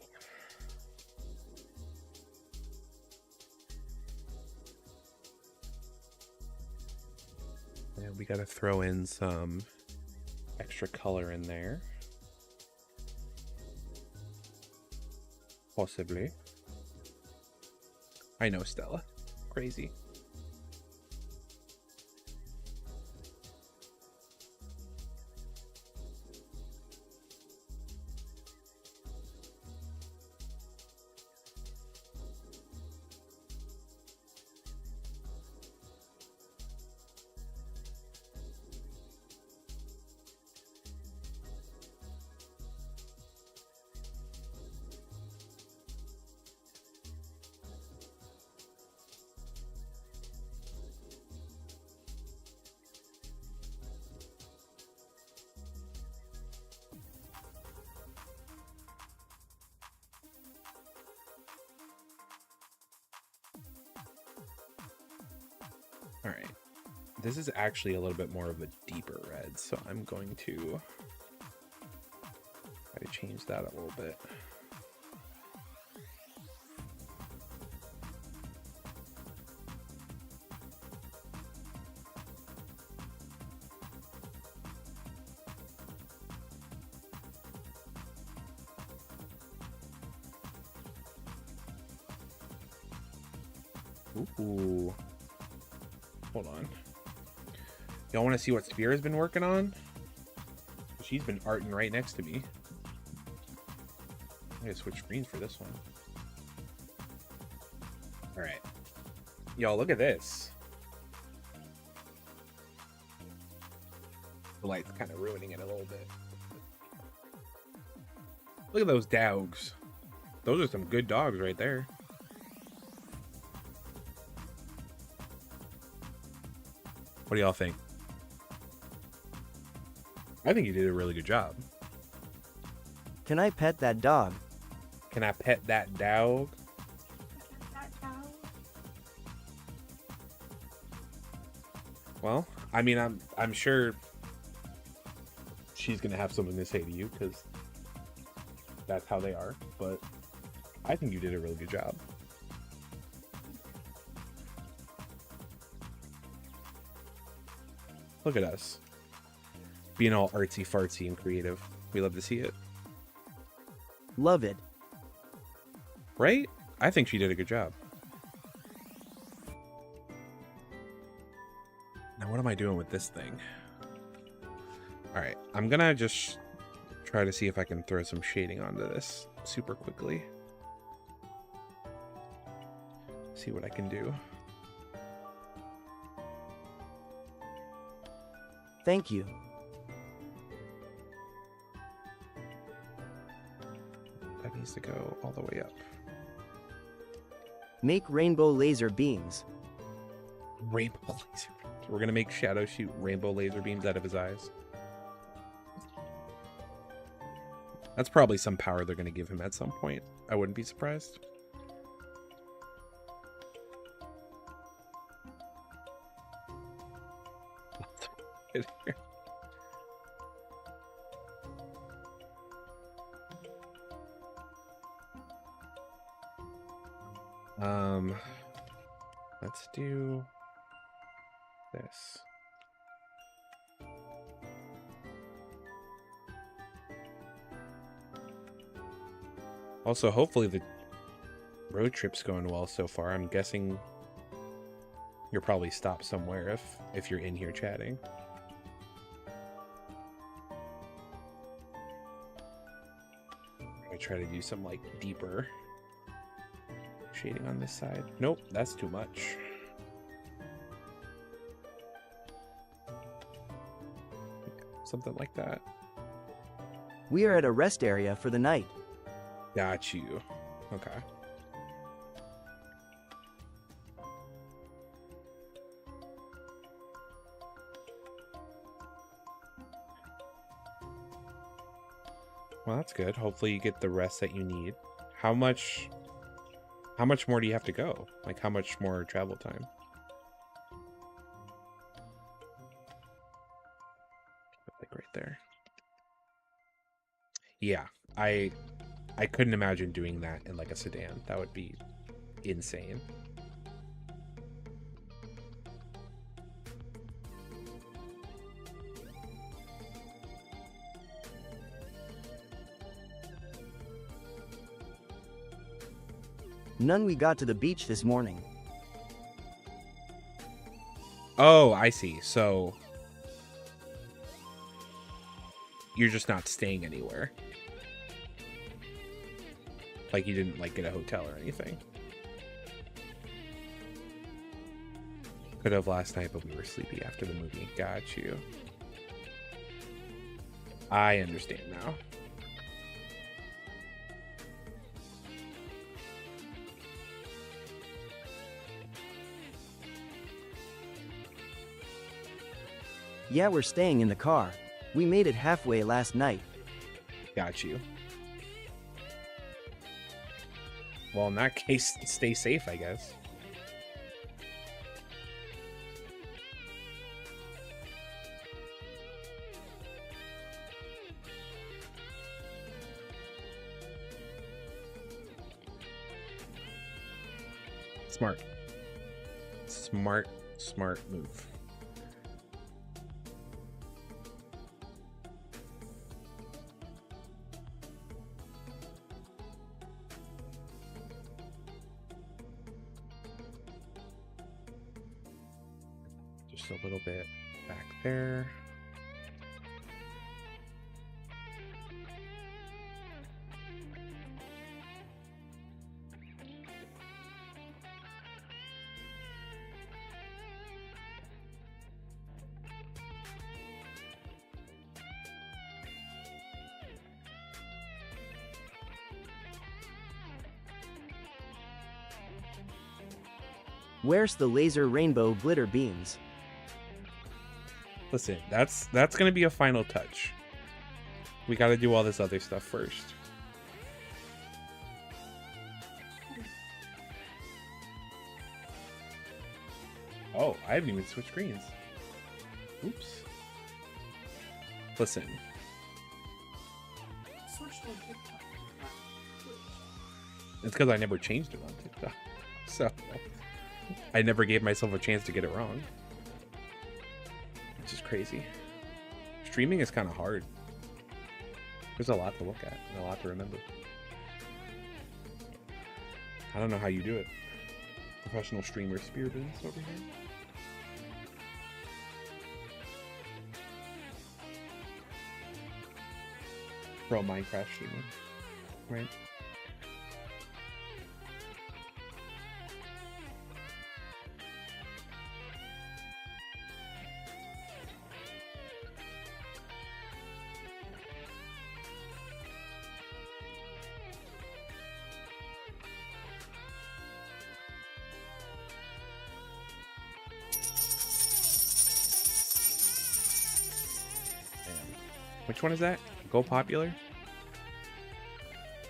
S2: And we gotta throw in some extra color in there. Possibly. I know, Stella. Crazy. All right. This is actually a little bit more of a deeper red, so I'm going to try to change that a little bit. Ooh. Hold on. Y'all want to see what Spear has been working on? She's been arting right next to me. I gotta switch screens for this one. Alright. Y'all, look at this. The light's kind of ruining it a little bit. Look at those dogs. Those are some good dogs right there. What do y'all think? I think you did a really good job.
S6: Can I pet that dog?
S2: Can I pet that dog? Well, I mean, I'm sure she's gonna have something to say to you because that's how they are. But I think you did a really good job. Look at us being all artsy fartsy and creative. We love to see it.
S6: Love it.
S2: Right? I think she did a good job. Now, what am I doing with this thing? All right, I'm gonna just try to see if I can throw some shading onto this super quickly. See what I can do.
S6: Thank you.
S2: That needs to go all the way up.
S6: Make rainbow laser beams.
S2: Rainbow laser beams. We're gonna make Shadow shoot rainbow laser beams out of his eyes. That's probably some power they're gonna give him at some point. I wouldn't be surprised. Let's do this. Also, hopefully the road trip's going well so far. I'm guessing you'll probably stop somewhere if you're in here chatting. I try to do some like deeper shading on this side. Nope, that's too much. Something like that.
S6: We are at a rest area for the night.
S2: Got you. Okay. Well, that's good. Hopefully you get the rest that you need. How much more do you have to go? Like, how much more travel time? Like right there. Yeah, I couldn't imagine doing that in like a sedan. That would be insane.
S6: None. We got to the beach this morning.
S2: Oh, I see. So you're just not staying anywhere. Like you didn't like get a hotel or anything. Could have last night, but we were sleepy after the movie. Got you. I understand now.
S6: Yeah, we're staying in the car. We made it halfway last night.
S2: Got you. Well, in that case, stay safe, I guess. Smart. Smart move. Just a little bit back there.
S6: Where's the laser rainbow glitter beams?
S2: Listen, that's gonna be a final touch. We got to do all this other stuff first. Oh, I haven't even switched screens. Oops. Listen.
S1: Switched on TikTok.
S2: It's because I never changed it on TikTok. So I never gave myself a chance to get it wrong. Which is crazy. Streaming is kind of hard. There's a lot to look at and a lot to remember. I don't know how you do it. Professional streamer Spear Beans over here. Pro Minecraft streamer. Right? Which one is that? Go Popular?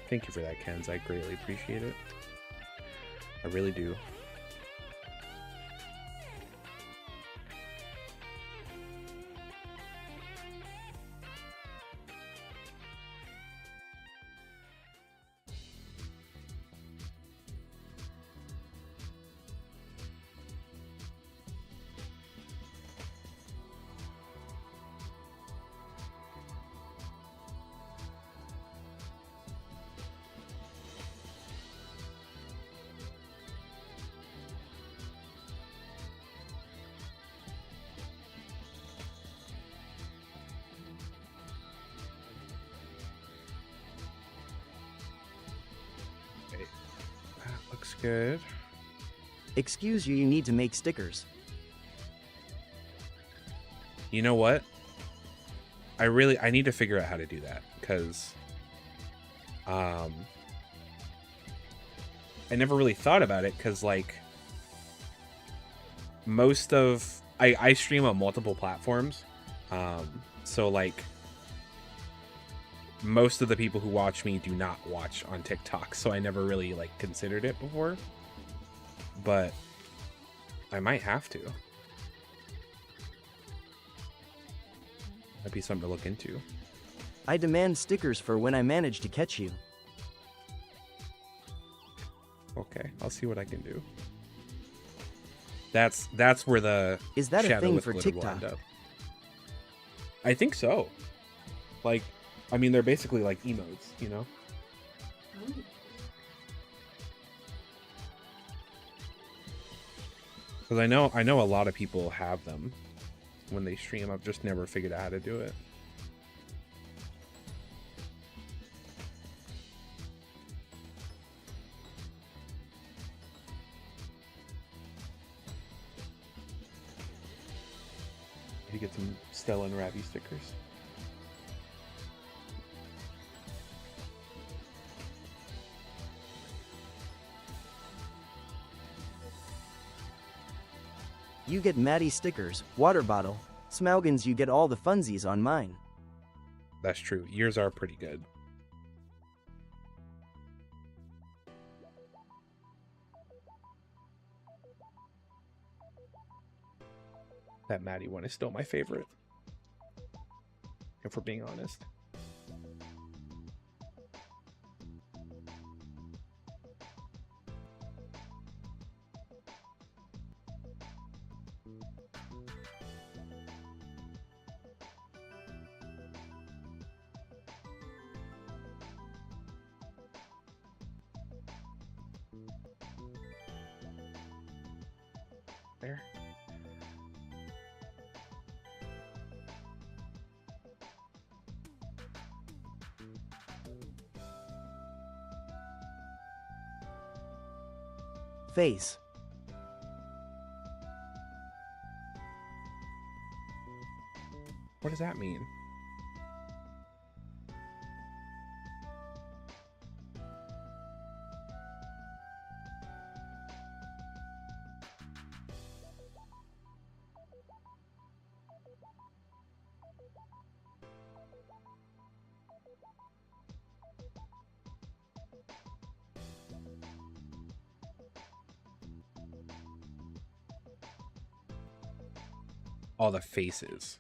S2: Thank you for that, Kenz. I greatly appreciate it. I really do. Looks good.
S6: Excuse you need to make stickers.
S2: You know what? I need to figure out how to do that because I never really thought about it because like most of I stream on multiple platforms. So like most of the people who watch me do not watch on TikTok, so I never really like considered it before. But I might have to. That'd be something to look into.
S6: I demand stickers for when I manage to catch you.
S2: Okay, I'll see what I can do. That's where the
S6: Is that a
S2: shadow
S6: thing
S2: with
S6: for
S2: glitter will
S6: TikTok?
S2: end up. I think so. Like, I mean, they're basically like emotes, you know? Because I know a lot of people have them when they stream. I've just never figured out how to do it. Maybe get some Stella and Ravi stickers.
S6: You get Maddie stickers, water bottle. Smaugans, you get all the funsies on mine.
S2: That's true. Yours are pretty good. That Maddie one is still my favorite, if we're being honest. There.
S6: Face.
S2: What does that mean? All the faces,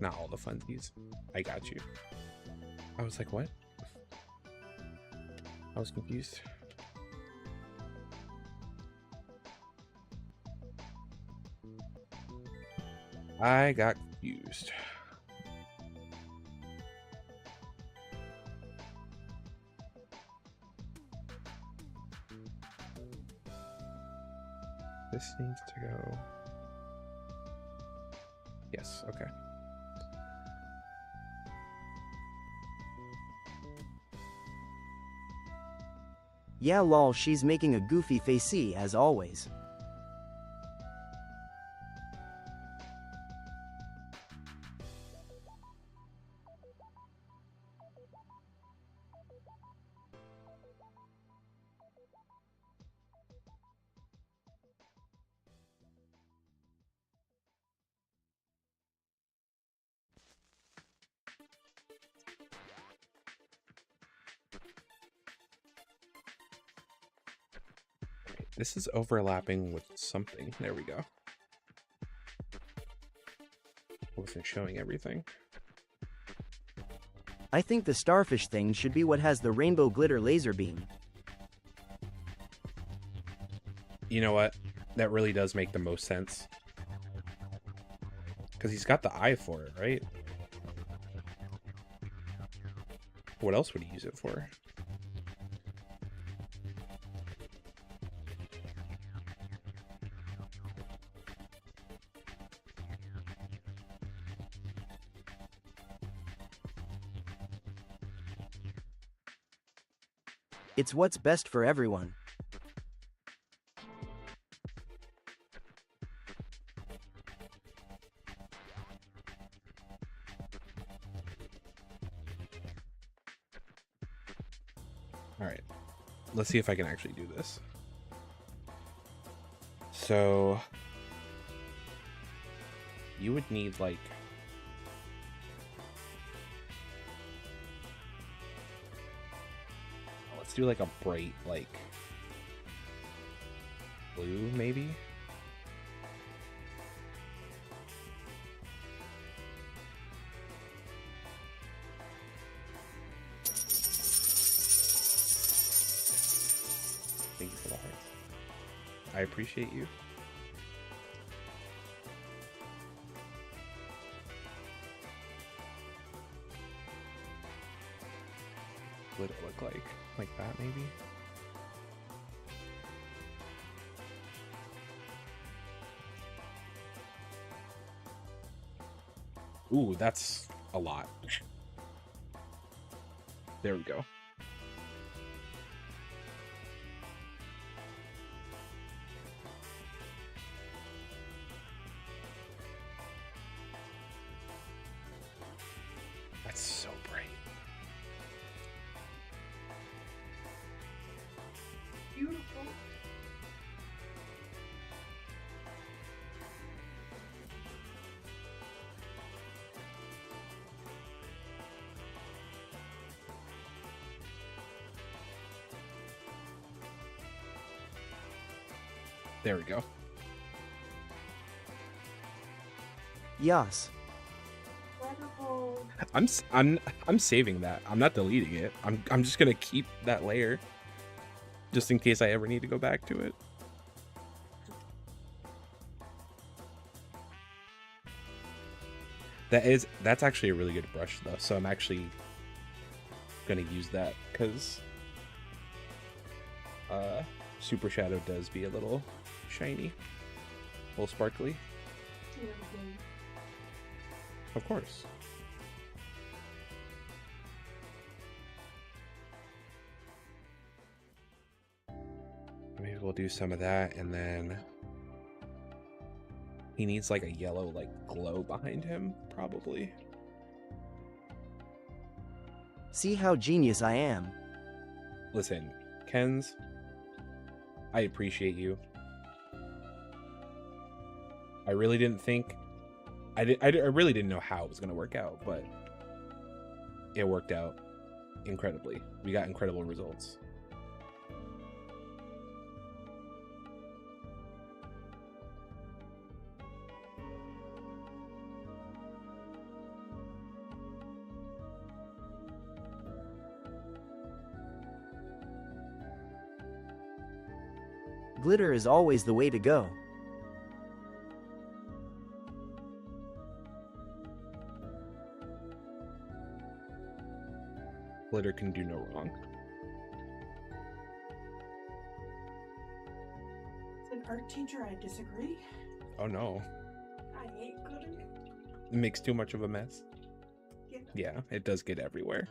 S2: not all the funsies. I got you. I was like, what? I was confused. I got confused. This needs to go. Yes, okay.
S6: Yeah lol, she's making a goofy facey as always.
S2: This is overlapping with something. There we go. Wasn't showing everything.
S6: I think the starfish thing should be what has the rainbow glitter laser beam.
S2: You know what? That really does make the most sense. Because he's got the eye for it, right? What else would he use it for?
S6: It's what's best for everyone.
S2: Alright. Let's see if I can actually do this. So you would need like do like a bright like blue maybe. Thank you for the heart. I appreciate you. What it look like that maybe. Ooh, that's a lot. There we go. That's so bright.
S1: Beautiful.
S2: There we go.
S6: Yes.
S1: Wonderful.
S2: I'm saving that. I'm not deleting it. I'm just gonna keep that layer, just in case I ever need to go back to it. That's actually a really good brush though. So I'm actually gonna use that because Super Shadow does be a little shiny. little sparkly.
S1: Yeah, okay.
S2: Of course. Maybe we'll do some of that, and then he needs like a yellow like glow behind him, probably.
S6: See how genius I am.
S2: Listen, Ken's, I appreciate you. I really didn't think, I really didn't know how it was going to work out, but it worked out incredibly. We got incredible results.
S6: Glitter is always the way to go.
S2: Glitter can do no wrong.
S1: As an art teacher, I disagree.
S2: Oh no.
S1: I hate glitter.
S2: It makes too much of a mess.
S1: Yeah.
S2: Yeah, it does get everywhere.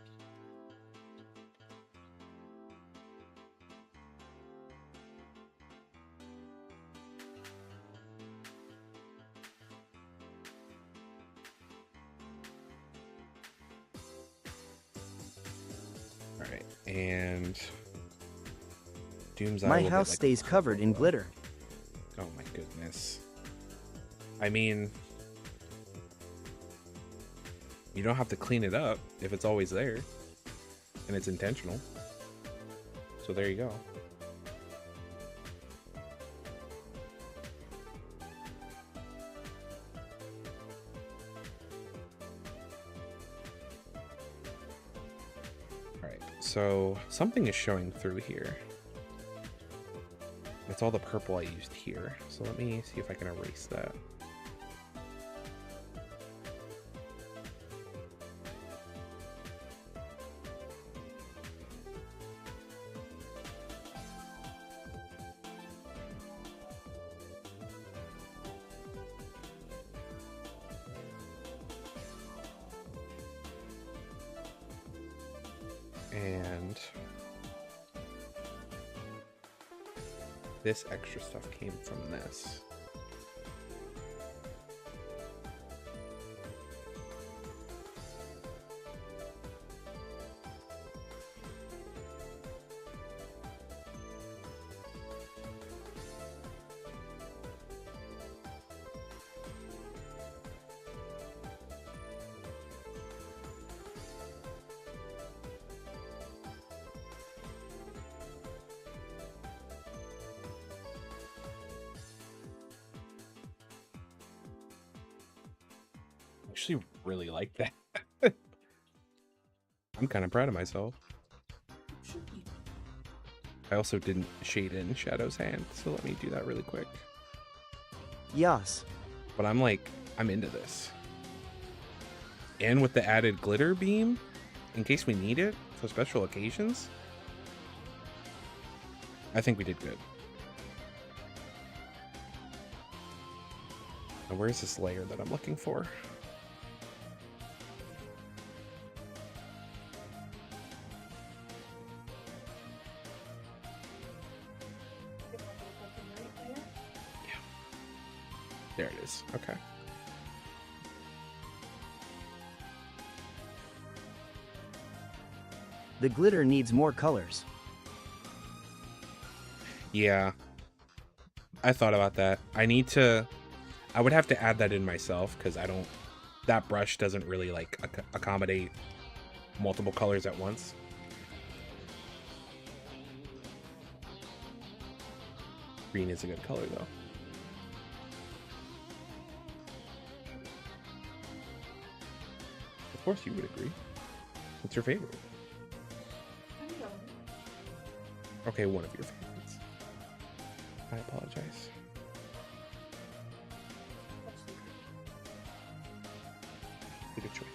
S2: Alright, and Doom's Eye
S6: My
S2: will get,
S6: house
S2: like,
S6: stays covered in glitter.
S2: Oh my goodness. I mean, you don't have to clean it up if it's always there and it's intentional. So there you go. Alright, so something is showing through here. It's all the purple I used here. So let me see if I can erase that. And this extra stuff came from this. Actually really like that. I'm kind of proud of myself. I also didn't shade in Shadow's hand, so let me do that really quick.
S6: Yes.
S2: But I'm into this. And with the added glitter beam, in case we need it for special occasions, I think we did good. Now where's this layer that I'm looking for? There it is. Okay.
S6: The glitter needs more colors.
S2: Yeah. I thought about that. I would have to add that in myself because that brush doesn't really like accommodate multiple colors at once. Green is a good color though. Of course you would agree. What's your favorite? Okay, one of your favorites. I apologize. Good choice.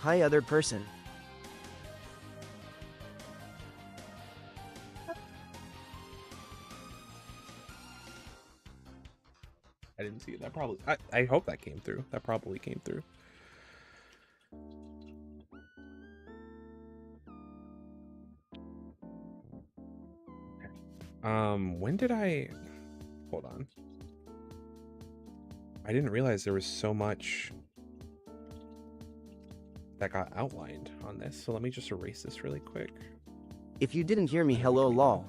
S6: Hi, other person.
S2: I didn't see it. That probably, I hope that came through. That probably came through. When did I, hold on. I didn't realize there was so much that got outlined on this. So let me just erase this really quick.
S6: If you didn't hear me, hello lol.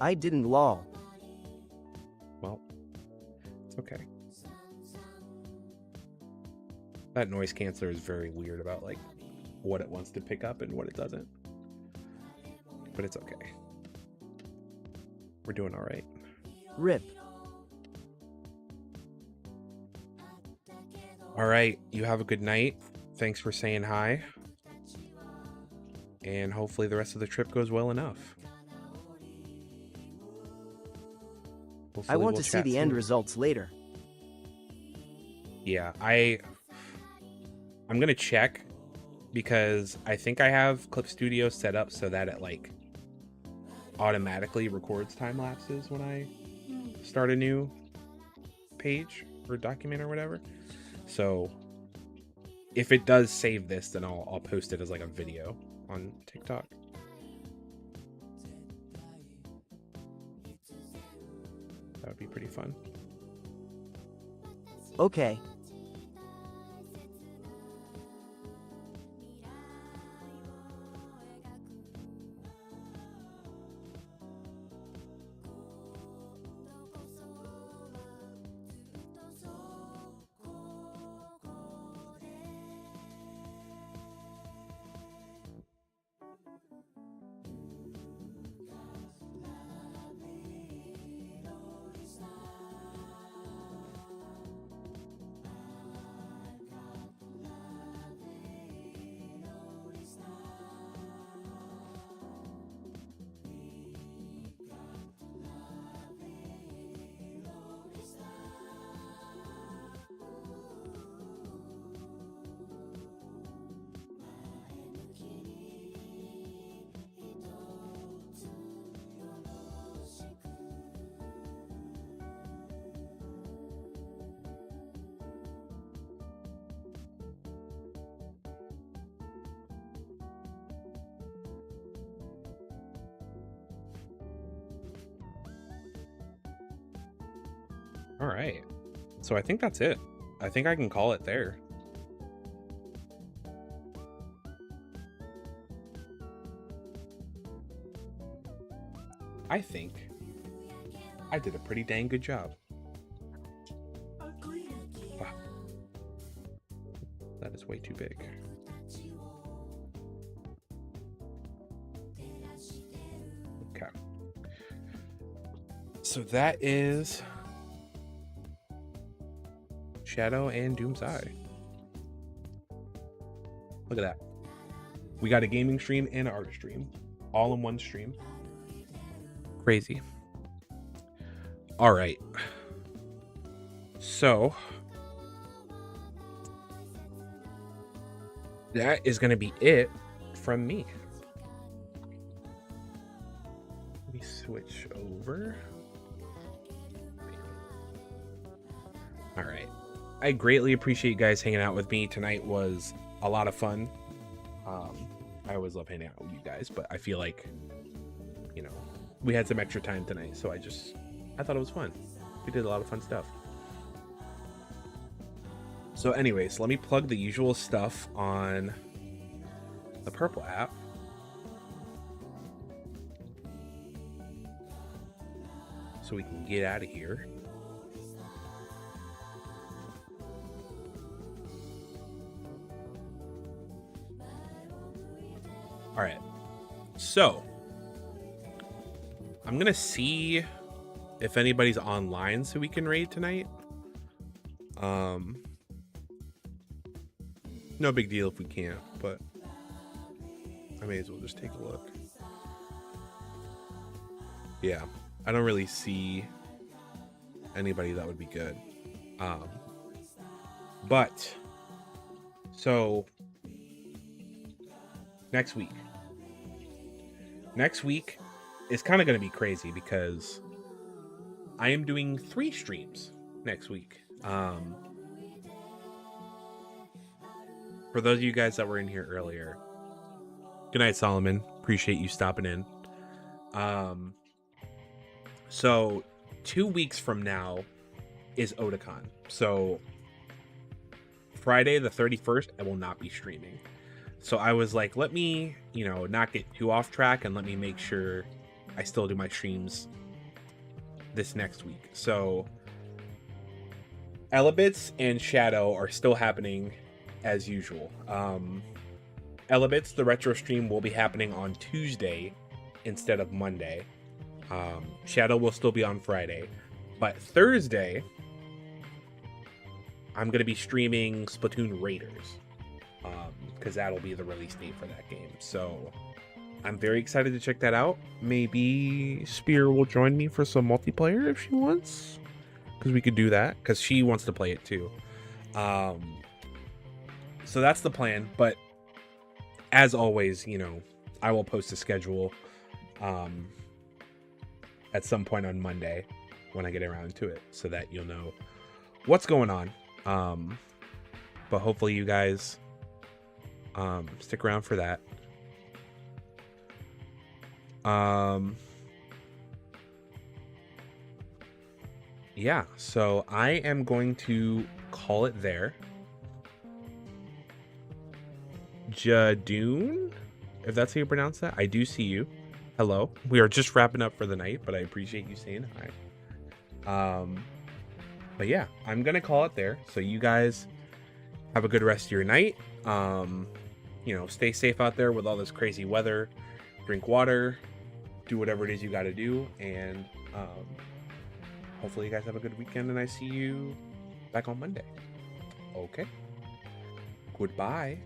S6: I didn't lol.
S2: Well, it's okay. That noise canceller is very weird about like what it wants to pick up and what it doesn't. But it's okay. We're doing all right.
S6: RIP.
S2: All right, you have a good night. Thanks for saying hi. And hopefully the rest of the trip goes well enough.
S6: I want to see the end results later.
S2: Yeah, I'm gonna check because I think I have Clip Studio set up so that it like automatically records time lapses when I start a new page or document or whatever. So if it does save this, then I'll post it as like a video on TikTok. That would be pretty fun.
S6: Okay.
S2: All right. So I think that's it. I think I can call it there. I think I did a pretty dang good job.
S1: Agreed.
S2: Wow. That is way too big. Okay. So that is Shadow and Doom's Eye. Look at that. We got a gaming stream and an art stream all in one stream. Crazy. All right. So that is going to be it from me. Let me switch over. All right. I greatly appreciate you guys hanging out with me. Tonight was a lot of fun. I always love hanging out with you guys, but I feel like, you know, we had some extra time tonight, so I thought it was fun. We did a lot of fun stuff. So anyways, let me plug the usual stuff on the Purple app. So we can get out of here. All right, so I'm gonna see if anybody's online so we can raid tonight. No big deal if we can't, but I may as well just take a look. Yeah, I don't really see anybody that would be good. But so next week is kind of going to be crazy because I am doing 3 streams next week. For those of you guys that were in here earlier, good night, Solomon. Appreciate you stopping in. So 2 weeks from now is Otakon. So Friday the 31st, I will not be streaming. So I was like, let me, not get too off track and let me make sure I still do my streams this next week. So Elebits and Shadow are still happening as usual. Elebits, the retro stream, will be happening on Tuesday instead of Monday. Shadow will still be on Friday. But Thursday, I'm going to be streaming Splatoon Raiders. Because that'll be the release date for that game. So I'm very excited to check that out. Maybe Spear will join me for some multiplayer if she wants. Because we could do that. Because she wants to play it too. So that's the plan. But as always, I will post a schedule at some point on Monday when I get around to it. So that you'll know what's going on. But hopefully you guys stick around for that. Yeah, so I am going to call it there. Jadoon, if that's how you pronounce that. I do see you. Hello. We are just wrapping up for the night, but I appreciate you saying hi. But yeah, I'm gonna call it there. So you guys have a good rest of your night. Stay safe out there with all this crazy weather. Drink water. Do whatever it is you got to do. And hopefully you guys have a good weekend. And I see you back on Monday. Okay. Goodbye.